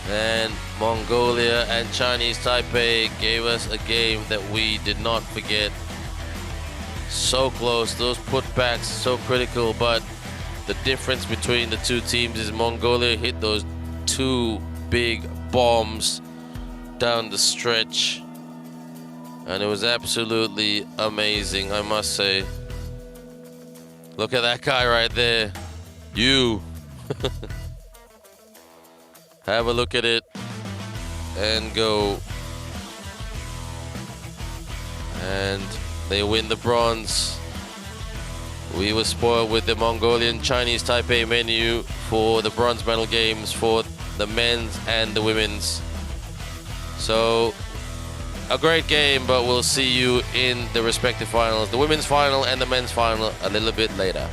And Mongolia and Chinese Taipei gave us a game that we did not forget. So close, those putbacks so critical, but the difference between the two teams is Mongolia hit those 2 big bombs down the stretch. And it was absolutely amazing, I must say. Look at that guy right there. You. Have a look at it and go. And they win the bronze. We were spoiled with the Mongolian Chinese Taipei menu for the bronze medal games for the men's and the women's. So a great game, but we'll see you in the respective finals. The women's final and the men's final a little bit later.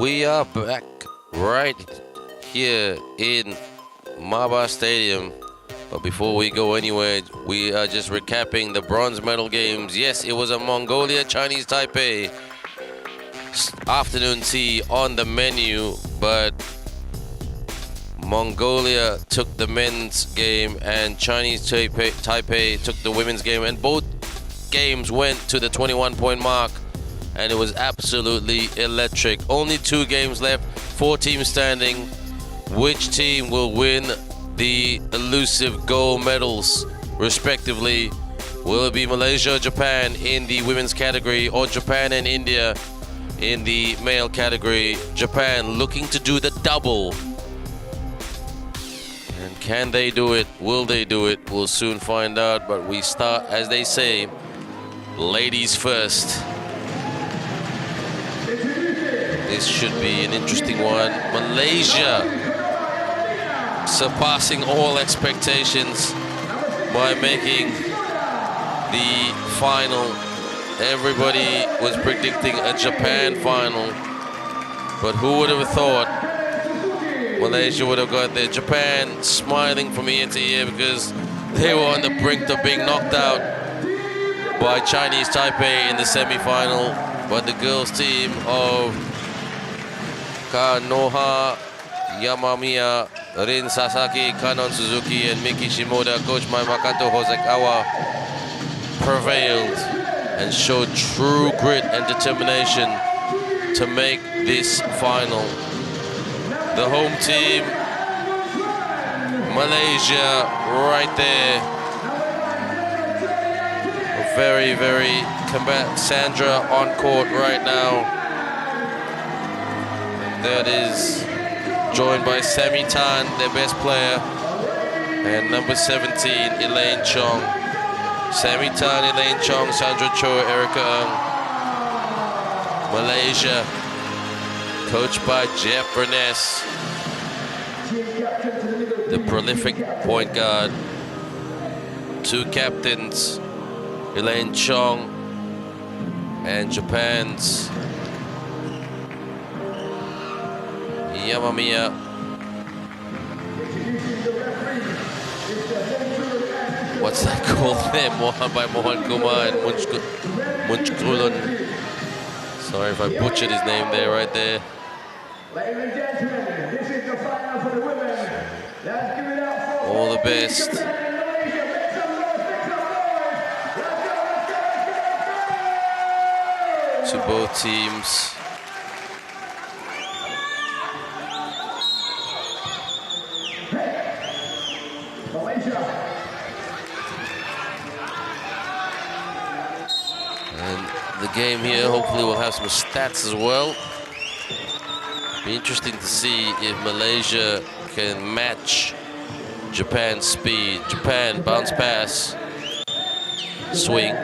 We are back right here in Maba Stadium. But before we go anywhere, we are just recapping the bronze medal games. Yes, it was a Mongolia, Chinese Taipei afternoon tea on the menu, but Mongolia took the men's game and Chinese Taipei took the women's game, and both games went to the 21-point mark, and it was absolutely electric. Only 2 games left, 4 teams standing. Which team will win the elusive gold medals, respectively? Will it be Malaysia or Japan in the women's category, or Japan and India in the male category? Japan looking to do the double. And can they do it? Will they do it? We'll soon find out, but we start, as they say, ladies first. This should be an interesting one. Malaysia surpassing all expectations by making the final. Everybody was predicting a Japan final, but who would have thought Malaysia would have got there? Japan smiling from ear to ear because they were on the brink of being knocked out by Chinese Taipei in the semi-final, but the girls team of Kanoha Yamamiya, Rin Sasaki, Kanon Suzuki, and Miki Shimoda, coached by Makoto Hosokawa, prevailed and showed true grit and determination to make this final. The home team, Malaysia, right there. Very, very combatant. Sandra on court right now. That is joined by Sammy Tan, their best player, and number 17, Elaine Chong. Sammy Tan, Elaine Chong, Sandra Cho, Erica Ng. Malaysia, coached by Jeff Burness, the prolific point guard. 2 captains, Elaine Chong and Japan's Yamamiya. What's that called there? Mohan by Mohan Kumar and Munchkulun. Sorry if I butchered his name there, right there. Ladies and gentlemen, this is the final for the women. Let's give it up for all the best to both teams. And the game here, hopefully we'll have some stats as well. Be interesting to see if Malaysia can match Japan's speed. Japan, bounce pass, swing,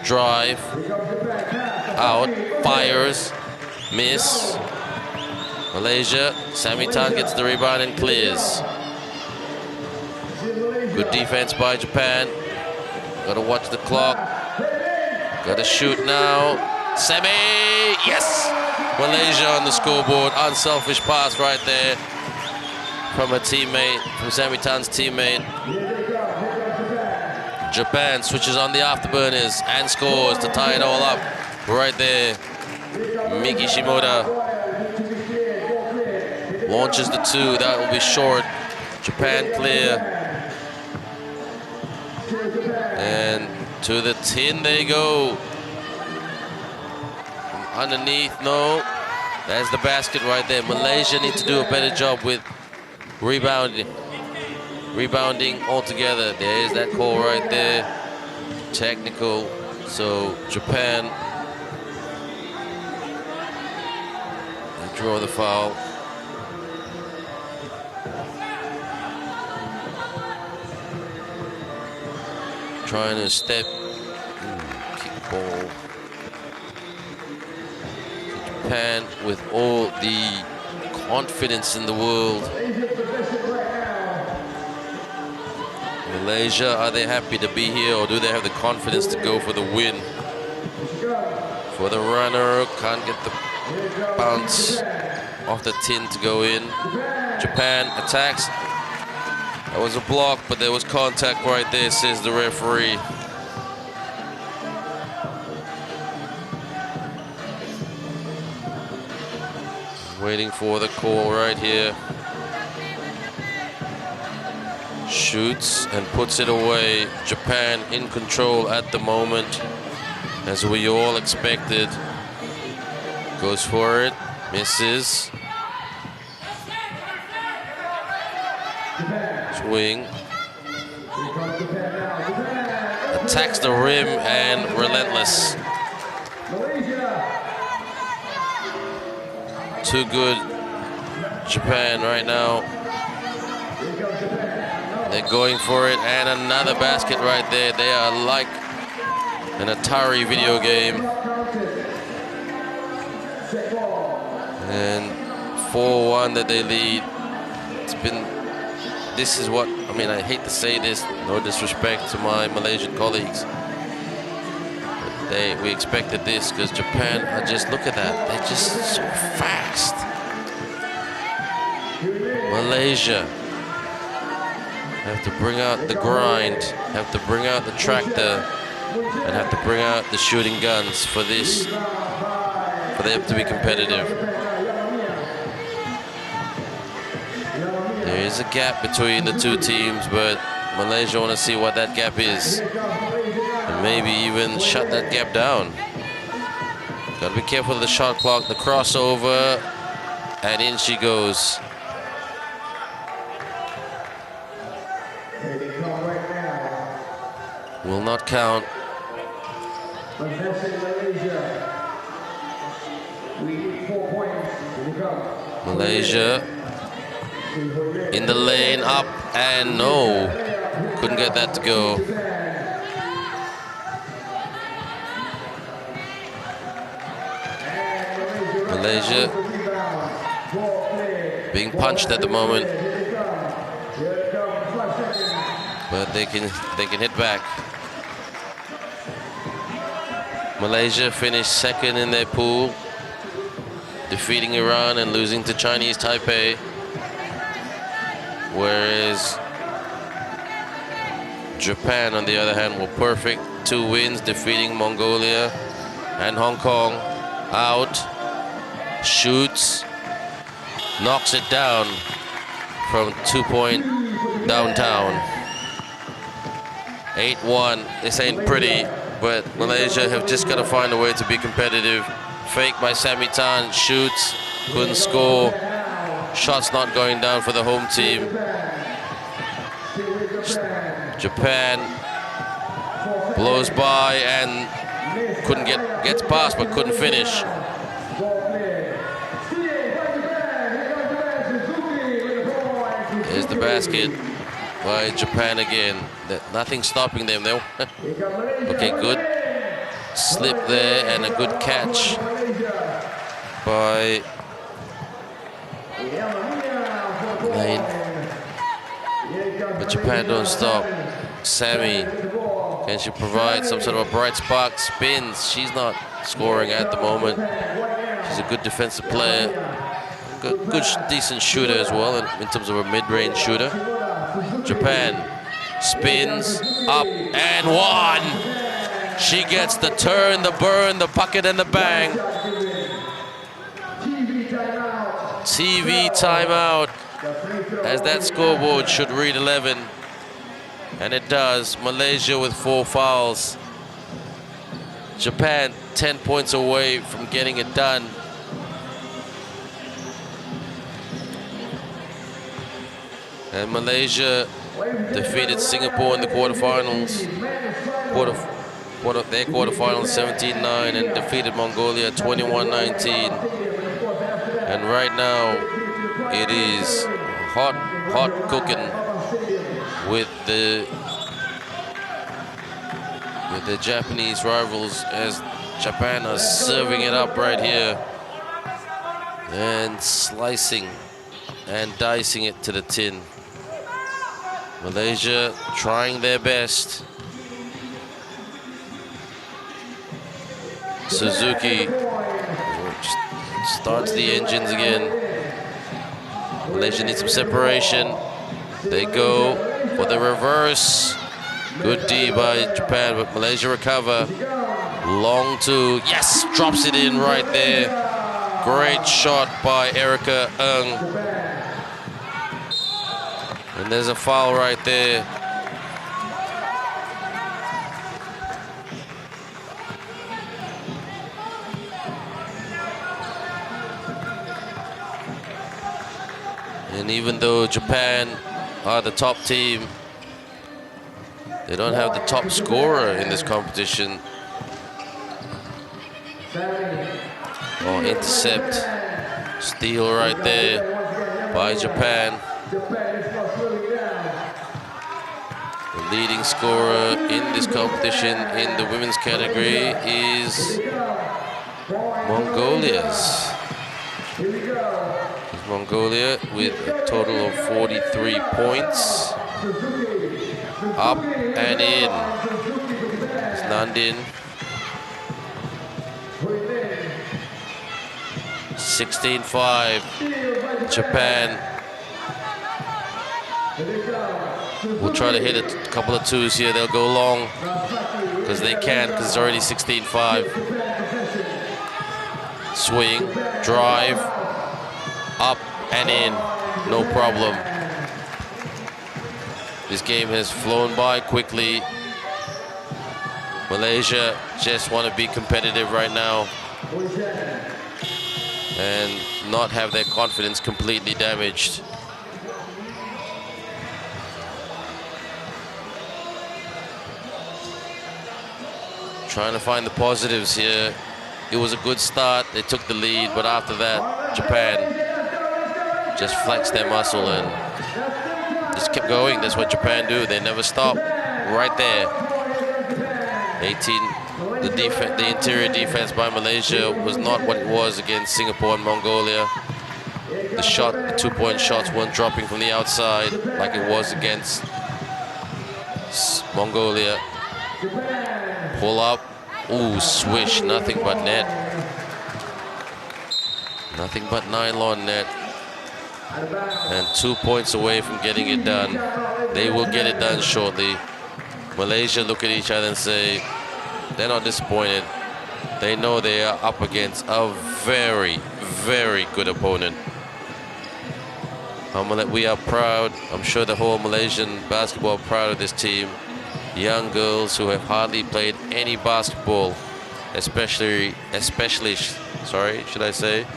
drive, out, fires, miss. Malaysia, Sammy Tan gets the rebound and clears. Good defense by Japan. Gotta watch the clock. Gotta shoot now. Sammy, yes! Malaysia on the scoreboard. Unselfish pass right there from a teammate, from Sammy Tan's teammate. Japan switches on the afterburners and scores to tie it all up right there. Miki Shimoda launches the 2. That will be short. Japan clear. And to the tin they go. Underneath, no. That's the basket right there. Malaysia needs to do a better job with rebounding altogether. There's that call right there. Technical. So Japan, they draw the foul. Trying to step, kick ball. Japan with all the confidence in the world. Malaysia, are they happy to be here, or do they have the confidence to go for the win? For the runner, can't get the bounce. of the tin to go in. Japan attacks. That was a block, but there was contact right there, says the referee. Waiting for the call right here. Shoots and puts it away. Japan in control at the moment, as we all expected. Goes for it, misses. Swing. Attacks the rim and relentless. Too good, Japan right now. They're going for it, and another basket right there. They are like an Atari video game. And 4-1 that they lead. This is what, I mean, I hate to say this, no disrespect to my Malaysian colleagues. But we expected this, because Japan are just, look at that, they're just so fast. Malaysia have to bring out the grind, have to bring out the tractor, and have to bring out the shooting guns for this, for them to be competitive. There is a gap between the two teams, but Malaysia want to see what that gap is, and maybe even shut that gap down. Got to be careful of the shot clock, the crossover, and in she goes. Will not count. Malaysia in the lane, up, and no. Couldn't get that to go. Malaysia being punched at the moment, but they can hit back. Malaysia finished second in their pool, defeating Iran and losing to Chinese Taipei, whereas Japan, on the other hand, were perfect. 2 wins, defeating Mongolia and Hong Kong. Out, shoots, knocks it down from 2-point downtown. 8-1. This ain't pretty, but Malaysia have just got to find a way to be competitive. Fake by Sami Tan, shoots, couldn't score. Shots not going down for the home team. Japan blows by and gets past but couldn't finish. There's the basket by Japan again. Nothing stopping them though. Okay, good slip there and a good catch by Lane. But Japan don't stop. Sami, can she provide some sort of a bright spark? Spins. She's not scoring at the moment. She's a good defensive player. Good decent shooter as well in terms of a mid-range shooter. Japan spins up and one. She gets the turn, the burn, the bucket, and the bang. TV timeout, as that scoreboard should read 11. And it does. Malaysia with 4 fouls. Japan 10 points away from getting it done. And Malaysia defeated Singapore in the quarterfinals. Their quarterfinals 17-9, and defeated Mongolia 21-19. And right now it is hot cooking with the Japanese rivals, as Japan are serving it up right here and slicing and dicing it to the tin. Malaysia trying their best. Suzuki starts the engines again. Malaysia needs some separation. They go for the reverse. Good D by Japan, but Malaysia recover. Long two. Yes, drops it in right there. Great shot by Erica Ng. And there's a foul right there. And even though Japan are the top team, they don't have the top scorer in this competition. Oh, intercept. Steal right there by Japan. The leading scorer in this competition in the women's category is Mongolia's. Mongolia with a total of 43 points. Up and in. It's Nandin. 16-5. Japan will try to hit a couple of twos here. They'll go long because they can, because it's already 16-5. Swing, drive, up and in, no problem. This game has flown by quickly. Malaysia just want to be competitive right now and not have their confidence completely damaged. Trying to find the positives here. It was a good start. They took the lead, but after that, Japan just flexed their muscle and just kept going. That's what Japan do. They never stop. Right there. 18. The interior defense by Malaysia was not what it was against Singapore and Mongolia. The 2-point shots weren't dropping from the outside like it was against Mongolia. Pull up. Ooh, swish. Nothing but net. Nothing but nylon net. And 2 points away from getting it done. They will get it done shortly. Malaysia look at each other and say they're not disappointed. They know they are up against a very, very good opponent. We are proud. I'm sure the whole Malaysian basketball are proud of this team. Young girls who have hardly played any basketball, especially, should I say,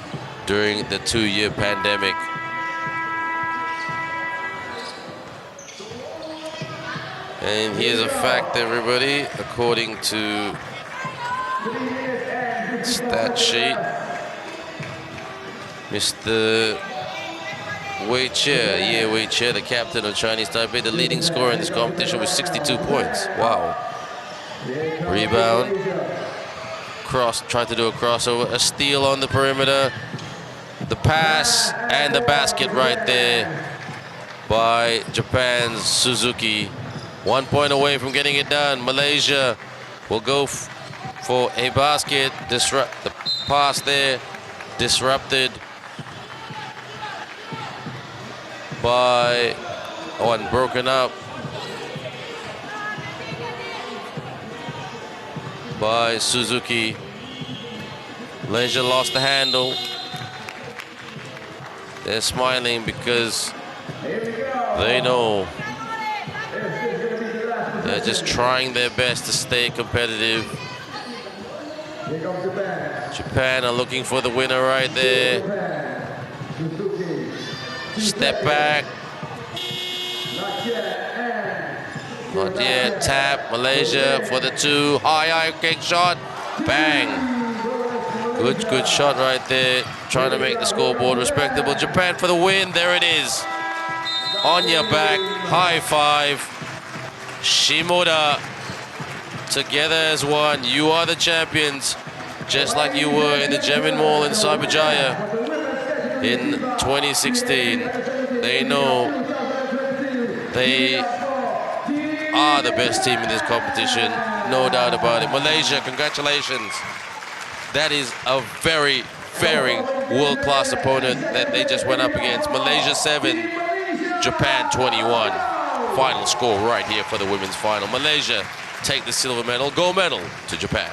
during the 2-year pandemic. And here's a fact, everybody, according to stat sheet, Mr. Wei Che, the captain of Chinese Taipei, the leading scorer in this competition with 62 points. Wow. Rebound. Tried to do a crossover. A steal on the perimeter. The pass and the basket right there by Japan's Suzuki. 1 point away from getting it done. Malaysia will go for a basket. The pass there disrupted by and broken up by Suzuki. Malaysia lost the handle. They're smiling because they know they're just trying their best to stay competitive. Japan are looking for the winner right there. Step back. Not yet. Tap. Malaysia for the 2. High kick shot. Bang. Good shot right there. Trying to make the scoreboard respectable. Japan for the win. There it is. On your back. High five. Shimoda. Together as one. You are the champions. Just like you were in the Gemin Mall in Cyberjaya in 2016. They know they are the best team in this competition. No doubt about it. Malaysia, congratulations. That is a very, very world-class opponent that they just went up against. Malaysia 7, Japan 21. Final score right here for the women's final. Malaysia take the silver medal, gold medal to Japan.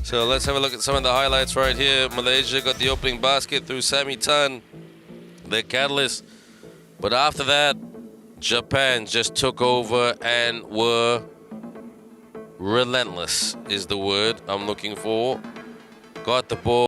So let's have a look at some of the highlights right here. Malaysia got the opening basket through Sammy Tan, their catalyst. But after that, Japan just took over and were relentless is the word I'm looking for. Got the ball.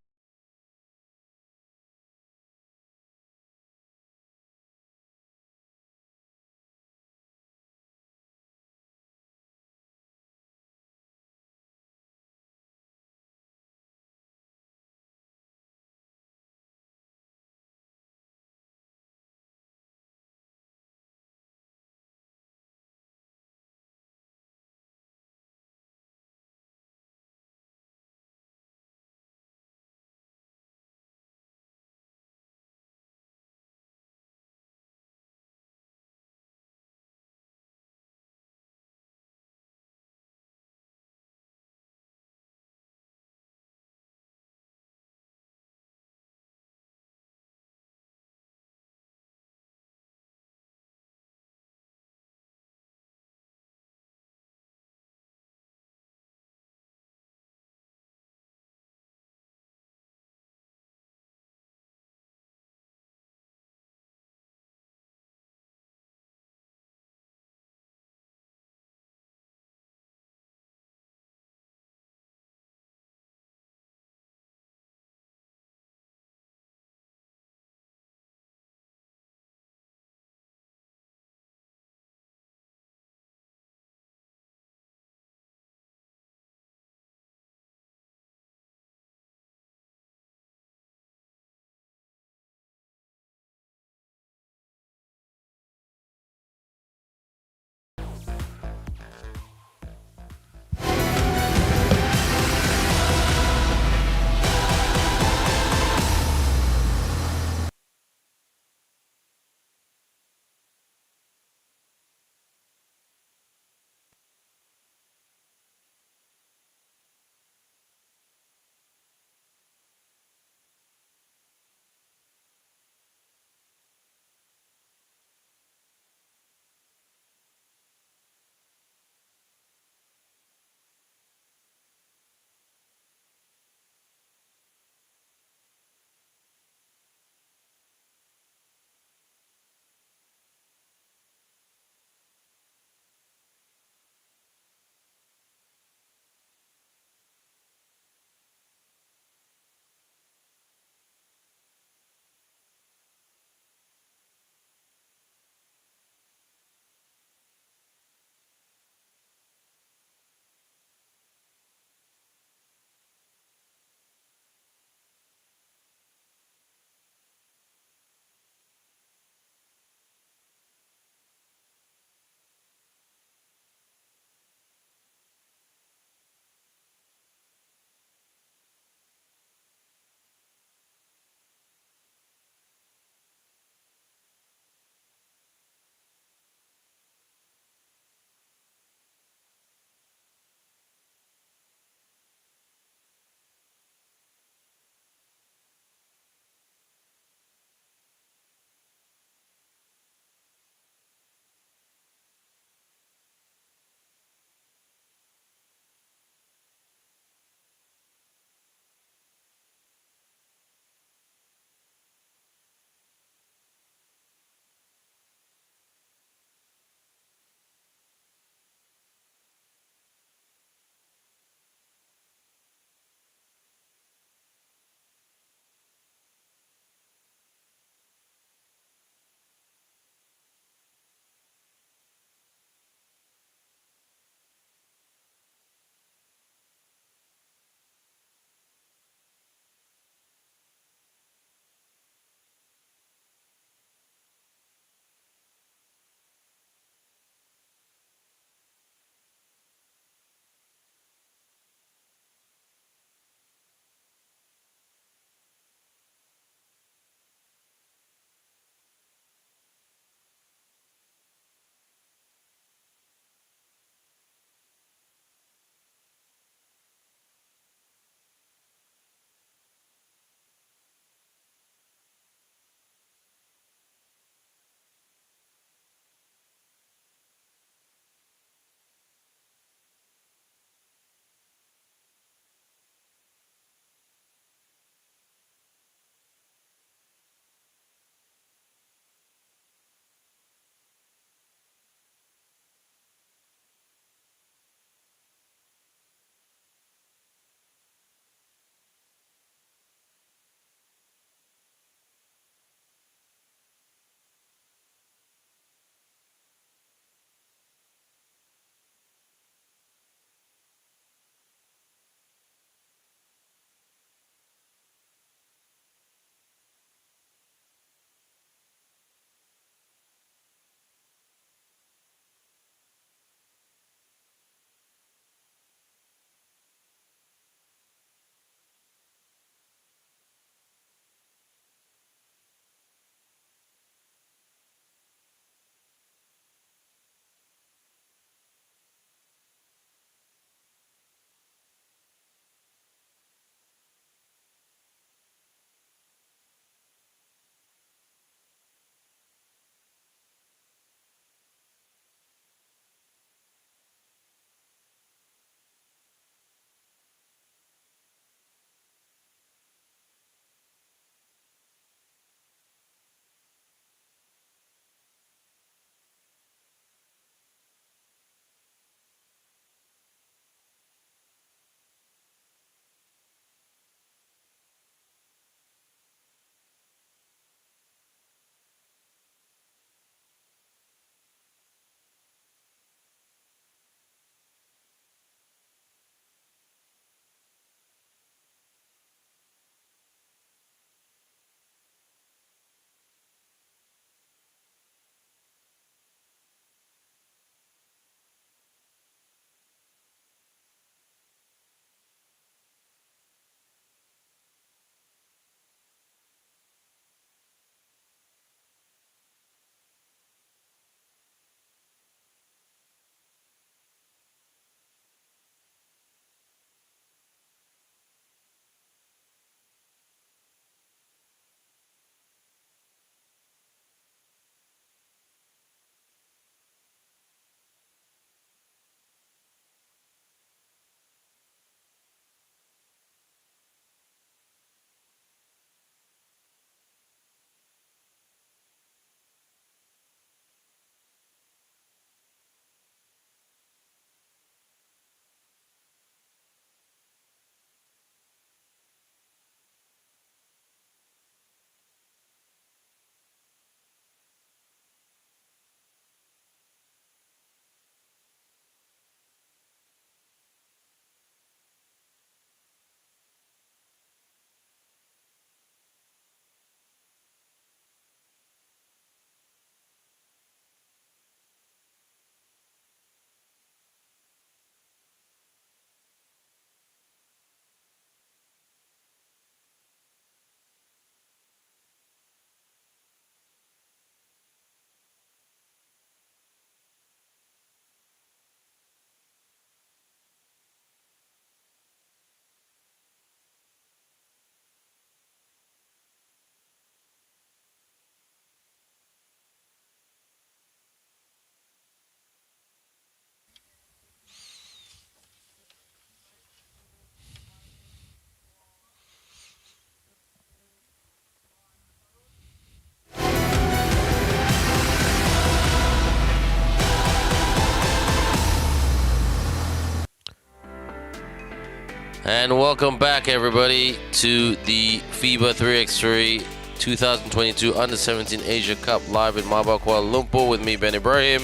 And welcome back, everybody, to the FIBA 3x3 2022 Under-17 Asia Cup live in Kuala Lumpur with me, Ben Ibrahim.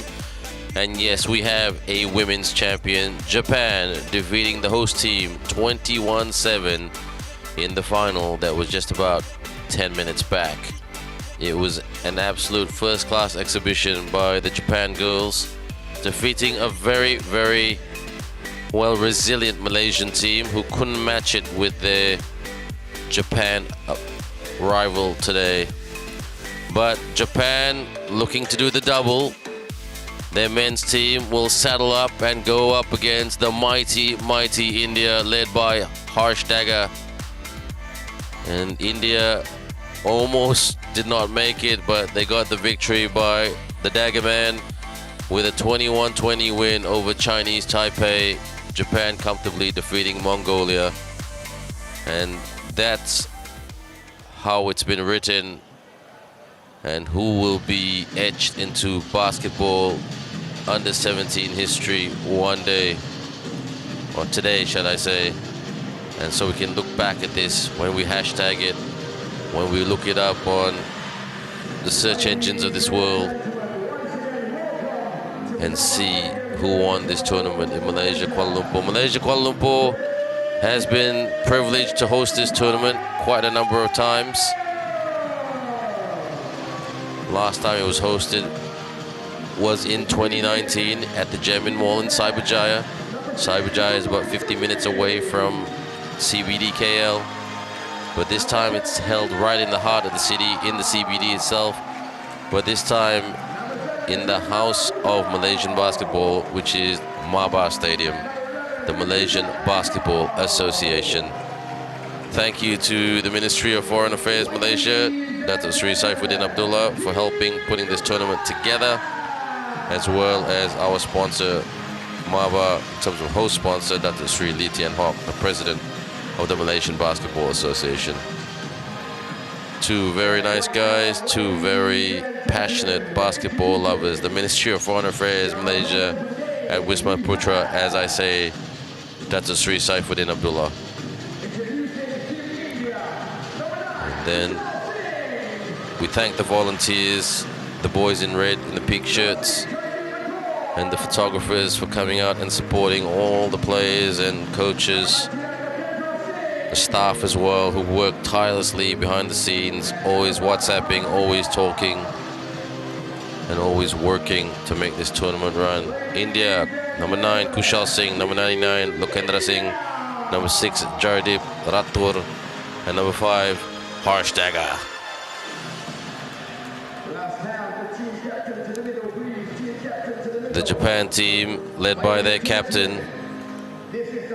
And yes, we have a women's champion, Japan, defeating the host team 21-7 in the final that was just about 10 minutes back. It was an absolute first-class exhibition by the Japan girls, defeating a very, very resilient Malaysian team who couldn't match it with their Japan rival today. But Japan looking to do the double. Their men's team will saddle up and go up against the mighty, mighty India, led by Harsh Dagger. And India almost did not make it, but they got the victory by the Dagger man with a 21-20 win over Chinese Taipei. Japan comfortably defeating Mongolia. And that's how it's been written, and who will be etched into basketball under-17 history one day, or today, shall I say. And so we can look back at this when we hashtag it, when we look it up on the search engines of this world, and see who won this tournament in Malaysia, Kuala Lumpur. Malaysia, Kuala Lumpur has been privileged to host this tournament quite a number of times. Last time it was hosted was in 2019 at the Gemin Mall in Cyberjaya. Cyberjaya is about 50 minutes away from CBD KL. But this time it's held right in the heart of the city, in the CBD itself. But this time in the House of Malaysian Basketball, which is Maba Stadium, the Malaysian Basketball Association. Thank you to the Ministry of Foreign Affairs Malaysia, Dato' Sri Saifuddin Abdullah, for helping putting this tournament together, as well as our sponsor, Maba, in terms of host sponsor, Dato' Sri Lee Tian Hock, the president of the Malaysian Basketball Association. Two very nice guys, two very passionate basketball lovers. The Ministry of Foreign Affairs Malaysia at Wisma Putra, as I say, Dato' Sri Saifuddin Abdullah. And then we thank the volunteers, the boys in red in the pink shirts, and the photographers for coming out and supporting all the players and coaches, the staff as well, who work tirelessly behind the scenes, always WhatsApping, always talking, and always working to make this tournament run. India, number 9, Kushal Singh, number 99, Lokendra Singh, number 6, Jardip Rathur, and number 5, Harsh Dagger. The Japan team, led by their captain,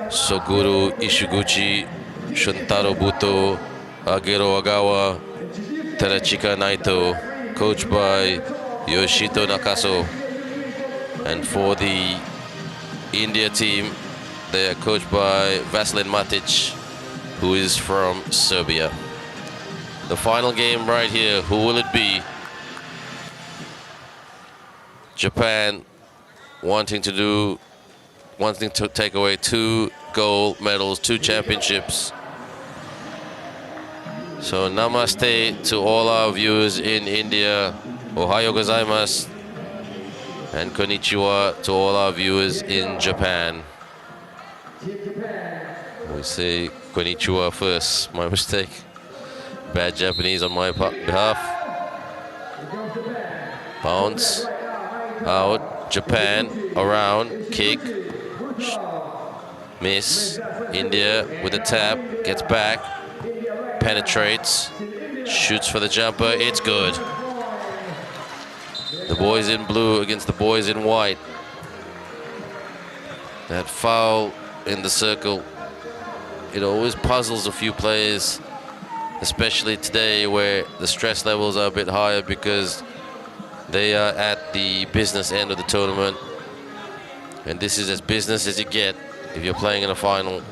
Soguru Ishiguchi, Shuntaro Buto, Agero Agawa, Terachika Naito, coached by Yoshito Nakaso. And for the India team, they are coached by Vasilin Matic, who is from Serbia. The final game right here, who will it be? Japan wanting to take away 2 gold medals, 2 championships. So namaste to all our viewers in India. Ohayo gozaimasu. And konnichiwa to all our viewers in Japan. We say konnichiwa first, my mistake. Bad Japanese on my behalf. Bounce. Out. Japan. Around. Kick. Miss. India with a tap. Gets back. Penetrates. Shoots for the jumper. It's good. The boys in blue against the boys in white. That foul in the circle, it always puzzles a few players, especially today where the stress levels are a bit higher because they are at the business end of the tournament. And this is as business as you get if you're playing in a final.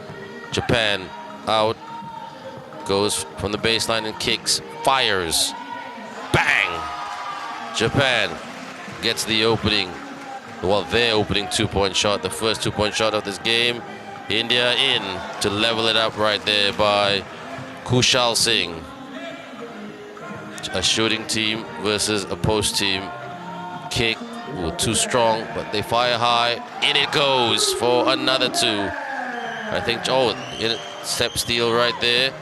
Japan out, goes from the baseline and kicks, fires, bang! Japan gets the opening, well, their opening 2-point shot, the first 2-point shot of this game. India in to level it up right there by Kushal Singh. A shooting team versus a post team. Kick, ooh, too strong, but they fire high. In it goes for another two. I think, oh, step steal right there.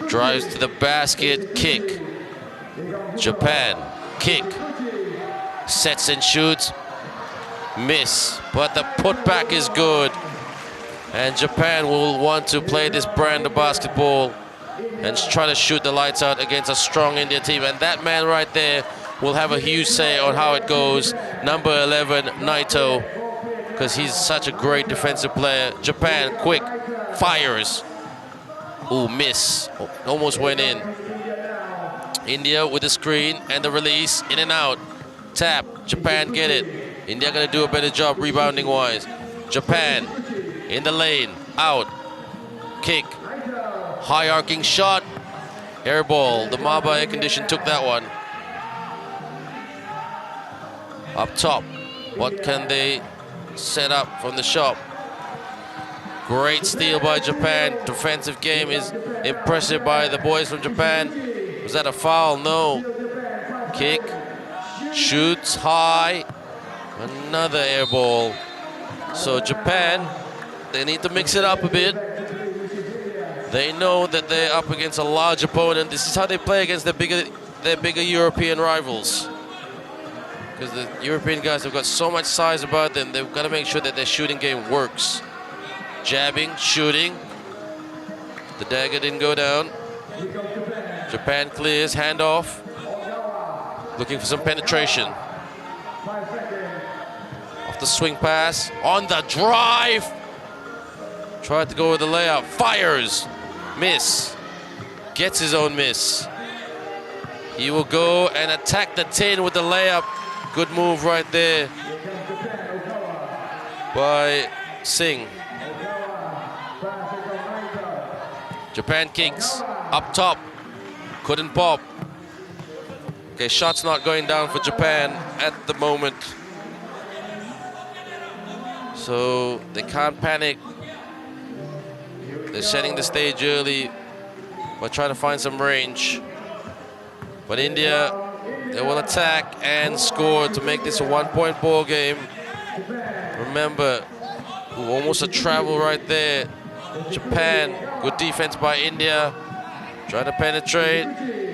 Drives to the basket, kick. Japan, kick. Sets and shoots. Miss, but the putback is good. And Japan will want to play this brand of basketball and try to shoot the lights out against a strong India team. And that man right there will have a huge say on how it goes. Number 11, Naito, because he's such a great defensive player. Japan, quick, fires. Ooh, miss, almost went in. India with the screen and the release, in and out. Tap, Japan get it. India gonna do a better job rebounding wise. Japan in the lane, out, kick, high arcing shot, air ball. The Maba air condition took that one. Up top, what can they set up from the shop? Great steal by Japan. Defensive game is impressive by the boys from Japan. Was that a foul? No. Kick, shoots high, another air ball. So Japan, they need to mix it up a bit. They know that they're up against a large opponent. This is how they play against their bigger European rivals. Because the European guys have got so much size about them, they've got to make sure that their shooting game works. Jabbing, shooting. The dagger didn't go down. Japan clears, handoff. Looking for some penetration. Off the swing pass, on the drive. Tried to go with the layup, fires, miss. Gets his own miss. He will go and attack the 10 with the layup. Good move right there by Singh. Japan kicks, up top, couldn't pop. Okay, shot's not going down for Japan at the moment. So they can't panic. They're setting the stage early, but trying to find some range. But India, they will attack and score to make this a one-point ball game. Remember, almost a travel right there. Japan, good defense by India. Trying to penetrate,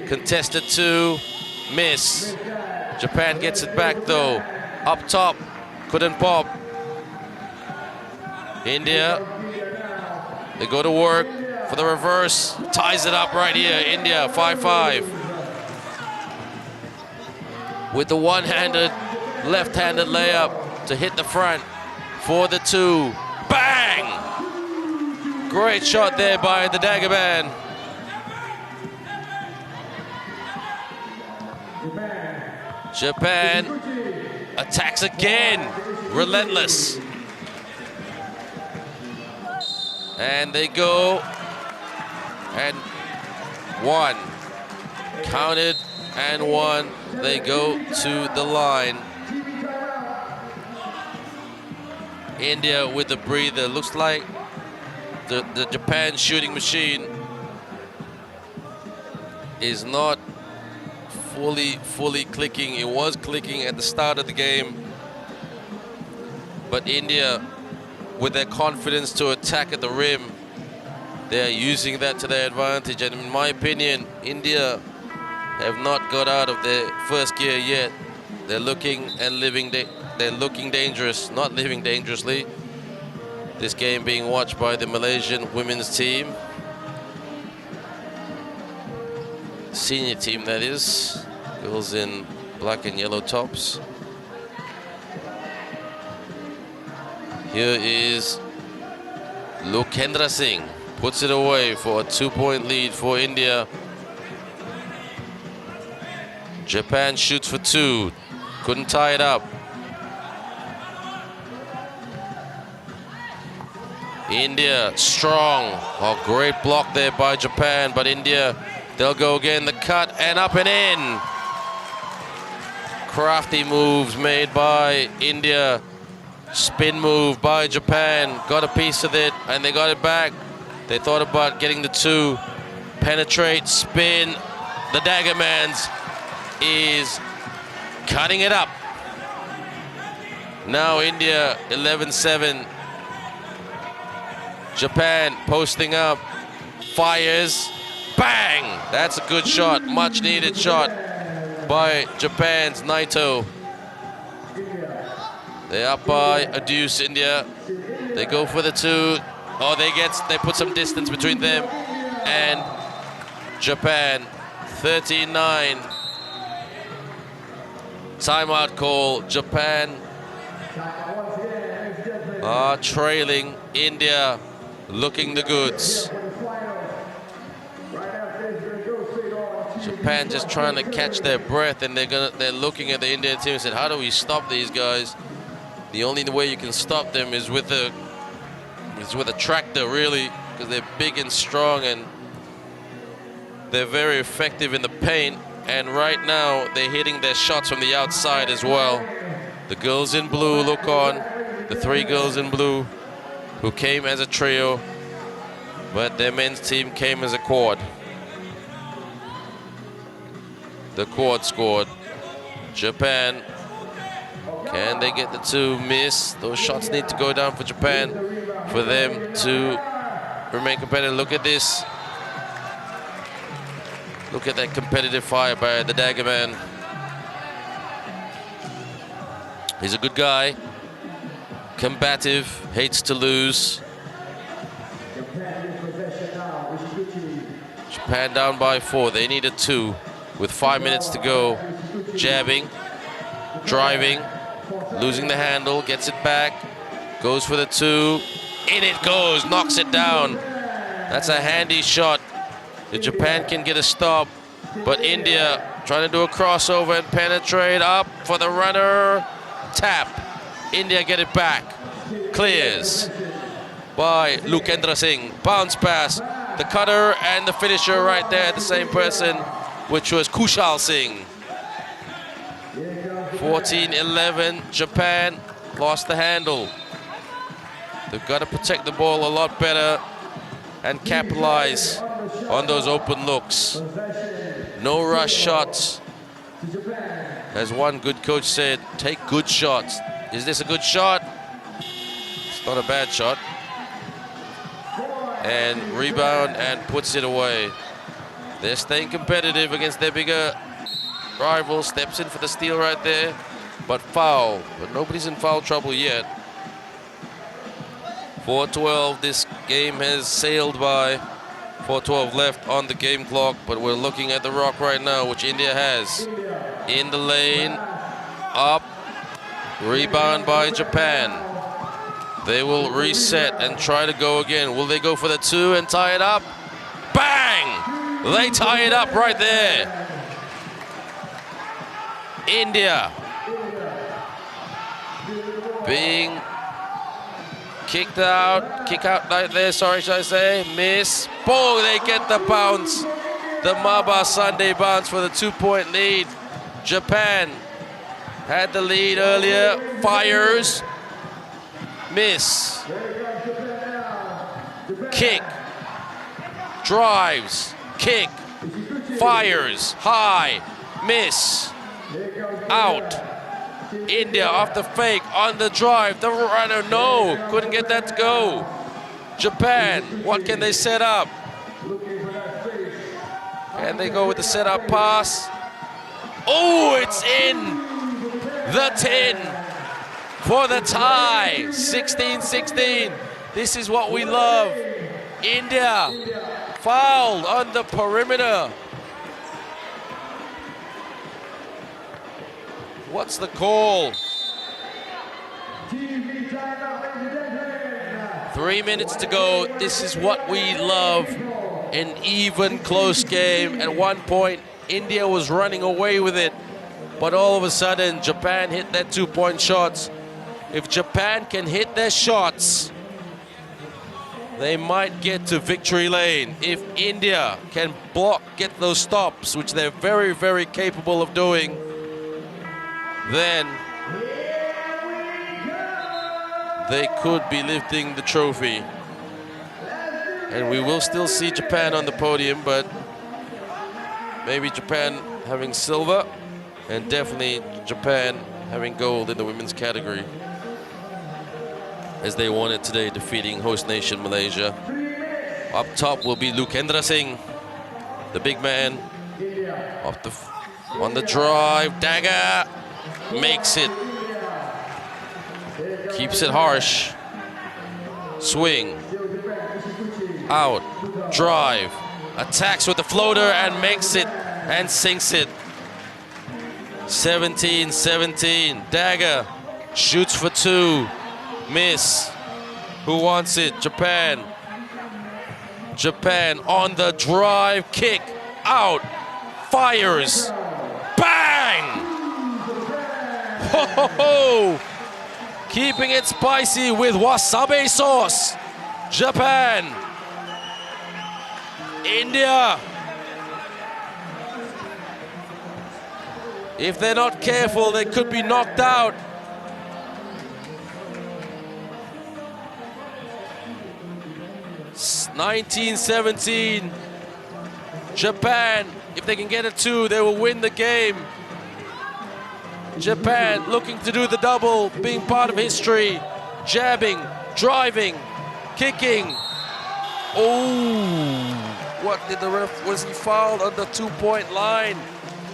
contested two, miss. Japan gets it back though. Up top, couldn't pop. India, they go to work for the reverse. Ties it up right here. India, 5-5. With the one-handed, left-handed layup to hit the front for the two. Bang! Great shot there by the Dagger Band. Japan attacks again. Relentless. And they go. And one. Counted and one. They go to the line. India with the breather. Looks like the Japan shooting machine is not fully clicking. It was clicking at the start of the game, but India, with their confidence to attack at the rim, they're using that to their advantage. And in my opinion, India have not got out of their first gear yet. They're looking and living. They're looking dangerous, not living dangerously. This game being watched by the Malaysian women's team. Senior team, that is. Girls in black and yellow tops. Here is Lokendra Singh. Puts it away for a 2-point lead for India. Japan shoots for two. Couldn't tie it up. India strong. Oh, great block there by Japan, but India, they'll go again. The cut and up and in. Crafty moves made by India Spin move by Japan, got a piece of it, and they got it back. They thought about getting the two. Penetrate, spin. The Daggermans is cutting it up. Now India 11-7. Japan posting up, fires, bang! That's a good shot, much needed shot by Japan's Naito. They're up by a deuce, India. They go for the two. Oh, they put some distance between them and Japan. 13-9. Timeout call. Japan are trailing. India looking the goods. Japan just trying to catch their breath, and they're looking at the Indian team and said, how do we stop these guys? The only way you can stop them is with a tractor, really, because they're big and strong and they're very effective in the paint. And right now they're hitting their shots from the outside as well. The girls in blue look on, the three girls in blue who came as a trio, but their men's team came as a quad. The quad scored. Japan, can they get the two? Miss. Those shots need to go down for Japan for them to remain competitive. Look at this. Look at that competitive fire by the Daggerman. He's a good guy. Combative, hates to lose. Japan down by 4. They need a 2 with 5 minutes to go. Jabbing, driving, losing the handle, gets it back, goes for the 2. In it goes, knocks it down. That's a handy shot. If Japan can get a stop, but India trying to do a crossover and penetrate up for the runner. Tap. India get it back. Clears by Lukendra Singh. Bounce pass. The cutter and the finisher right there, the same person, which was Kushal Singh. 14-11. Japan lost the handle. They've got to protect the ball a lot better and capitalize on those open looks. No rush shots. As one good coach said, take good shots. Is this a good shot? It's not a bad shot. And rebound and puts it away. They're staying competitive against their bigger rival. Steps in for the steal right there. But foul. But nobody's in foul trouble yet. 4:12. This game has sailed by. 4:12 left on the game clock, but we're looking at the rock right now, which India has. In the lane, up, rebound by Japan. They will reset and try to go again. Will they go for the 2 and tie it up? Bang! They tie it up right there. India being kick out right there, sorry, should I say, miss. Boom, they get the bounce. The Maba Sunday bounce for the 2-point lead. Japan had the lead earlier, fires, miss. Kick, drives, kick, fires, high, miss, out. India off the fake, on the drive, the runner, no, couldn't get that to go. Japan, what can they set up? Can they go with the setup pass? Oh, it's in! The 10 for the tie, 16-16. This is what we love. India fouled on the perimeter. What's the call? 3 minutes to go. This is what we love. An even, close game. At one point, India was running away with it. But all of a sudden, Japan hit their 2-point shots. If Japan can hit their shots, they might get to victory lane. If India can get those stops, which they're very, very capable of doing, then they could be lifting the trophy. And we will still see Japan on the podium, but maybe Japan having silver, and definitely Japan having gold in the women's category, as they won it today, defeating host nation Malaysia. Up top will be Lukendra Singh, the big man. On the drive, dagger, makes it. Keeps it harsh. Swing. Out. Drive. Attacks with the floater and makes it and sinks it. 17-17. Dagger shoots for two. Miss. Who wants it? Japan. Japan on the drive. Kick. Out. Fires. Bang! Ho ho ho! Keeping it spicy with wasabi sauce. Japan. India. If they're not careful, they could be knocked out. It's 19-17. Japan, if they can get a two, they will win the game. Japan looking to do the double, being part of history. Jabbing, driving, kicking. Oh, what did the ref, was he fouled on the 2-point line?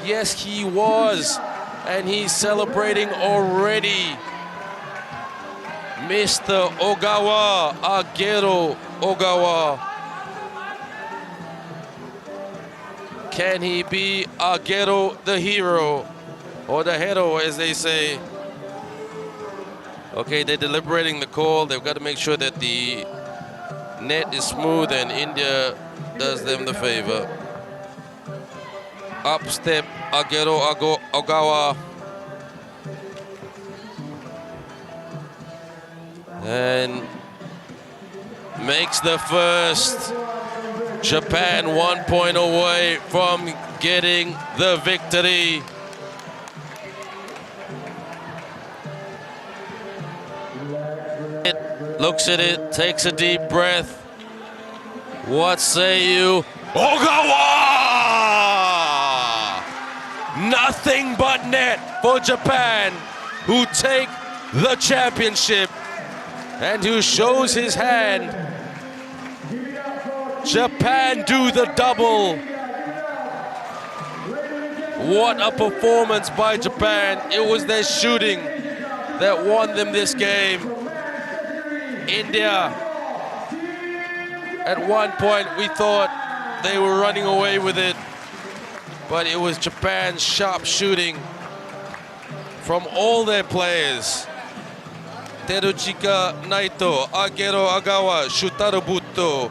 Yes, he was. And he's celebrating already. Mr. Ogawa, Agero Ogawa. Can he be Agero the hero? Or the hero, as they say. Okay, they're deliberating the call. They've got to make sure that the net is smooth, and India does them the favor. Up step Agero Ogawa. And makes the first. Japan 1 point away from getting the victory. Looks at it, takes a deep breath. What say you? Ogawa! Nothing but net for Japan, who take the championship and who shows his hand. Japan do the double. What a performance by Japan. It was their shooting that won them this game. India, at one point we thought they were running away with it, but it was Japan's sharp shooting from all their players. Teruchika Naito, Agero Ogawa, Shutaro Butto,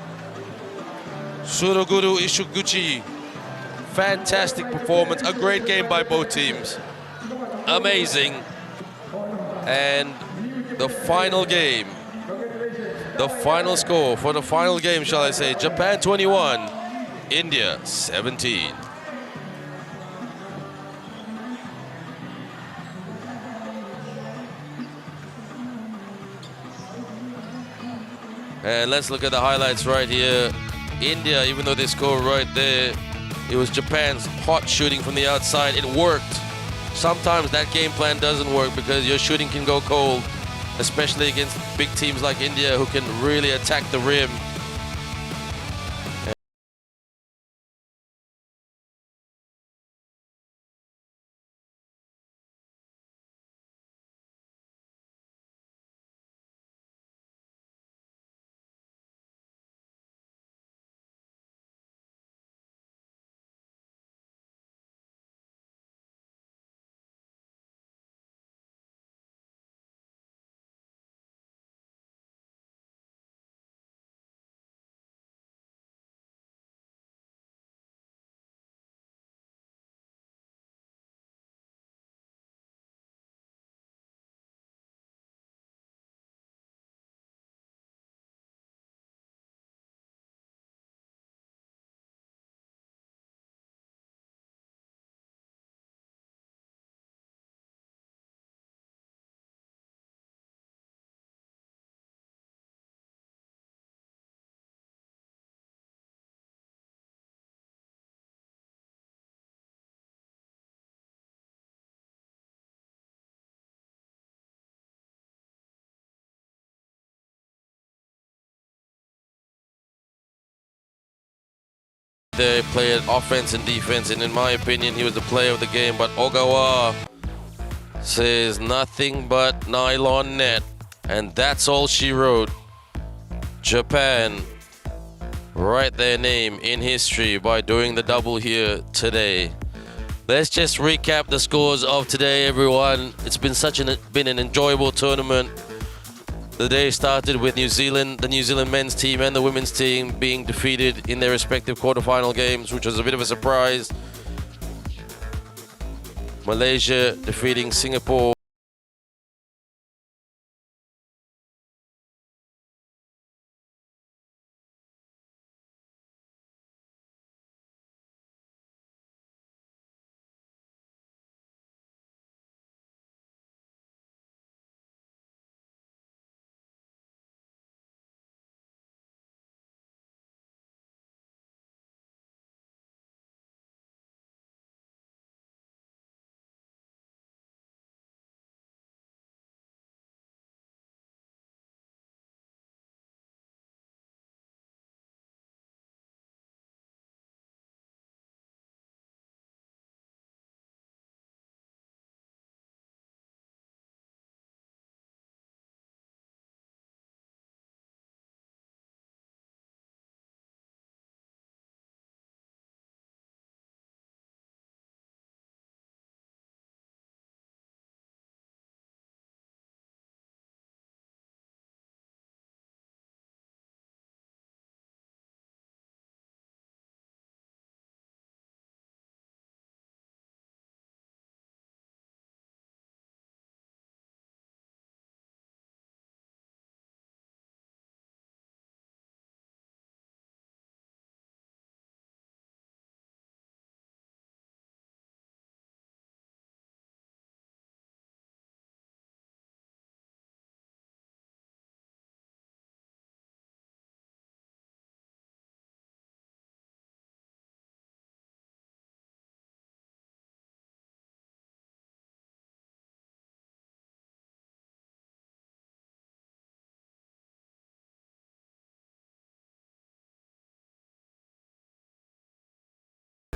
Suroguru Ishuguchi. Fantastic performance, a great game by both teams. Amazing. And the final game, the final score for the final game, shall I say, Japan 21, India 17. And let's look at the highlights right here. India, even though they scored right there, it was Japan's hot shooting from the outside. It worked. Sometimes that game plan doesn't work because your shooting can go cold, especially against big teams like India who can really attack the rim. They played offense and defense, and in my opinion, he was the player of the game. But Ogawa says nothing but nylon net, and that's all she wrote. Japan write their name in history by doing the double here today. Let's just recap the scores of today, everyone. It's been an enjoyable tournament. The day started with the New Zealand men's team and the women's team being defeated in their respective quarterfinal games, which was a bit of a surprise. Malaysia defeating Singapore.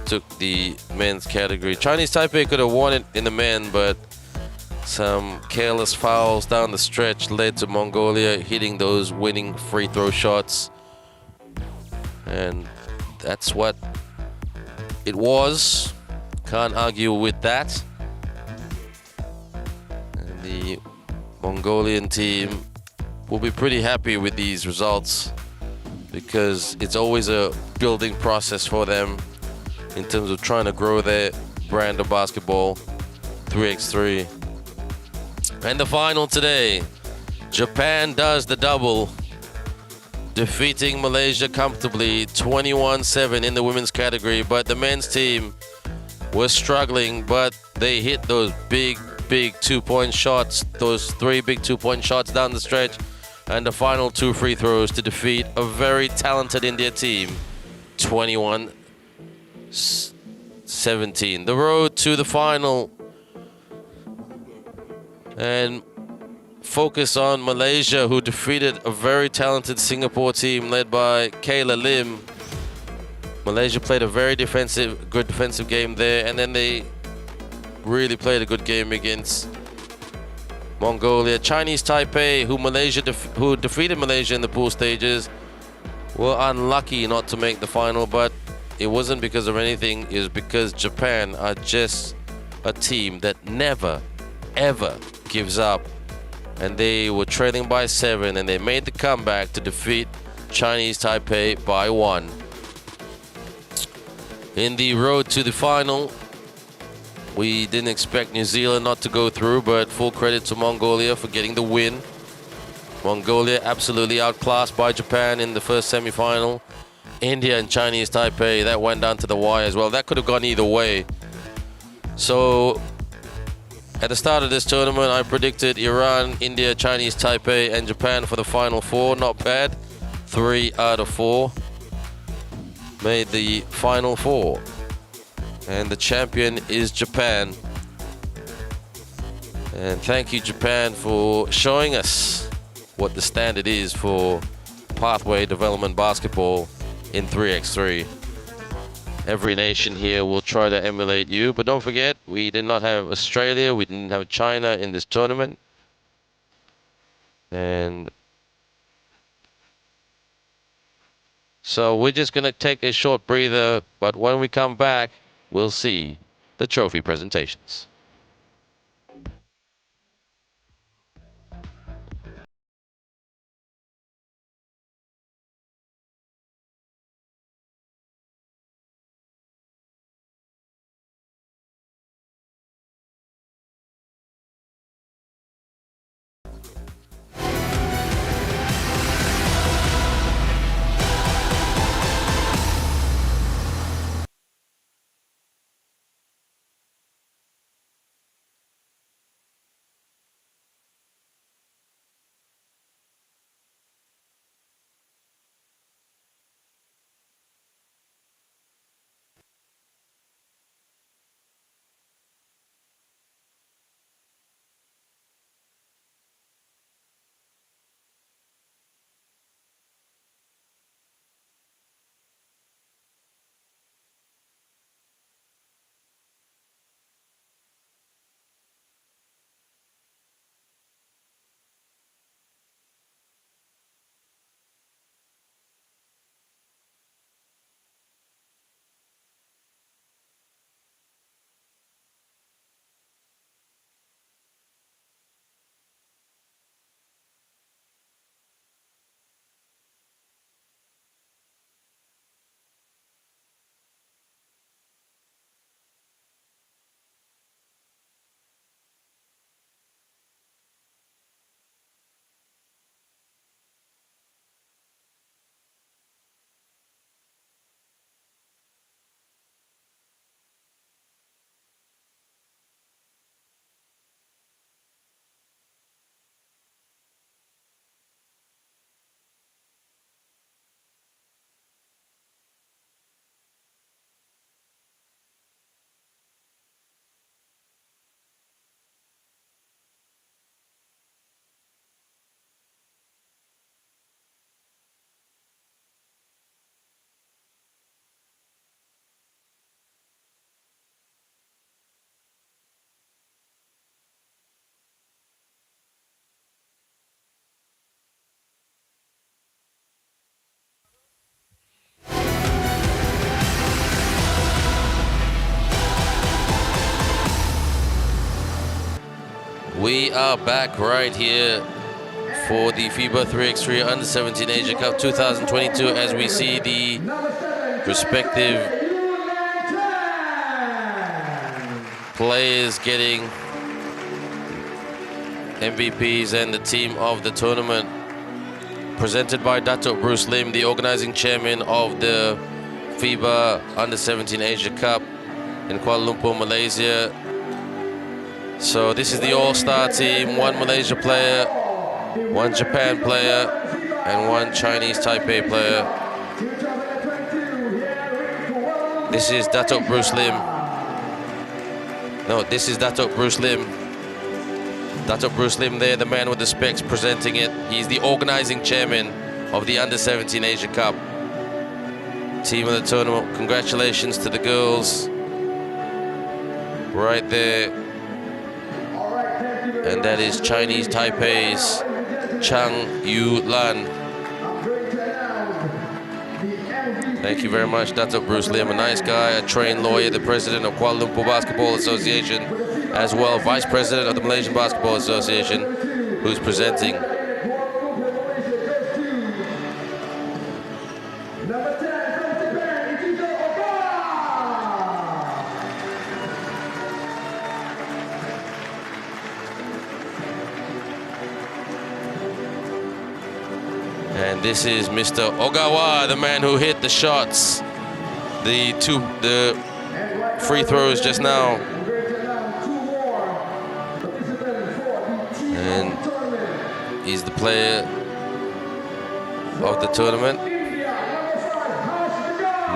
Took the men's category. Chinese Taipei could have won it in the men, but some careless fouls down the stretch led to Mongolia hitting those winning free throw shots. And that's what it was. Can't argue with that. And the Mongolian team will be pretty happy with these results because it's always a building process for them in terms of trying to grow their brand of basketball, 3x3. And the final today, Japan does the double, defeating Malaysia comfortably, 21-7 in the women's category. But the men's team was struggling, but they hit those big 2-point shots, those 3 big 2-point shots down the stretch, and the final 2 free throws to defeat a very talented India team, 21-17. The road to the final, and focus on Malaysia, who defeated a very talented Singapore team led by Kayla Lim. Malaysia played a very good defensive game there, and then they really played a good game against Mongolia. Chinese Taipei, who defeated Malaysia in the pool stages, were unlucky not to make the final, but it wasn't because of anything. It was because Japan are just a team that never, ever gives up. And they were trailing by 7, and they made the comeback to defeat Chinese Taipei by 1. In the road to the final, we didn't expect New Zealand not to go through, but full credit to Mongolia for getting the win. Mongolia absolutely outclassed by Japan in the first semi-final. India and Chinese Taipei, that went down to the wire as well. That could have gone either way. So at the start of this tournament, I predicted Iran, India, Chinese Taipei, and Japan for the final 4. Not bad. 3 out of 4 made the final 4. And the champion is Japan. And thank you, Japan, for showing us what the standard is for pathway development basketball in 3x3. Every nation here will try to emulate you, but don't forget, we did not have Australia, we didn't have China in this tournament. And so we're just going to take a short breather, but when we come back, we'll see the trophy presentations. We are back right here for the FIBA 3x3 Under-17 Asia Cup 2022 as we see the respective players getting MVPs and the team of the tournament. Presented by Datuk Bruce Lim, the organizing chairman of the FIBA Under-17 Asia Cup in Kuala Lumpur, Malaysia. So this is the all-star team, one Malaysia player, one Japan player, and one Chinese Taipei player. This is Datuk Bruce Lim. No, this is Datuk Bruce Lim. Datuk Bruce Lim there, the man with the specs presenting it. He's the organizing chairman of the Under-17 Asia Cup. Team of the tournament, congratulations to the girls. Right there. And that is Chinese Taipei's Chang Yu Lan. Thank you very much, Datuk Bruce Lim, a nice guy, a trained lawyer, the president of Kuala Lumpur Basketball Association, as well vice president of the Malaysian Basketball Association, who's presenting. And this is Mr. Ogawa, the man who hit the shots, the free throws just now. And he's the player of the tournament.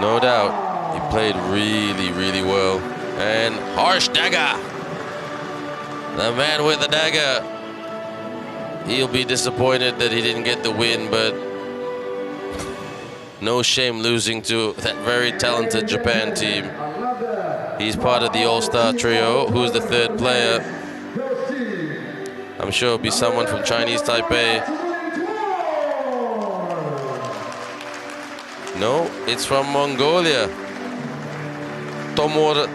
No doubt, he played really, really well. And Harsh Dagger, the man with the dagger. He'll be disappointed that he didn't get the win, but No shame losing to that very talented Japan team. He's part of the all-star trio. Who's the third player? I'm sure it'll be someone from Chinese Taipei. No, it's from Mongolia. Tomor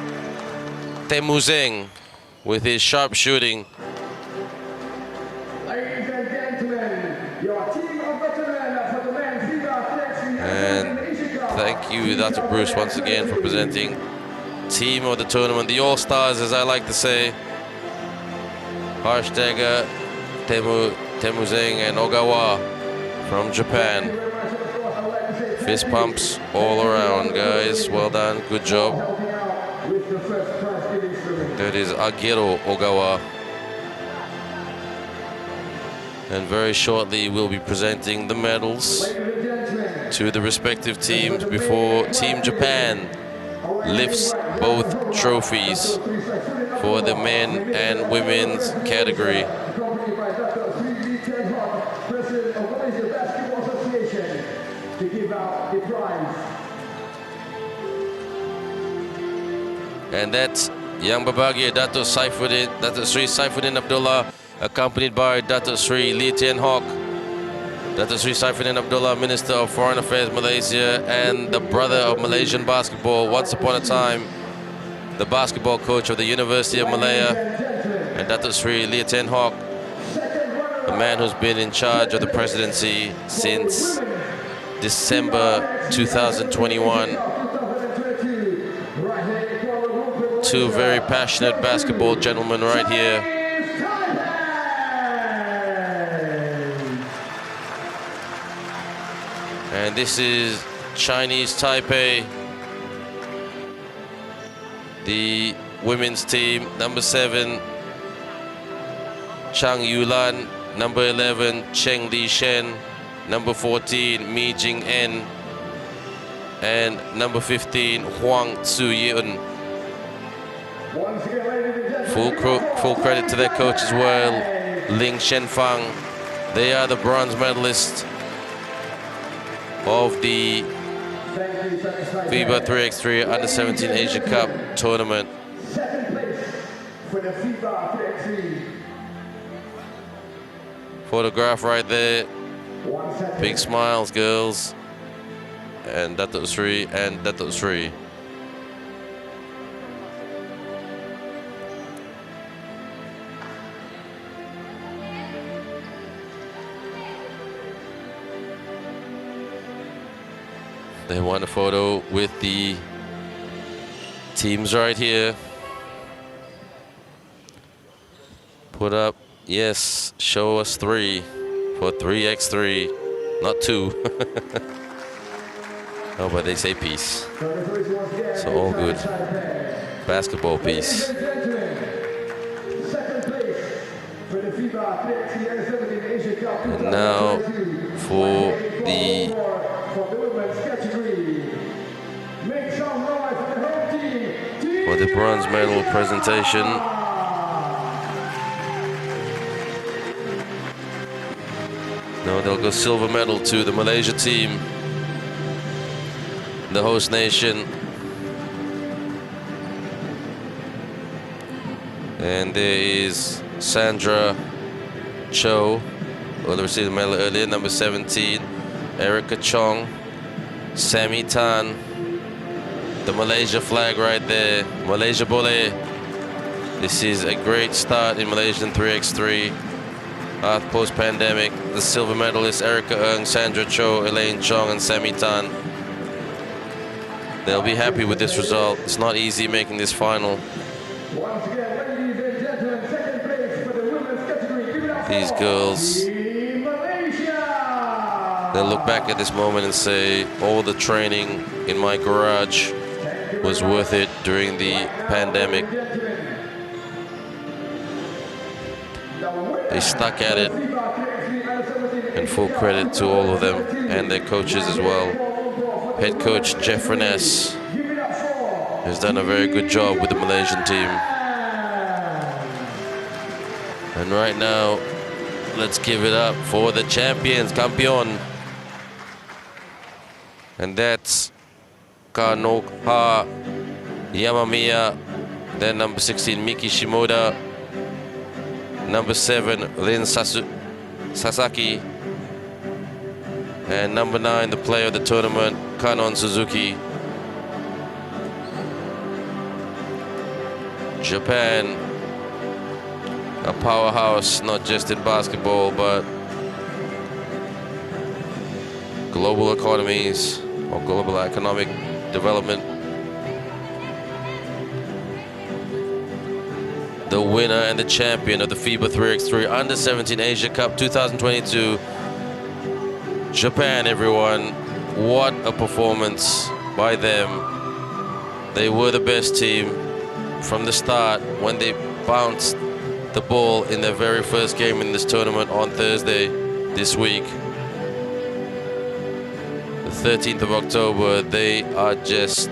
Temuzeng with his sharp shooting. Ladies and gentlemen, your team of veterans for the men's FIBA 3x3 And Asia Cup. thank you, Dr. Bruce, once again for presenting team of the tournament, the All-Stars, as I like to say. Harshdaga, Temuzeng, and Ogawa from Japan. Fist pumps all around, guys. Well done, good job. That is Agiro Ogawa. And very shortly we'll be presenting the medals to the respective teams before Team Japan lifts both trophies for the men and women's category. And that's Yang Berbahagia Dato' Sri Saifuddin Abdullah, accompanied by Dato' Sri Lee Tien Hock, Dato' Sri Saifuddin Abdullah, Minister of Foreign Affairs Malaysia, and the brother of Malaysian basketball, once upon a time the basketball coach of the University of Malaya, and Dato' Sri Lee Tien Hock, a man who's been in charge of the presidency since December 2021. Two very passionate basketball gentlemen right here. And this is Chinese Taipei, the women's team. Number 7, Chang Yulan. Number 11, Cheng Li Shen. Number 14, Mi Jing En. And number 15, Huang Tzu Yun. Full credit to their coach as well, Ling Shenfang. They are the bronze medalists of the FIBA 3x3 U17 Asia Cup tournament. Second place for the FIBA 3x3. Photograph right there. Big smiles, girls. And Dato' Sri and Dato' Sri. They want a photo with the teams right here. Put up, yes, show us 3 for 3x3, not 2. Oh, but they say peace. So all good. Basketball peace. And now for the bronze medal presentation. No, they'll go silver medal to the Malaysia team, the host nation. And there is Sandra Cho, who received the medal earlier, number 17, Erica Chong, Sammy Tan, the Malaysia flag right there, Malaysia Boleh. This is a great start in Malaysian 3x3 post-pandemic. The silver medalists Erica Ng, Sandra Cho, Elaine Chong, and Sammy Tan. They'll be happy with this result. It's not easy making this final. Once again, ladies and gentlemen, second place for the women's category. Give it up These girls, for Malaysia. they'll look back at this moment and say, all the training in my garage was worth it during the pandemic. They stuck at it, and full credit to all of them and their coaches as well. Head coach Jeff Reness has done a very good job with the Malaysian team. And right now, let's give it up for the champions, Campion. And that's Kanoha Yamamiya. Then number 16, Miki Shimoda. Number 7, Rin Sasaki. And number 9, the player of the tournament, Kanon Suzuki. Japan, a powerhouse, not just in basketball, but global economies or global economic development. The winner and the champion of the FIBA 3x3 Under-17 Asia Cup 2022. Japan, everyone. What a performance by them. They were the best team from the start when they bounced the ball in their very first game in this tournament on Thursday this week. The 13th of October, they are just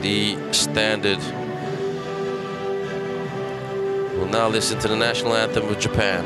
the standard. We'll now listen to the national anthem of Japan.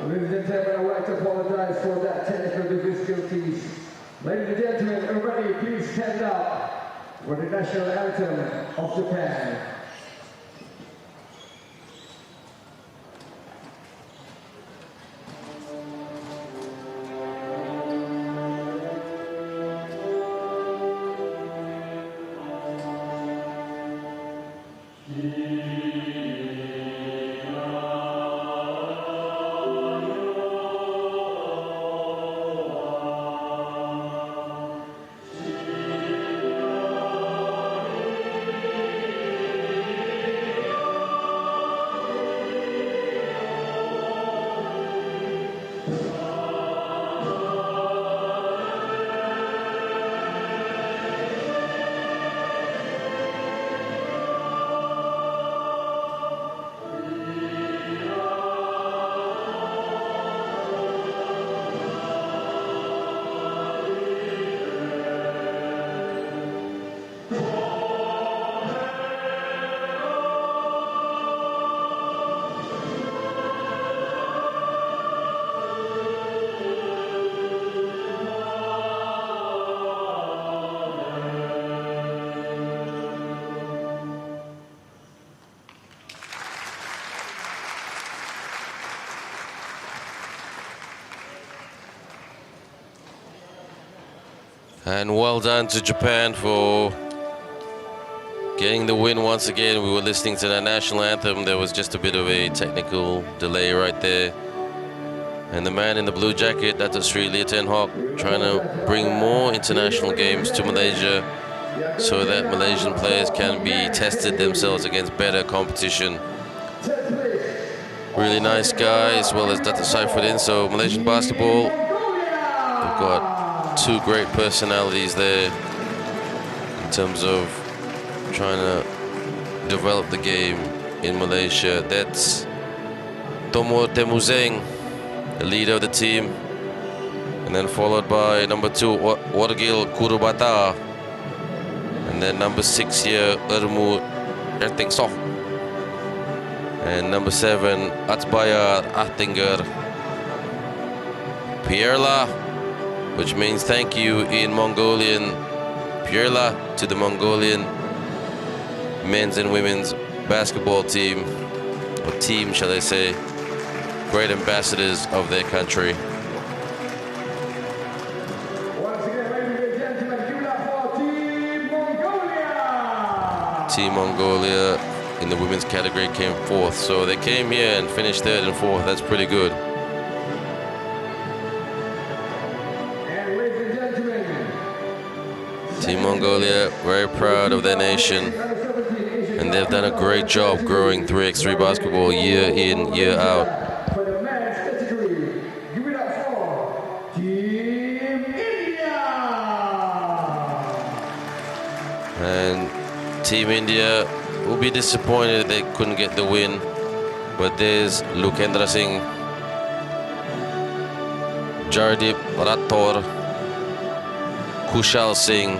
Ladies and gentlemen, I'd like to apologize for that technical difficulties. Ladies and gentlemen, everybody please stand up for the national anthem of Japan. And well done to Japan for getting the win once again. We were listening to the national anthem. There was just a bit of a technical delay right there. And the man in the blue jacket, that's Australia Ten Hawk, trying to bring more international games to Malaysia so that Malaysian players can be tested themselves against better competition. Really nice guy, as well as Dato' Saifuddin. So Malaysian basketball, they've got two great personalities there in terms of trying to develop the game in Malaysia. That's Tomo Temuzeng, the leader of the team, and then followed by number 2 Wargil Kurubata, and then number 6 here Ermu Ertingsok, and number 7 Atsbayar Ahtinger Pierla, which means thank you in Mongolian. Pierla to the Mongolian men's and women's basketball team, or team shall I say. Great ambassadors of their country. Once again, ladies and gentlemen, give it up for Team Mongolia! Team Mongolia in the women's category came 4th. So they came here and finished 3rd and 4th. That's pretty good. And ladies and gentlemen, Team Mongolia, very proud of their nation. And they've done a great job growing 3x3 basketball year in, year out. for the men's category, give it up for Team India! And Team India will be disappointed they couldn't get the win. But there's Lukendra Singh, Jardip Rathore, Kushal Singh,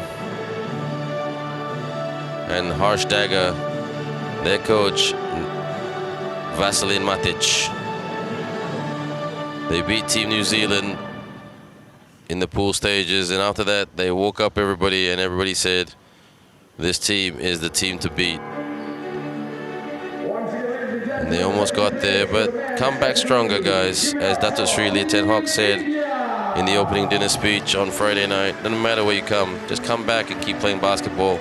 and Harsh Dagger, their coach, Vasilin Matic. They beat Team New Zealand in the pool stages, and after that they woke up everybody and everybody said this team is the team to beat. And they almost got there, but come back stronger, guys. As Dato' Sri Ten Hawk said in the opening dinner speech on Friday night, doesn't matter where you come, just come back and keep playing basketball.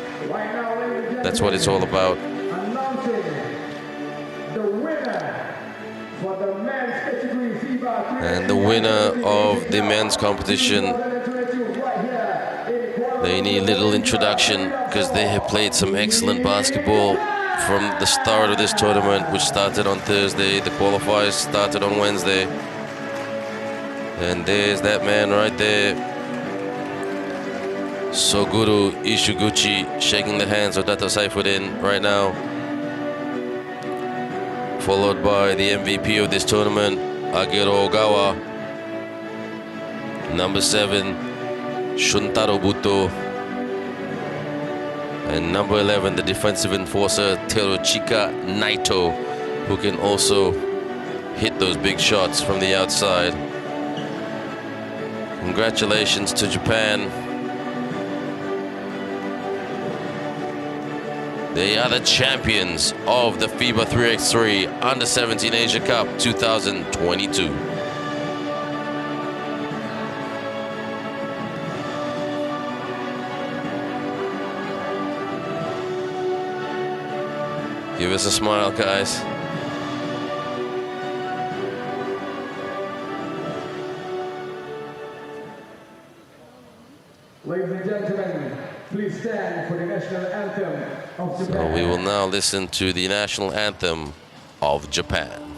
That's what it's all about. Announcing the winner for the men's category FIBA 3x3 And the winner of the men's competition, they need little introduction because they have played some excellent basketball from the start of this tournament, which started on Thursday. The qualifiers started on Wednesday. And there's that man right there, Soguru Ishuguchi, shaking the hands of Dato' Saifuddin right now. Followed by the MVP of this tournament, Agero Ogawa. Number 7, Shuntaro Buto. And number 11, the defensive enforcer, Teruchika Naito, who can also hit those big shots from the outside. Congratulations to Japan. They are the champions of the FIBA 3x3 U17 Asia Cup 2022. Give us a smile, guys. Ladies and gentlemen, please stand for the national anthem of Japan. So we will now listen to the national anthem of Japan.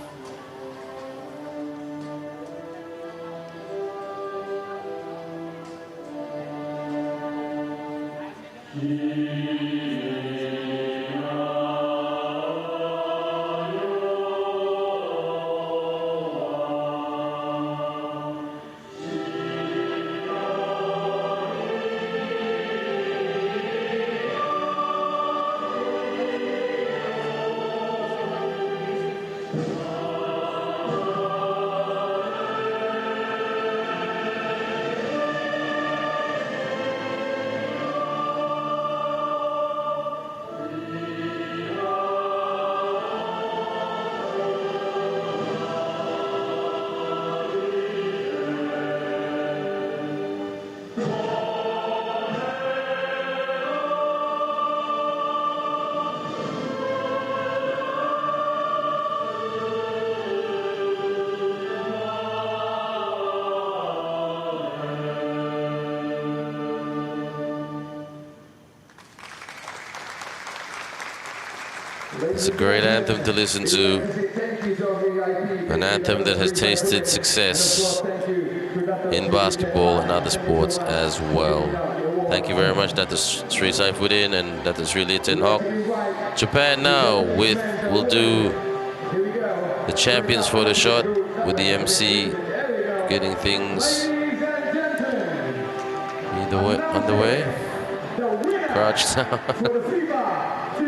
It's a great anthem to listen to. An anthem that has tasted success in basketball and other sports as well. Thank you very much, Dr. Sri Saifuddin and Dr. Sri Lee Ten Hock. Japan now will do the champions photo shot with the MC getting things underway. Crouch down.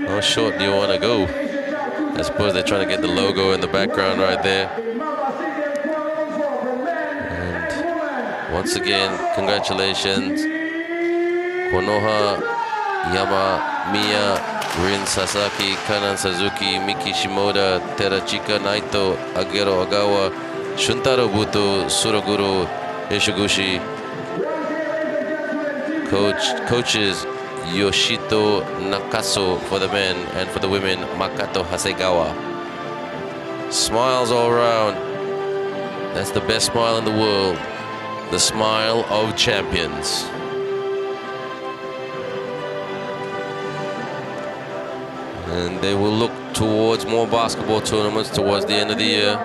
How short do you want to go? I suppose they're trying to get the logo in the background right there. And once again, congratulations. Konoha, Yama, Miya, Rin Sasaki, Kanan Suzuki, Miki Shimoda, Terachika Naito, Agero Agawa, Shuntaro Buto, Suroguro Yoshiguchi. Coaches Yoshito Nakaso for the men, and for the women, Makato Hasegawa. Smiles all around. That's the best smile in the world. The smile of champions. And they will look towards more basketball tournaments towards the end of the year.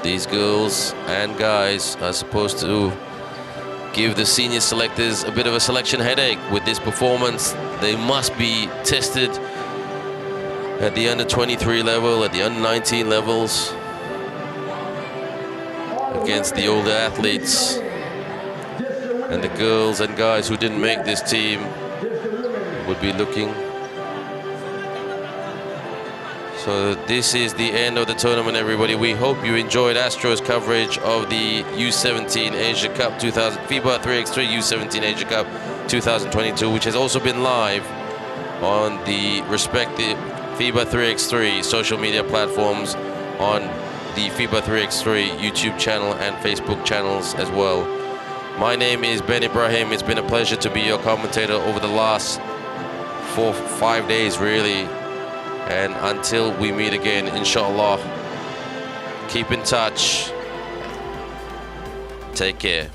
These girls and guys are supposed to give the senior selectors a bit of a selection headache with this performance. They must be tested at the under 23 level, at the under 19 levels, against the older athletes. And the girls and guys who didn't make this team would be looking. So this is the end of the tournament, everybody. We hope you enjoyed Astro's coverage of the U17 Asia Cup FIBA 3x3 U17 Asia Cup 2022, which has also been live on the respective FIBA 3x3 social media platforms, on the FIBA 3x3 YouTube channel and Facebook channels as well. My name is Ben Ibrahim. It's been a pleasure to be your commentator over the last 4-5 days, really. And until we meet again, inshallah, keep in touch. Take care.